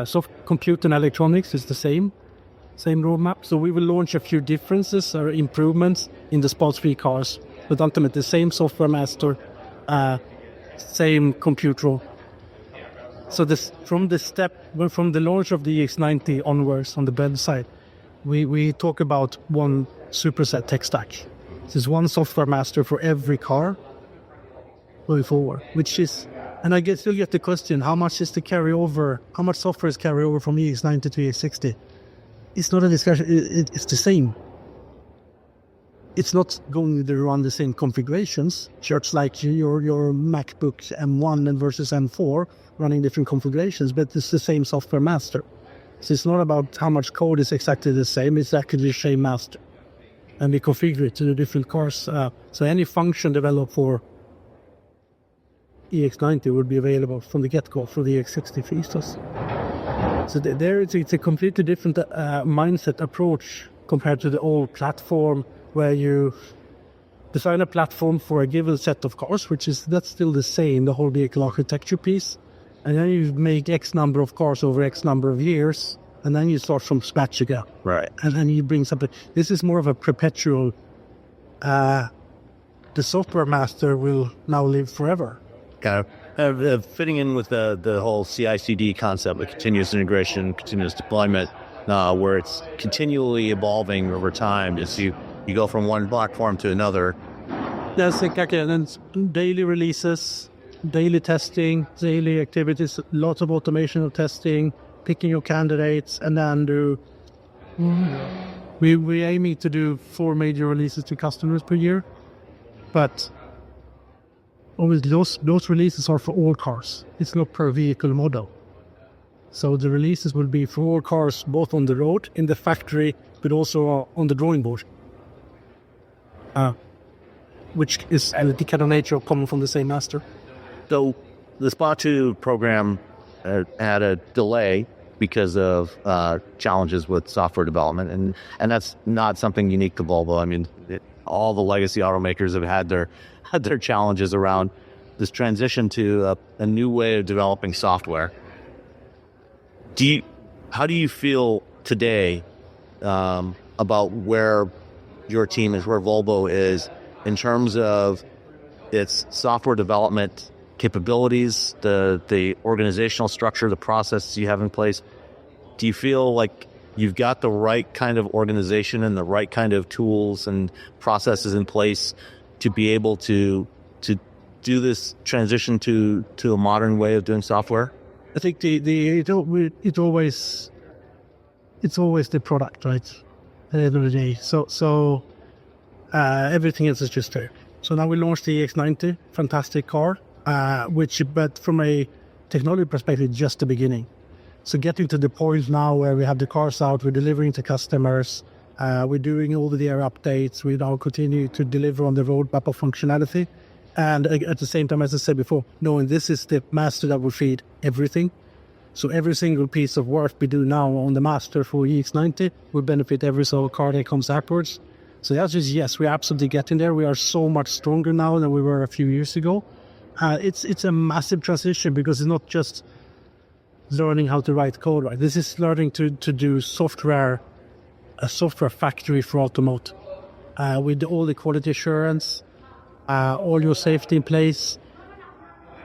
F: Soft compute and electronics is the same roadmap. So we will launch a few differences or improvements in the Spot 3 cars, but ultimately the same software master, same compute row. So from the launch of the EX90 onwards on the BEV side, we talk about one superset tech stack. There's one software master for every car going forward, which is, and I still get the question, how much is the carryover, how much software is carryover from EX90 to EX60? It's not a discussion, it's the same. It's not going to run the same configurations, just like your MacBook M1 and versus M4 running different configurations, but it's the same software master. So it's not about how much code is exactly the same, it's actually the same master. And we configure it to the different cars. So any function developed for EX90 would be available from the get-go for the EX60 Fiestas. So it's a completely different mindset approach compared to the old platform where you design a platform for a given set of cars, that's still the same, the whole vehicle architecture piece. And then you make X number of cars over X number of years, and then you start from scratch again.
E: Right.
F: And then you bring something. This is more of a perpetual, the software master will now live forever.
E: Kind of fitting in with the whole CI/CD concept of continuous integration, continuous deployment, where it's continually evolving over time as you go from one platform to another.
F: That's exactly. And then daily releases, daily testing, daily activities, lots of automation of testing, picking your candidates, and then we're aiming to do 4 major releases to customers per year, but obviously those releases are for all cars. It's not per vehicle model. So the releases will be for all cars, both on the road, in the factory, but also on the drawing board. Which is the kind of nature of coming from the same master.
E: So the Spot 2 program had a delay because of challenges with software development, and that's not something unique to Volvo. I mean, all the legacy automakers have had their challenges around this transition to a new way of developing software. How do you feel today about where your team is, where Volvo is, in terms of its software development capabilities, the organizational structure, the processes you have in place? Do you feel like you've got the right kind of organization and the right kind of tools and processes in place to be able to do this transition to a modern way of doing software?
F: I think it's always the product, right? At the end of the day. So everything else is just there. So now we launched the EX90, fantastic car, but from a technology perspective, just the beginning. So getting to the point now where we have the cars out, we're delivering to customers, we're doing all the air updates, we now continue to deliver on the roadmap of functionality. And at the same time, as I said before, knowing this is the master that will feed everything. So every single piece of work we do now on the master for EX90 will benefit every single car that comes afterwards. So the answer is yes, we're absolutely getting there. We are so much stronger now than we were a few years ago. It's a massive transition because it's not just learning how to write code, right? This is learning to do software, a software factory for automotive, with all the quality assurance, all your safety in place.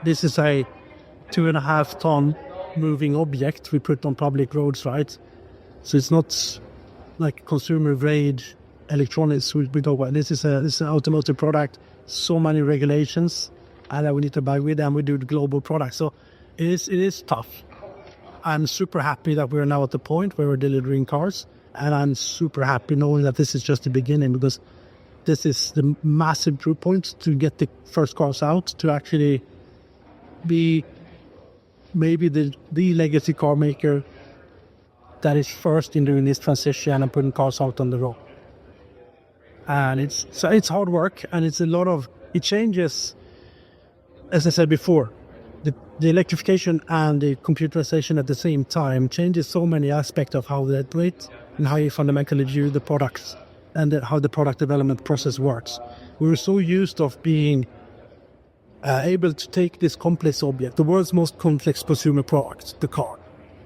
F: This is a 2.5 ton moving object we put on public roads, right? So it's not like consumer grade electronics we talk about. This is an automotive product, so many regulations, and we need to buy with, and we do the global product. So it is tough. I'm super happy that we're now at the point where we're delivering cars, and I'm super happy knowing that this is just the beginning, because this is the massive proof point to get the first cars out, to actually be maybe the legacy car maker that is first in doing this transition and putting cars out on the road. And it's hard work, and it changes, as I said before, the electrification and the computerization at the same time changes so many aspects of how they operate and how you fundamentally view the products and how the product development process works. We were so used of being able to take this complex object, the world's most complex consumer product, the car,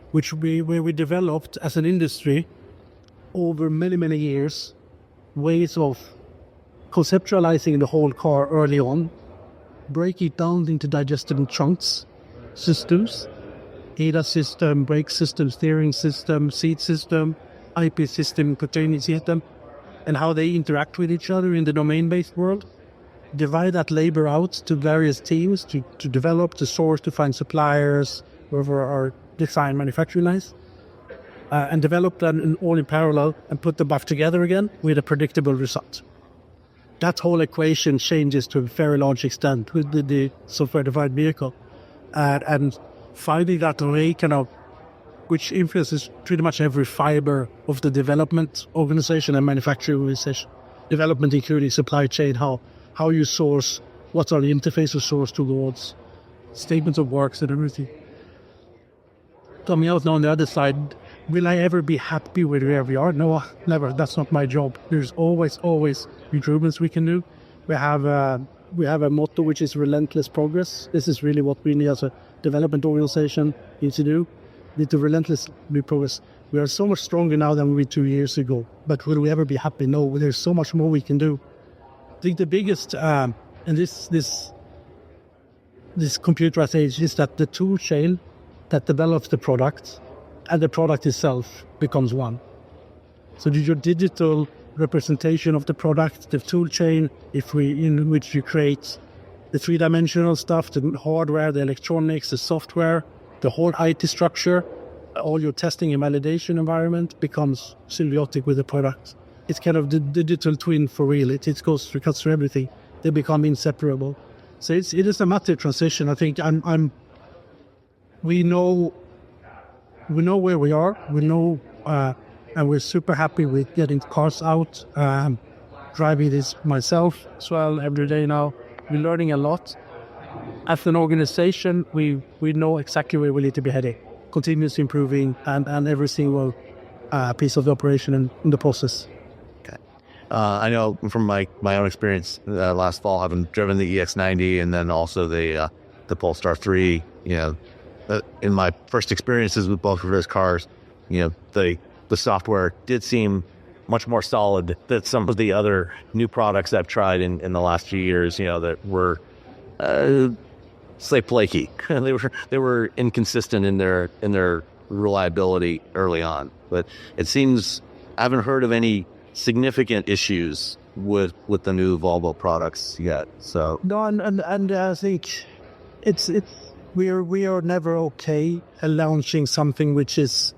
F: where we developed as an industry over many, many years, ways of conceptualizing the whole car early on, break it down into digestible chunks, systems, ADAS system, brake system, steering system, seat system, IP system, containment system, and how they interact with each other in the domain-based world. Divide that labor out to various teams to develop, to source, to find suppliers, wherever our design manufacturing lies, and develop them all in parallel and put them back together again with a predictable result. That whole equation changes to a very large extent with the software-defined vehicle. And finding that way which influences pretty much every fiber of the development organization and manufacturing organization. Development including supply chain, how you source, what are the interfaces source towards, statements of works and everything. Coming out now on the other side, will I ever be happy with where we are? No, never. That's not my job. There's always improvements we can do. We have a motto which is relentless progress. This is really what we need as a development organization need to do. Need to relentlessly progress. We are so much stronger now than we were 2 years ago. But will we ever be happy? No, there's so much more we can do. I think the biggest, and this computerization is that the tool chain that develops the product and the product itself becomes one. So your digital representation of the product, the tool chain, in which you create the three-dimensional stuff, the hardware, the electronics, the software, the whole IT structure, all your testing and validation environment becomes symbiotic with the product. It's kind of the digital twin for real. It cuts through everything. They become inseparable. So it is a massive transition. I think we know where we are. We know, and we're super happy with getting cars out. Driving this myself as well every day now. We're learning a lot. As an organization, we know exactly where we need to be heading. Continuously improving and every single piece of the operation and in the process.
E: Okay. I know from my own experience last fall, having driven the EX90 and then also the Polestar 3, in my first experiences with both of those cars, the software did seem much more solid than some of the other new products I've tried in the last few years, that were say flaky. they were inconsistent in their reliability early on. But it seems I haven't heard of any significant issues with the new Volvo products yet. So
F: no, and I think we are never okay at launching something which is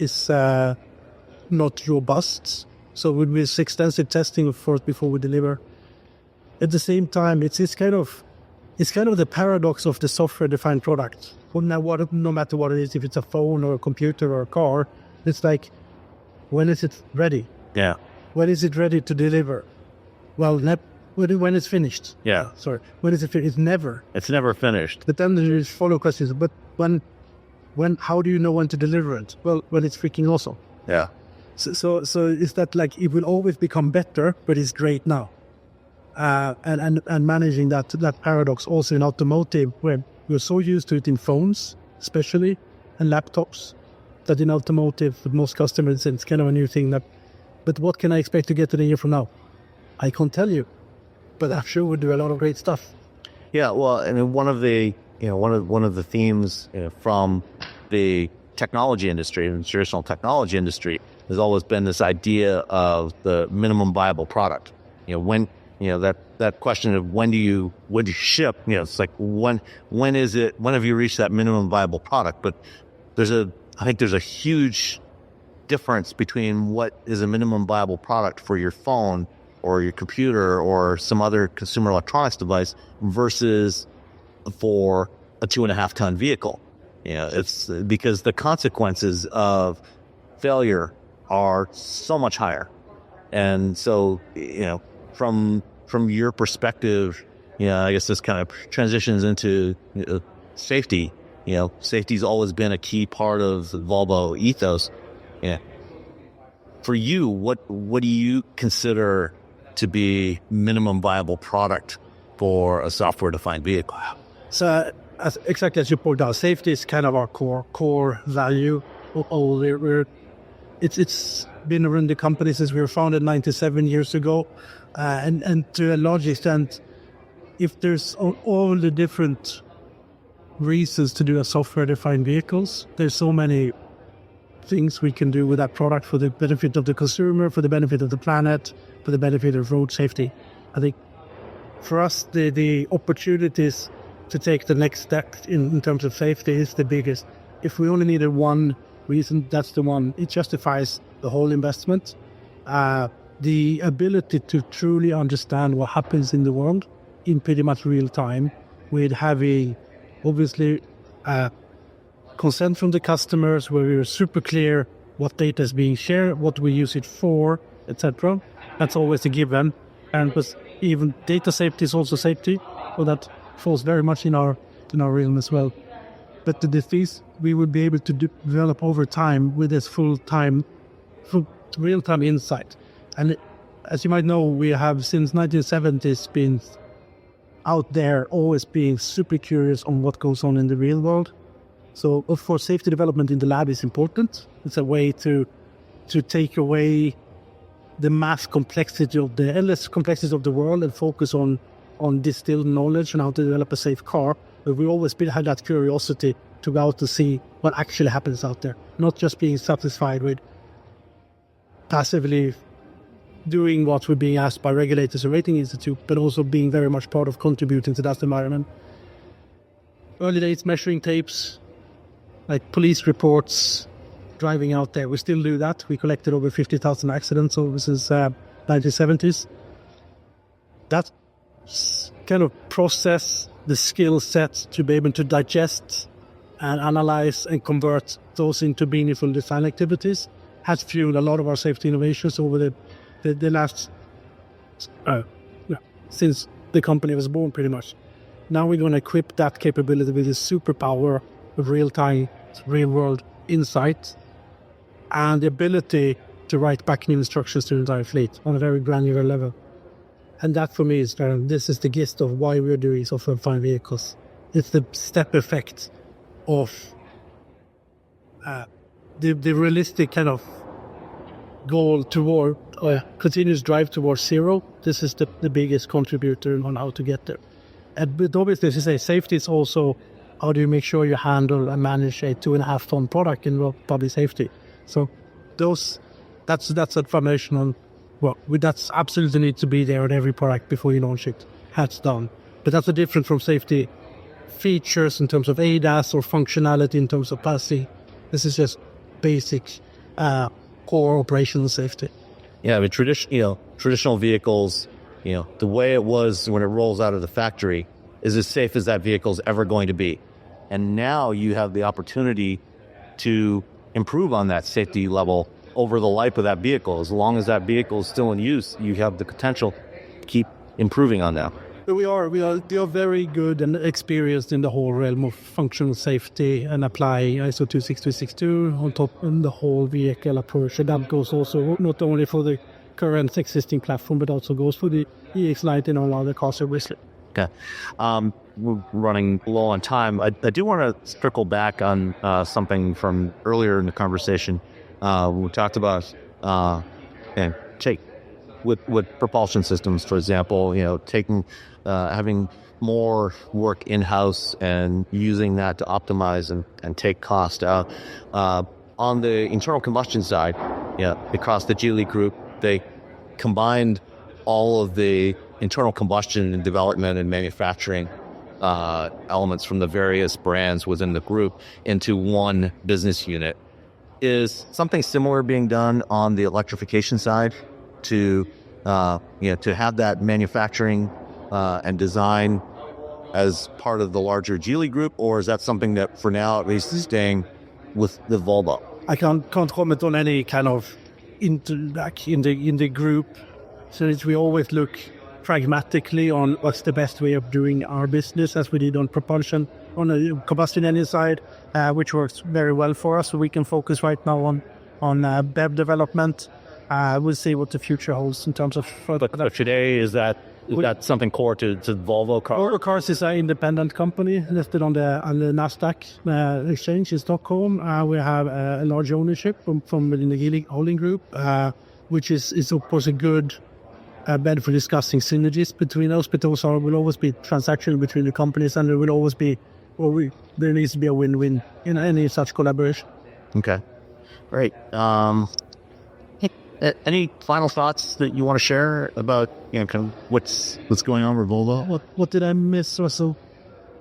F: not robust. So with extensive testing, of course, before we deliver. At the same time, it's kind of the paradox of the software-defined product. No matter what it is, if it's a phone or a computer or a car, it's like, when is it ready?
E: Yeah.
F: When is it ready to deliver? Well, when it's finished.
E: Yeah.
F: Sorry. When is it finished? It's never.
E: It's never finished.
F: But then there's follow questions. But when? How do you know when to deliver it? Well, when it's freaking awesome.
E: Yeah.
F: So is that like it will always become better, but it's great now? and managing that paradox also in automotive, where we're so used to it in phones, especially, and laptops, that in automotive, with most customers, it's kind of a new thing. But what can I expect to get in a year from now? I can't tell you, but I'm sure we'll do a lot of great stuff.
E: Yeah, well, and one of the themes from the technology industry and traditional technology industry has always been this idea of the minimum viable product. When that question of when do you ship? It's like when have you reached that minimum viable product? But I think there's a huge difference between what is a minimum viable product for your phone or your computer or some other consumer electronics device versus for a 2.5-ton vehicle. It's because the consequences of failure are so much higher. And so, from your perspective, I guess this kind of transitions into safety. Safety's always been a key part of the Volvo ethos. Yeah. For you, what do you consider to be minimum viable product for a software-defined vehicle?
F: So, exactly as you pointed out, safety is kind of our core value. It's been around the company since we were founded 97 years ago, and to a large extent, if there's all the different reasons to do a software-defined vehicles, there's so many things we can do with that product for the benefit of the consumer, for the benefit of the planet, for the benefit of road safety. I think for us, the opportunities to take the next step in terms of safety is the biggest. If we only needed one reason, that's the one. It justifies the whole investment. The ability to truly understand what happens in the world in pretty much real time, with having obviously consent from the customers, where we're super clear what data is being shared, what we use it for, etc. That's always a given. And but even data safety is also safety, so that falls very much in our realm as well. But the things we would be able to develop over time with this full real-time insight. And as you might know, we have since 1970s been out there, always being super curious on what goes on in the real world. So of course, safety development in the lab is important. It's a way to take away the mass complexity of the endless complexity of the world and focus on distilled knowledge and how to develop a safe car. But we always had that curiosity to go out to see what actually happens out there, not just being satisfied with passively doing what we're being asked by regulators or rating institute, but also being very much part of contributing to that environment. Early days measuring tapes, like police reports, driving out there. We still do that. We collected over 50,000 accidents over since 1970s. That kind of process, the skill set to be able to digest and analyze and convert those into meaningful design activities has fueled a lot of our safety innovations over the last since the company was born, pretty much. Now we're going to equip that capability with the superpower of real-time, real-world insight and the ability to write back new instructions to the entire fleet on a very granular level. And that for me is this is the gist of why we're doing software-defined vehicles. It's the step effect of the realistic kind of goal toward continuous drive towards zero. This is the biggest contributor on how to get there. But obviously, as you say, safety is also how do you make sure you handle and manage a 2.5-ton product in public safety. So that's a foundational. Well, that's absolutely need to be there on every product before you launch it, hands down. But that's different from safety features in terms of ADAS or functionality in terms of passing. This is just basic core operational safety.
E: Yeah, I mean, traditional vehicles, the way it was when it rolls out of the factory is as safe as that vehicle is ever going to be. And now you have the opportunity to improve on that safety level over the life of that vehicle. As long as that vehicle is still in use, you have the potential to keep improving on that.
F: We are very good and experienced in the whole realm of functional safety and apply ISO 26262 on top of the whole vehicle approach. And that goes also not only for the current existing platform, but also goes for the EX90 and all other cars, obviously.
E: Okay. We're running low on time. I do want to circle back on something from earlier in the conversation. We talked about with propulsion systems, for example, having more work in-house and using that to optimize and take cost out. On the internal combustion side, across the Geely group, they combined all of the internal combustion and development and manufacturing elements from the various brands within the group into one business unit. Is something similar being done on the electrification side to have that manufacturing and design as part of the larger Geely group, or is that something that for now at least is staying with the Volvo?
F: I can't comment on any kind of in the group. So we always look pragmatically on what's the best way of doing our business, as we did on propulsion on the combustion engine side, which works very well for us. So we can focus right now on BEV development. We'll see what the future holds in terms of further.
E: But today, is that something core to Volvo Cars?
F: Volvo Cars is an independent company listed on the NASDAQ exchange in Stockholm. We have a large ownership from within the Geely holding group, which is of course a good bed for discussing synergies between us, but also will always be transactional between the companies, and there will always be, there needs to be a win-win in any such collaboration.
E: Okay, great. Any final thoughts that you want to share about kind of what's going on with Volvo?
F: What did I miss, Russell?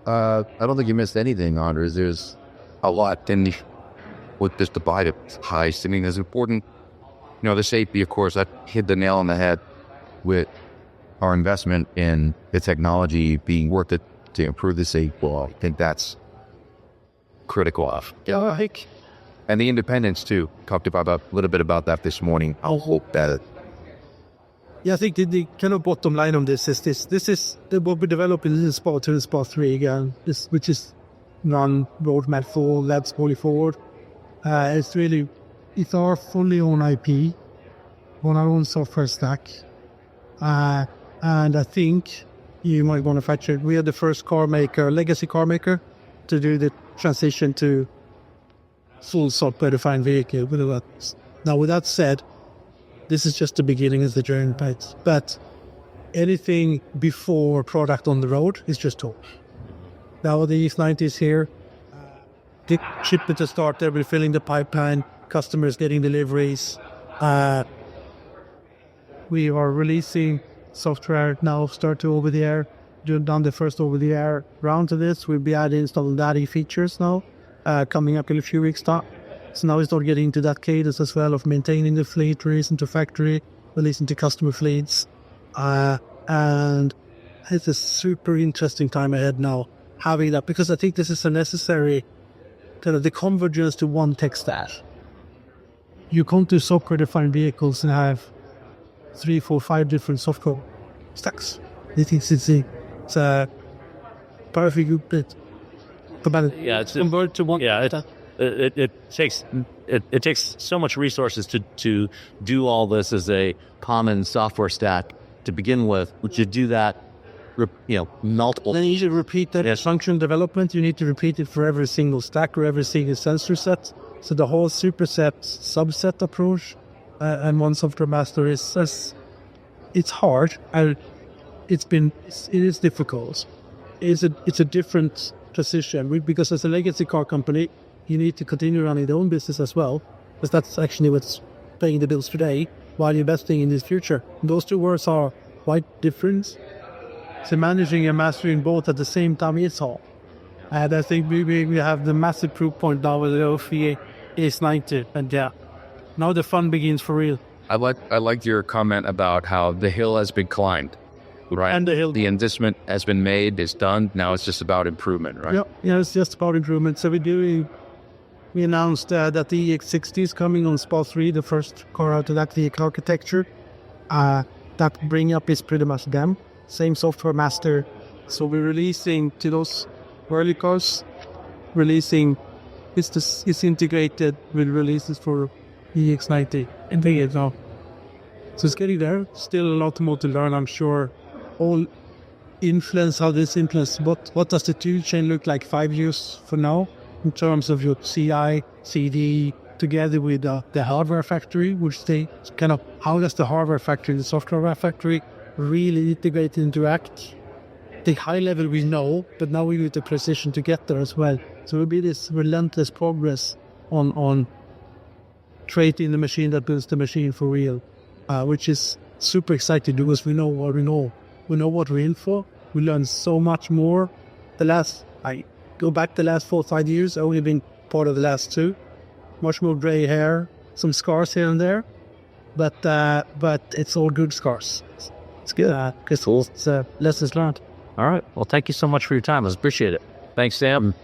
G: I don't think you missed anything, Anders. There's a lot in with this divide of heist. I mean, it's important. The safety, of course, that hit the nail on the head with our investment in the technology being worth it to improve the safety. Well, I think that's critical of. And the independence too. Talked about a little bit about that this morning. I'll hope that.
F: Yeah, I think the kind of bottom line on this is this is what we develop in Spa 2 and Spa 3 again, which is non-roadmap for labs going forward. It's our fully own IP on our own software stack. And I think you might want to factor it. We are the first legacy car maker to do the transition to full software-defined vehicle. Now, with that said, this is just the beginning of the journey, but anything before product on the road is just talk. Now the EX90 is here. The shipment to start there, we're filling the pipeline, customers getting deliveries. We are releasing software now, start to over-the-air, done the first over-the-air round to this. We'll be adding some daddy features now. Coming up in a few weeks' time. So now we start getting into that cadence as well of maintaining the fleet, releasing to factory, releasing to customer fleets. And it's a super interesting time ahead now, having that, because I think this is a necessary kind of the convergence to one tech stack. You can't do software-defined vehicles and have 3, 4, 5 different software stacks. It's a perfect good bit.
E: It's convert to one. Yeah, it takes so much resources to do all this as a common software stack to begin with. Would you do that? Multiple.
F: Then you should repeat that. Yes. Function development. You need to repeat it for every single stack or every single sensor set. So the whole superset subset approach and one software master it's hard and it is difficult. It's a different position because as a legacy car company, you need to continue running their own business as well, because that's actually what's paying the bills today while investing in the future. And those two words are quite different. So managing and mastering both at the same time is hard. And I think we have the massive proof point now with the OFE EX90, and now the fun begins for real.
G: I like your comment about how the hill has been climbed. Right.
F: And the
G: investment has been made, it's done. Now it's just about improvement, right?
F: Yeah, it's just about improvement. So we announced that the EX60 is coming on Spa 3, the first car out of that vehicle architecture. That bring up is pretty much them. Same software master. So we're releasing to those early cars, it's integrated with releases for EX90 and now. So it's getting there. Still a lot more to learn, I'm sure. All influence, how this influence, what does the tool chain look like 5 years from now in terms of your CI, CD, together with the hardware factory, which they kind of, how does the hardware factory, the software factory really integrate and interact? The high level we know, but now we need the precision to get there as well. So it will be this relentless progress on creating the machine that builds the machine for real, which is super exciting because we know what we know. We know what we're in for. We learn so much more. I go back the last 4 or 5 years, I've only been part of the last 2. Much more gray hair, some scars here and there, but it's all good scars. It's good. It's lessons learned.
H: All right. Well, thank you so much for your time. I appreciate it. Thanks, Sam.